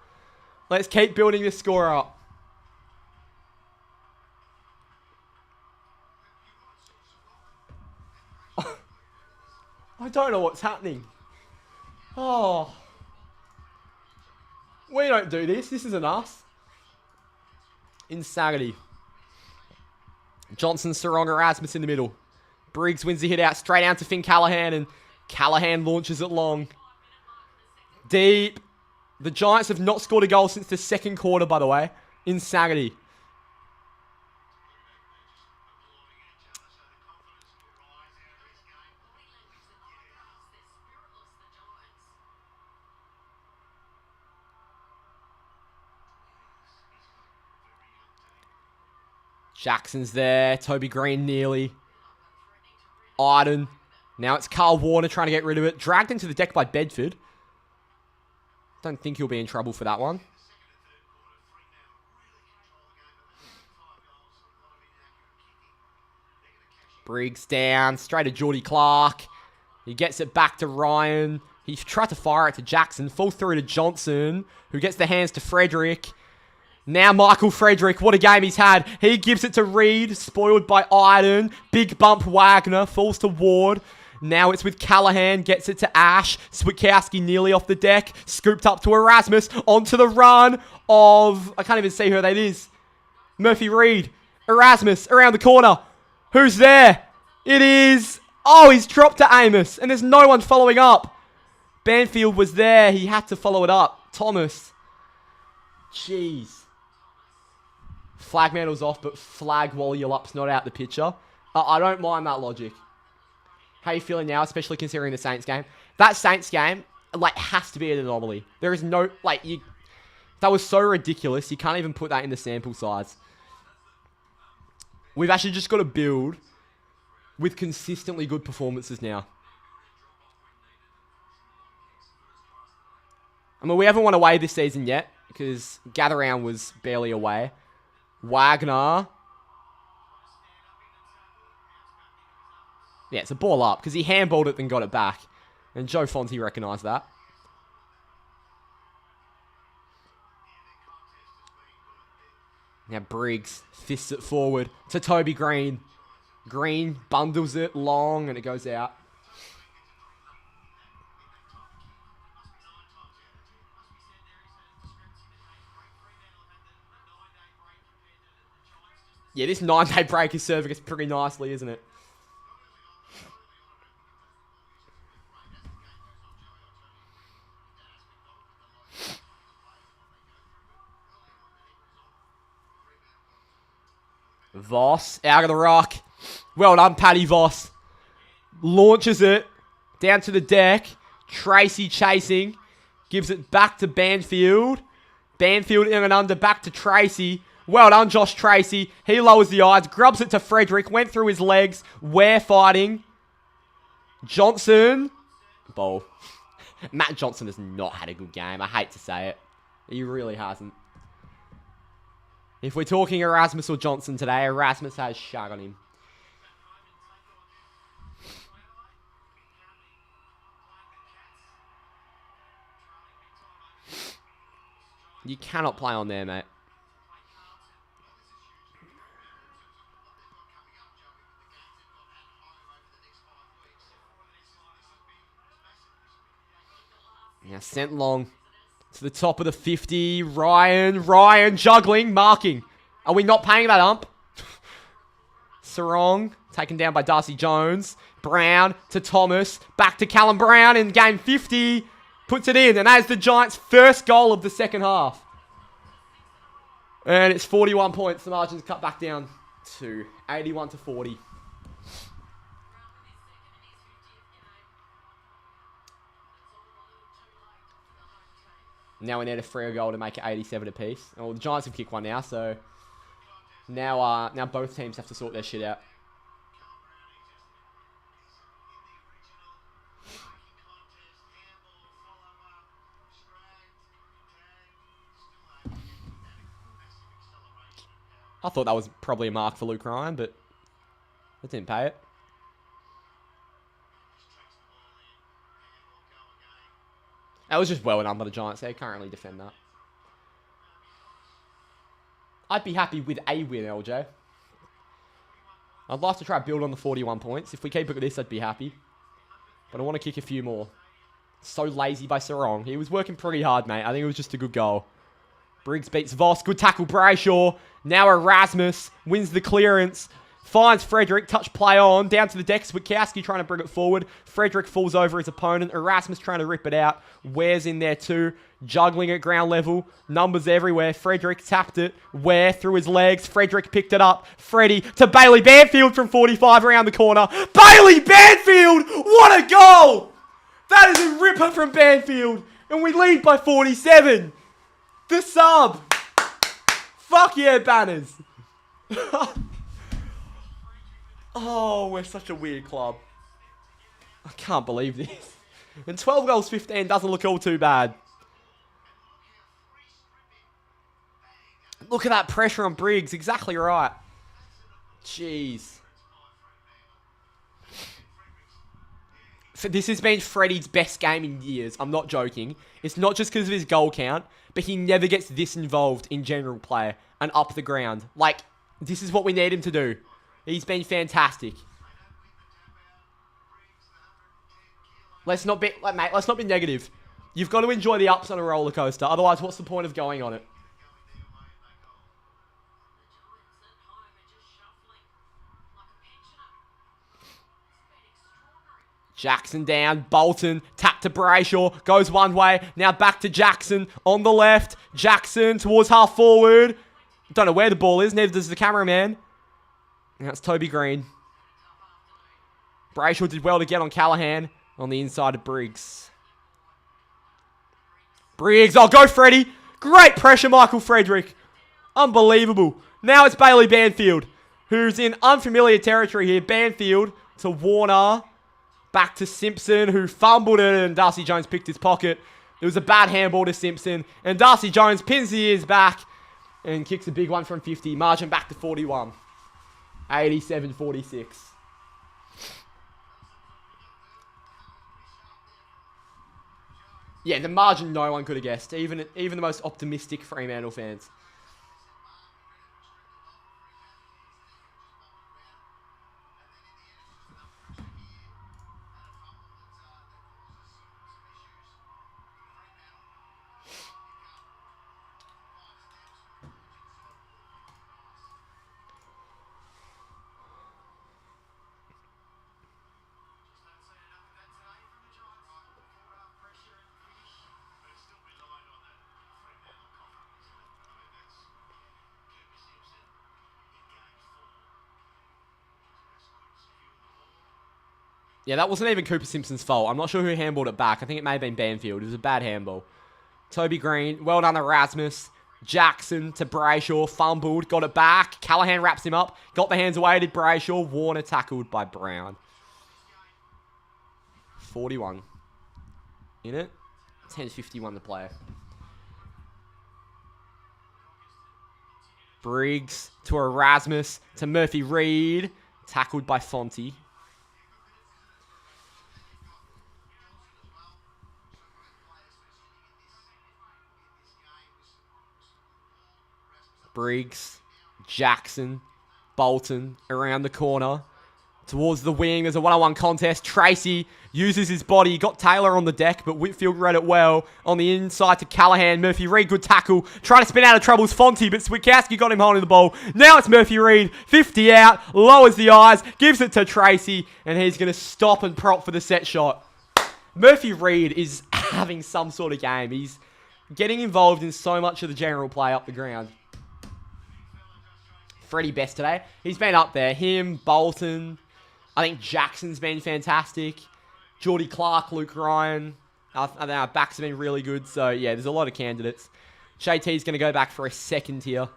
Let's keep building this score up. I don't know what's happening. Oh. We don't do this. This isn't us. Insanity. Johnson, Sarong, Erasmus in the middle. Briggs wins the hit out straight out to Finn Callahan, and Callahan launches it long. Deep. The Giants have not scored a goal since the second quarter, by the way. Insanity. Jackson's there. Toby Green nearly. Arden. Now it's Carl Warner trying to get rid of it. Dragged into the deck by Bedford. Don't think he'll be in trouble for that one. Briggs down. Straight to Geordie Clark. He gets it back to Ryan. He tried to fire it to Jackson. Fall through to Johnson, who gets the hands to Frederick. Now Michael Frederick, what a game he's had. He gives it to Reed, spoiled by Iden. Big bump Wagner, falls to Ward. Now it's with Callahan, gets it to Ash. Switkowski nearly off the deck. Scooped up to Erasmus, onto the run of... I can't even see who that is. Murphy Reed. Erasmus, around the corner. Who's there? It is... Oh, he's dropped to Amos, and there's no one following up. Banfield was there, he had to follow it up. Thomas. Jeez. Flag mantel's off, but flag while you're up's not out the picture. I don't mind that logic. How are you feeling now, especially considering the Saints game? That Saints game, like, has to be an anomaly. There is no, like, that was so ridiculous. You can't even put that in the sample size. We've actually just got to build with consistently good performances now. I mean, we haven't won away this season yet, because Gather Round was barely away. Wagner. Yeah, it's a ball up, because he handballed it then got it back. And Joe Fonte recognised that. Now Briggs fists it forward to Toby Green. Green bundles it long and it goes out. Yeah, this 9-day break is serving us pretty nicely, isn't it? Voss, out of the rock. Well done, Paddy Voss. Launches it down to the deck. Tracy chasing. Gives it back to Banfield. Banfield in and under, back to Tracy. Well done, Josh Tracy. He lowers the eyes, grubs it to Frederick, went through his legs. We're fighting. Johnson. Bowl. Matt Johnson has not had a good game. I hate to say it. He really hasn't. If we're talking Erasmus or Johnson today, Erasmus has shag on him. You cannot play on there, mate. Now sent long to the top of the 50. Ryan juggling, marking. Are we not paying that ump? Sarong taken down by Darcy Jones. Brown to Thomas. Back to Callum Brown in game 50. Puts it in, and that is the Giants' first goal of the second half. And it's 41 points. The margin's cut back down to 81 to 40. Now we need a Freo goal to make it 87 apiece. Oh, the Giants have kicked one now, so now both teams have to sort their shit out. I thought that was probably a mark for Luke Ryan, but it didn't pay it. That was just well done by the Giants. They can't really defend that. I'd be happy with a win, LJ. I'd like to try to build on the 41 points. If we keep it at this, I'd be happy. But I want to kick a few more. So lazy by Sarong. He was working pretty hard, mate. I think it was just a good goal. Briggs beats Voss. Good tackle, Brayshaw. Now Erasmus wins the clearance. Finds Frederick. Touch play on. Down to the deck. Switkowski trying to bring it forward. Frederick falls over his opponent. Erasmus trying to rip it out. Ware's in there too. Juggling at ground level. Numbers everywhere. Frederick tapped it. Ware through his legs. Frederick picked it up. Freddie to Bailey Banfield from 45 around the corner. Bailey Banfield! What a goal! That is a ripper from Banfield. And we lead by 47. The sub. Fuck yeah, Banners. Oh, we're such a weird club. I can't believe this. And 12 goals, 15 doesn't look all too bad. Look at that pressure on Briggs. Exactly right. Jeez. This has been Freddie's best game in years. I'm not joking. It's not just because of his goal count, but he never gets this involved in general play and up the ground. Like, this is what we need him to do. He's been fantastic. Let's not be negative. You've got to enjoy the ups on a roller coaster. Otherwise, what's the point of going on it? Jackson down. Bolton. Tap to Brayshaw. Goes one way. Now back to Jackson. On the left. Jackson towards half forward. Don't know where the ball is. Neither does the cameraman. Now it's Toby Green. Brayshaw did well to get on Callahan. On the inside of Briggs. Briggs. Oh, go Freddie. Great pressure, Michael Frederick. Unbelievable. Now it's Bailey Banfield, who's in unfamiliar territory here. Banfield to Warner. Back to Simpson, who fumbled it, and Darcy Jones picked his pocket. It was a bad handball to Simpson. And Darcy Jones pins the ears back and kicks a big one from 50. Margin back to 41. 87-46. Yeah, the margin no one could have guessed. Even the most optimistic Fremantle fans. Yeah, that wasn't even Cooper Simpson's fault. I'm not sure who handballed it back. I think it may have been Banfield. It was a bad handball. Toby Green, well done Erasmus. Jackson to Brayshaw, fumbled, got it back. Callahan wraps him up, got the hands away to Brayshaw. Warner tackled by Brown. 41. In it. 10:51 to play. Briggs to Erasmus to Murphy Reed. Tackled by Fonte. Briggs, Jackson, Bolton around the corner. Towards the wing, there's a one-on-one contest. Tracy uses his body. Got Taylor on the deck, but Whitfield read it well. On the inside to Callahan. Murphy Reed, good tackle. Trying to spin out of trouble's Fonte, but Switkowski got him holding the ball. Now it's Murphy Reed. 50 out. Lowers the eyes. Gives it to Tracy. And he's going to stop and prop for the set shot. Murphy Reed is having some sort of game. He's getting involved in so much of the general play up the ground. Freddie best today. He's been up there. Him, Bolton. I think Jackson's been fantastic. Geordie Clark, Luke Ryan. Our backs have been really good. So, yeah, there's a lot of candidates. JT's going to go back for a second here.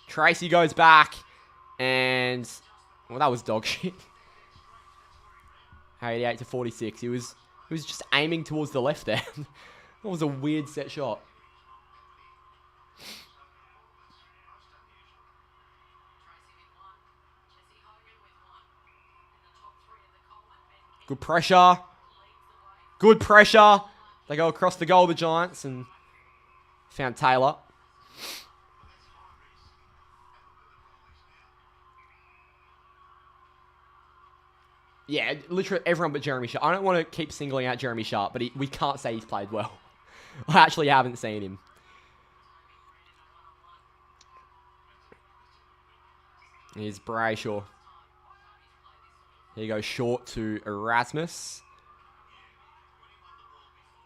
Tracy goes back. And, well, that was dog shit. 88 to 46. He was just aiming towards the left there. That was a weird set shot. Good pressure. Good pressure. They go across the goal, the Giants, and found Taylor. Yeah, literally everyone but Jeremy Sharp. I don't want to keep singling out Jeremy Sharp, but we can't say he's played well. I actually haven't seen him. Here's Brayshaw. Here goes short to Erasmus.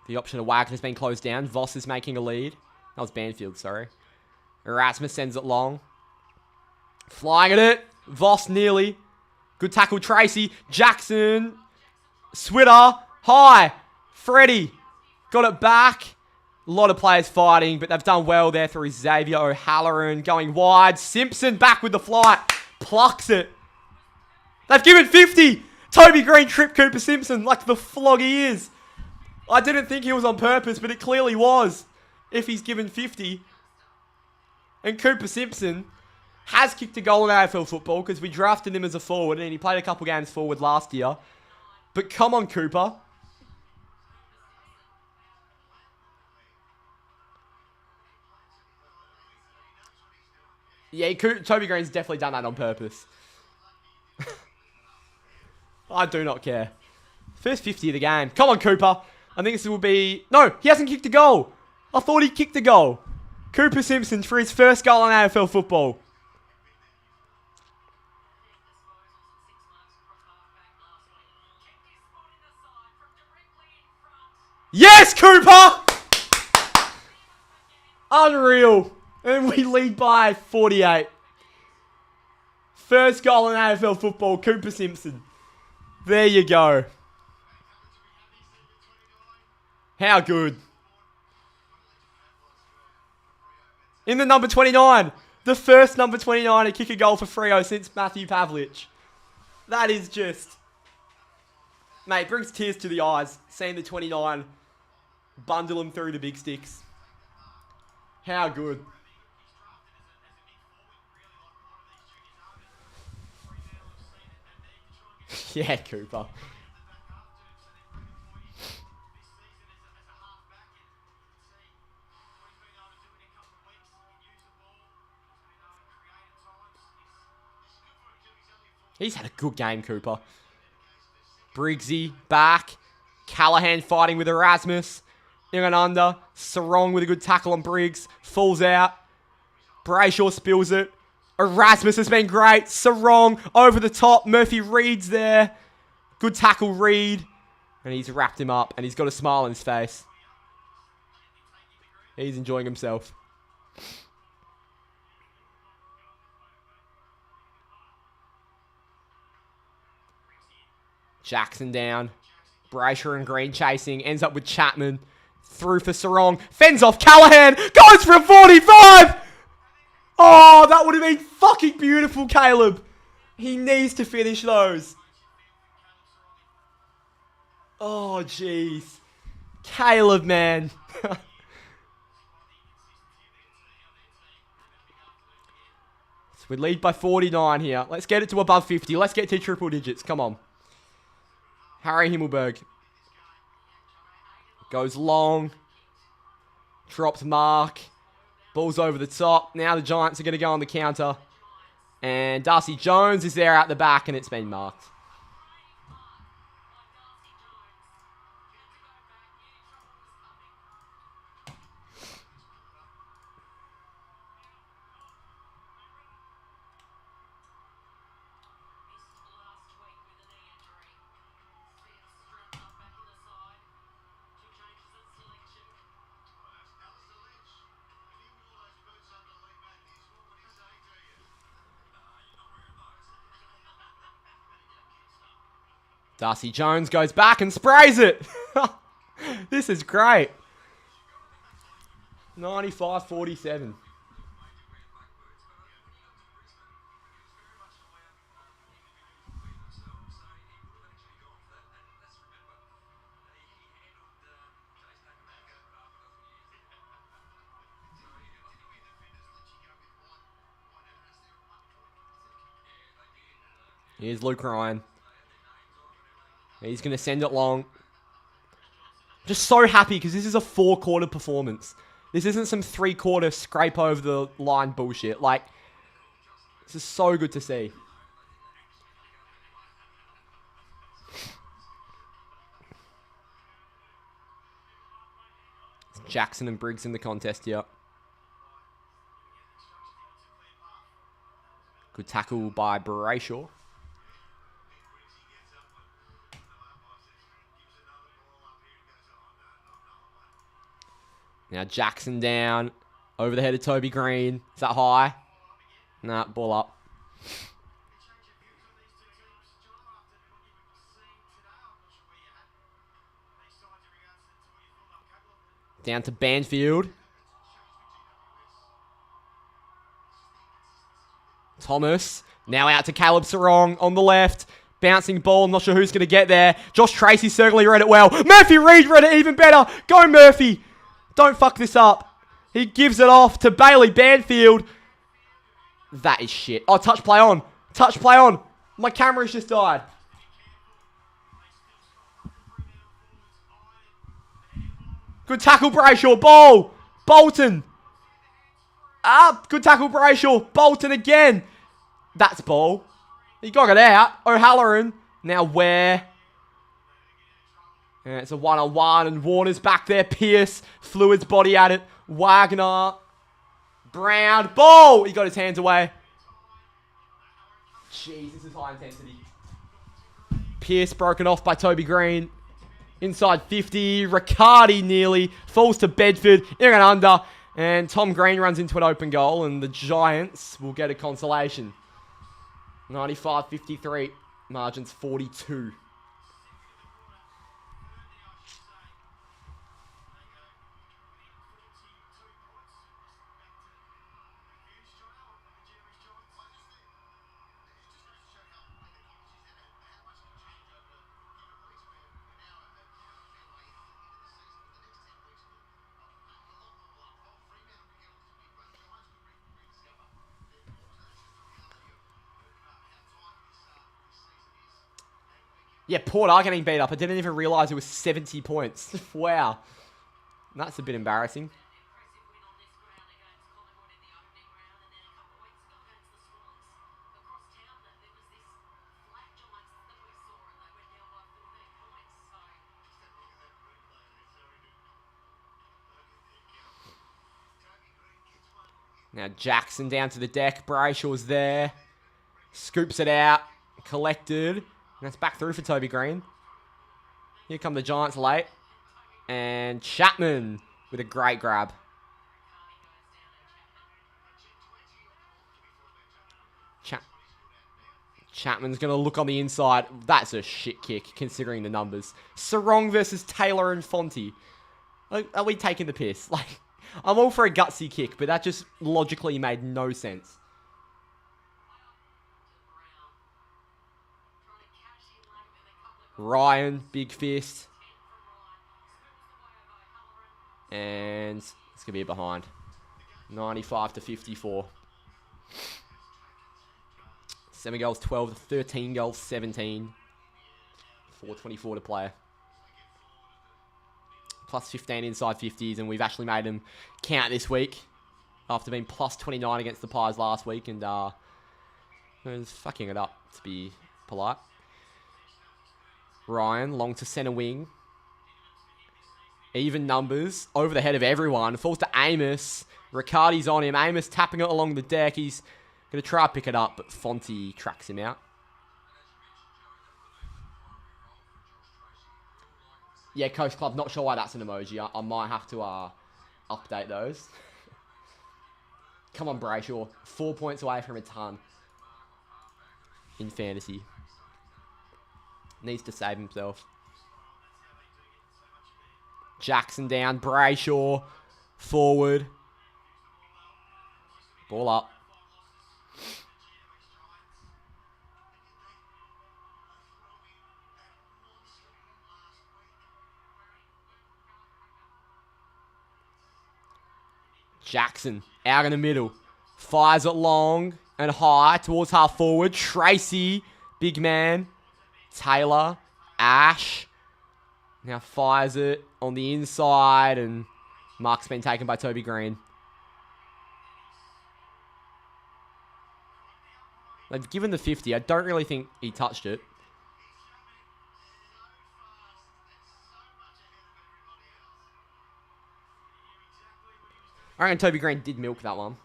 The option of Wagner's been closed down. Voss is making a lead. That was Banfield, sorry. Erasmus sends it long. Flying at it. Voss nearly. Good tackle, Tracy. Jackson. Switter. High. Freddie. Got it back. A lot of players fighting, but they've done well there through Xavier O'Halloran. Going wide. Simpson back with the flight. Plucks it. They've given 50. Toby Green tripped Cooper Simpson like the flog he is. I didn't think he was on purpose, but it clearly was. If he's given 50. And Cooper Simpson has kicked a goal in AFL football because we drafted him as a forward and he played a couple games forward last year. But come on, Cooper. Yeah, Toby Green's definitely done that on purpose. I do not care. First 50 of the game. Come on, Cooper. I think this will be... No, he hasn't kicked a goal. I thought he kicked a goal. Cooper Simpson for his first goal in AFL football. Yes, Cooper! Unreal. And we lead by 48. First goal in AFL football, Cooper Simpson. There you go. How good. In the number 29. The first number 29 to kick a goal for Freo since Matthew Pavlich. That is just... Mate, brings tears to the eyes. Seeing the 29 bundle him through the big sticks. How good. Yeah, Cooper. He's had a good game, Cooper. Briggsy back. Callahan fighting with Erasmus. In and under. Sarong with a good tackle on Briggs. Falls out. Brayshaw spills it. Erasmus has been great. Sarong over the top. Murphy Reed's there. Good tackle, Reed. And he's wrapped him up. And he's got a smile on his face. He's enjoying himself. Jackson down. Brayshaw and Green chasing. Ends up with Chapman. Through for Sarong. Fends off Callahan. Goes for a 45! Oh, that would have been fucking beautiful, Caleb. He needs to finish those. Oh, jeez. Caleb, man. So we lead by 49 here. Let's get it to above 50. Let's get to triple digits. Come on. Harry Himmelberg. Goes long. Drops Mark. Ball's over the top. Now the Giants are going to go on the counter. And Darcy Jones is there out the back and it's been marked. Darcy Jones goes back and sprays it. This is great. 95-47. Here's Luke Ryan. He's going to send it long. Just so happy because this is a 4-quarter performance. This isn't some 3-quarter scrape over the line bullshit. Like, this is so good to see. It's Jackson and Briggs in the contest here. Good tackle by Brayshaw. Now Jackson down. Over the head of Toby Green. Is that high? Nah, ball up. Down to Banfield. Thomas. Now out to Caleb Sarong on the left. Bouncing ball. I'm not sure who's going to get there. Josh Tracy certainly read it well. Murphy Reed read it even better. Go Murphy. Don't fuck this up. He gives it off to Bailey Banfield. That is shit. Oh, touch play on. Touch play on. My camera's just died. Good tackle, Brayshaw. Ball. Bolton. Up. Good tackle, Brayshaw. Bolton again. That's ball. He got it out. O'Halloran. Now where? Yeah, it's a one-on-one, and Warner's back there. Pierce, Fluid's body at it. Wagner, Brown, ball! He got his hands away. Jeez, this is high intensity. Pierce broken off by Toby Green. Inside 50, Riccardi nearly falls to Bedford, in and under, and Tom Green runs into an open goal, and the Giants will get a consolation. 95-53, margins 42. Yeah, Port are getting beat up. I didn't even realise it was 70 points. Wow. That's a bit embarrassing. Now Jackson down to the deck. Brayshaw's there. Scoops it out. Collected. And that's back through for Toby Green. Here come the Giants late. And Chapman with a great grab. Chapman's going to look on the inside. That's a shit kick, considering the numbers. Sarong versus Taylor and Fonte. Are we taking the piss? Like, I'm all for a gutsy kick, but that just logically made no sense. Ryan, big fist. And it's going to be behind. 95-54. 7 goals, 12, 13 goals, 17. 4:24 to play. Plus 15 inside 50s, and we've actually made them count this week. After being plus 29 against the Pies last week, and was fucking it up, to be polite. Ryan, long to centre wing. Even numbers, over the head of everyone. Falls to Amos. Riccardi's on him. Amos tapping it along the deck. He's going to try to pick it up, but Fonte tracks him out. Yeah, Coast Club, not sure why that's an emoji. I might have to update those. Come on, Brayshaw. 4 points away from a ton in fantasy. Needs to save himself. Jackson down. Brayshaw forward. Ball up. Jackson out in the middle. Fires it long and high towards half forward. Tracy, big man. Taylor, Ash. Now fires it on the inside, and mark's been taken by Toby Green. They've given the 50. I don't really think he touched it. I reckon Toby Green did milk that one.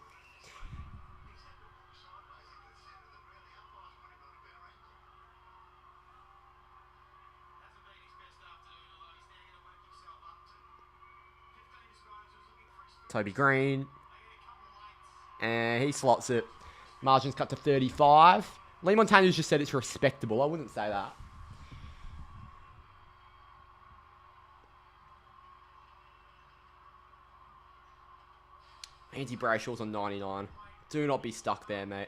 Toby Green. And he slots it. Margin's cut to 35. Lee Montana's just said it's respectable. I wouldn't say that. Andy Brayshaw's on 99. Do not be stuck there, mate.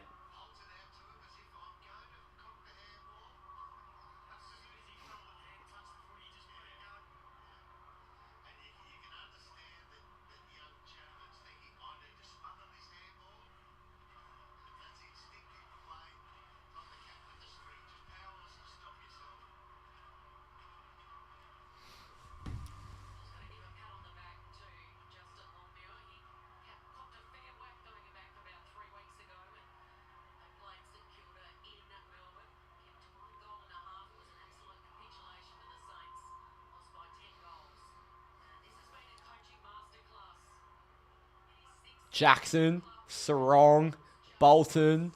Jackson, Sarong, Bolton,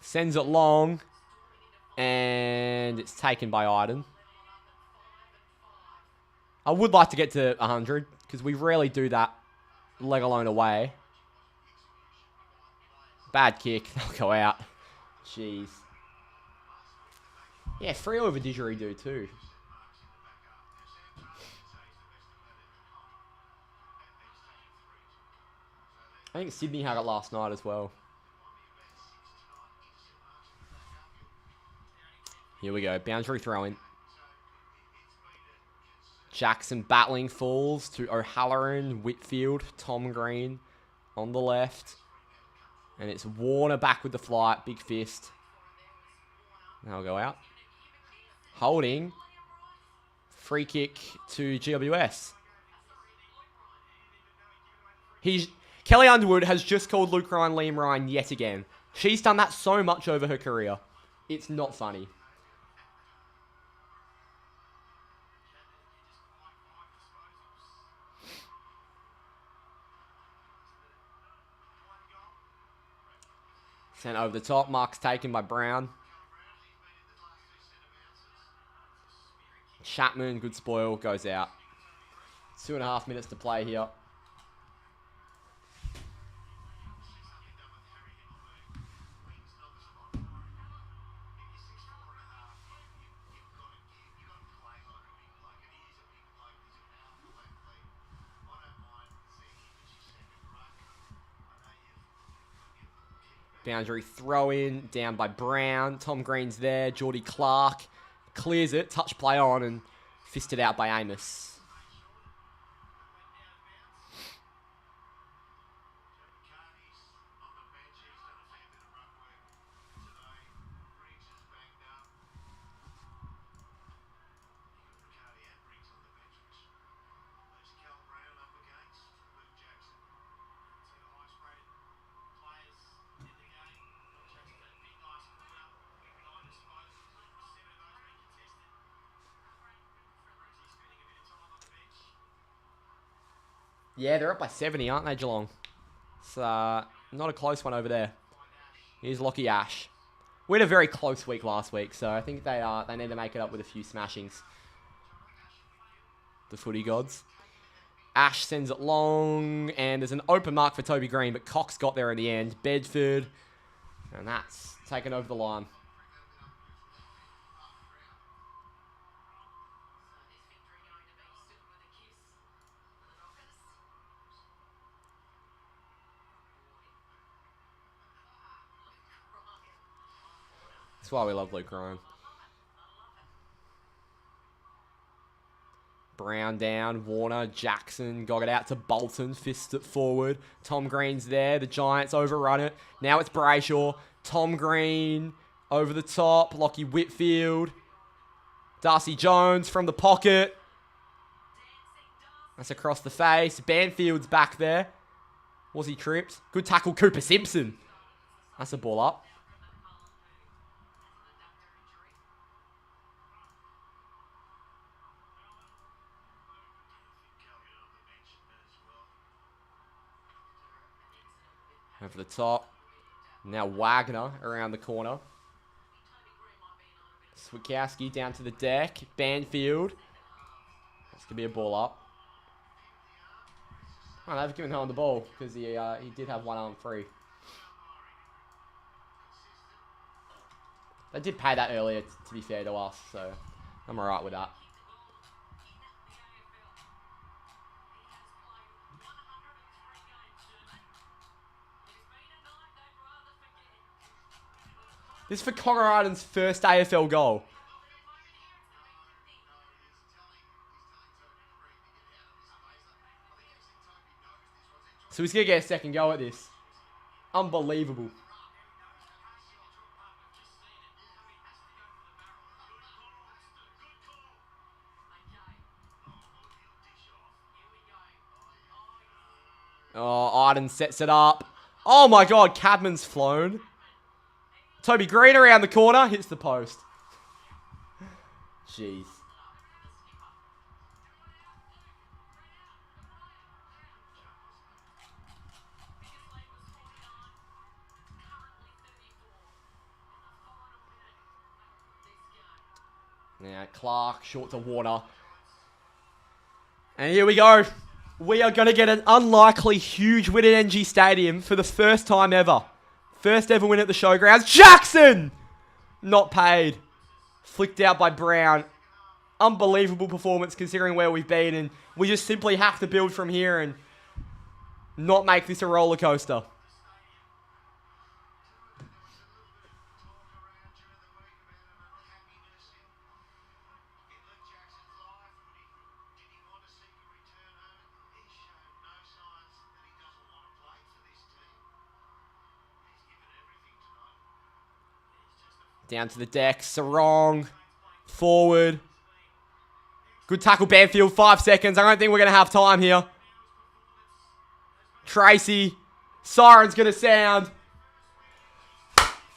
sends it long, and it's taken by Iden. I would like to get to 100, because we rarely do that, let alone away. Bad kick, they'll go out. Jeez. Yeah, Freo over didgeridoo too. I think Sydney had it last night as well. Here we go. Boundary throw-in. Jackson battling falls to O'Halloran, Whitfield, Tom Green on the left. And it's Warner back with the flight. Big fist. That'll go out. Holding. Free kick to GWS. Kelly Underwood has just called Luke Ryan Liam Ryan yet again. She's done that so much over her career. It's not funny. Sent over the top. Mark's taken by Brown. Chapman, good spoil, goes out. 2.5 minutes to play here. Boundary throw in, down by Brown. Tom Green's there. Geordie Clark clears it. Touch play on and fisted out by Amos. Yeah, they're up by 70, aren't they, Geelong? It's not a close one over there. Here's Lockie Ash. We had a very close week last week, so I think they need to make it up with a few smashings. The footy gods. Ash sends it long, and there's an open mark for Toby Green, but Cox got there in the end. Bedford, and that's taken over the line. That's why we love Luke Ryan. Brown down, Warner, Jackson, got it out to Bolton, fist it forward. Tom Green's there, the Giants overrun it. Now it's Brayshaw, Tom Green, over the top, Lockie Whitfield. Darcy Jones from the pocket. That's across the face. Banfield's back there. Was he tripped? Good tackle, Cooper Simpson. That's a ball up. Over the top. Now Wagner around the corner. Swikowski down to the deck. Banfield. That's going to be a ball up. Oh, they've given him the ball because he did have one arm free. They did pay that earlier, to be fair to us, so I'm alright with that. This is for Connor Arden's first AFL goal. So he's going to get a second go at this. Unbelievable. Oh, Arden sets it up. Oh my god, Cadman's flown. Toby Green around the corner, hits the post. Jeez. Now Clark, short to Warner. And here we go. We are going to get an unlikely huge win at ENGIE Stadium for the first time ever. First ever win at the showgrounds. Jackson! Not paid. Flicked out by Brown. Unbelievable performance considering where we've been. And we just simply have to build from here and not make this a roller coaster. Down to the deck. Sarong. Forward. Good tackle, Banfield. 5 seconds. I don't think we're going to have time here. Tracy. Siren's going to sound.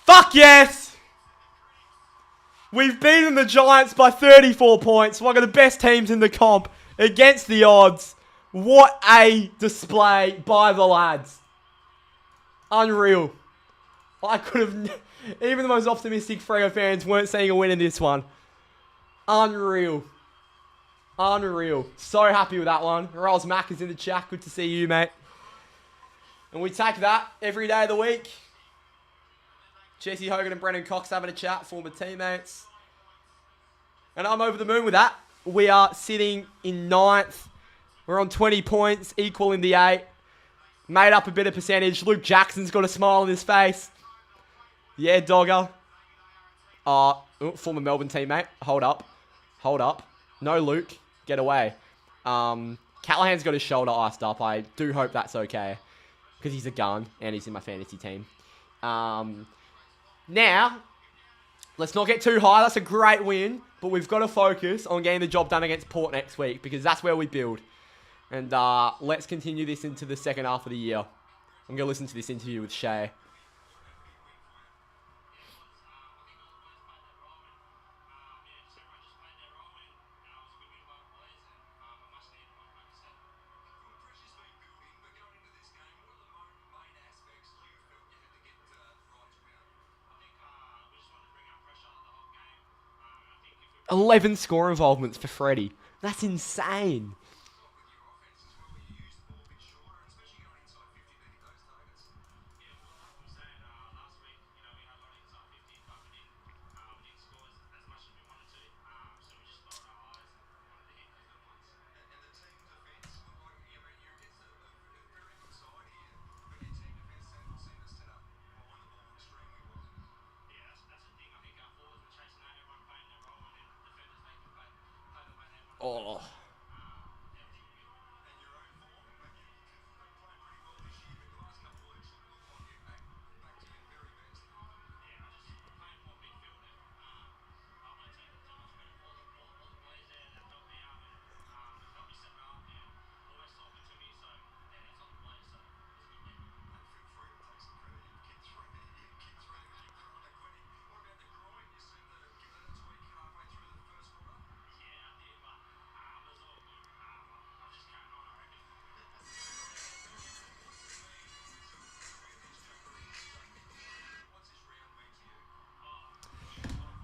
Fuck yes! We've beaten the Giants by 34 points. One of the best teams in the comp. Against the odds. What a display by the lads. Unreal. I could have... Even the most optimistic Freo fans weren't seeing a win in this one. Unreal. Unreal. So happy with that one. Rolls Mac is in the chat. Good to see you, mate. And we take that every day of the week. Jesse Hogan and Brendan Cox having a chat, former teammates. And I'm over the moon with that. We are sitting in 9th. We're on 20 points, equal in the 8. Made up a bit of percentage. Luke Jackson's got a smile on his face. Yeah, dogger. Former Melbourne teammate. Hold up. Hold up. No, Luke. Get away. Callahan's got his shoulder iced up. I do hope that's okay. Because he's a gun. And he's in my fantasy team. Now, let's not get too high. That's a great win. But we've got to focus on getting the job done against Port next week. Because that's where we build. And let's continue this into the second half of the year. I'm going to listen to this interview with Shay. $11 score involvements for Freddie. That's insane. Oh.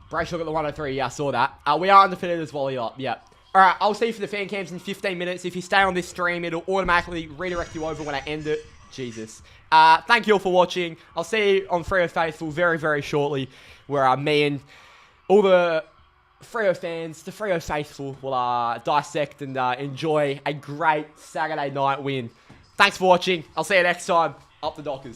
Brace look at the 103. Yeah, I saw that. We are undefeated as well. Yeah. All right, I'll see you for the fan cams in 15 minutes. If you stay on this stream, it'll automatically redirect you over when I end it. Jesus. Thank you all for watching. I'll see you on Freo Faithful very, very shortly, where me and all the Freo fans, the Freo Faithful, will dissect and enjoy a great Saturday night win. Thanks for watching. I'll see you next time. Up the Dockers.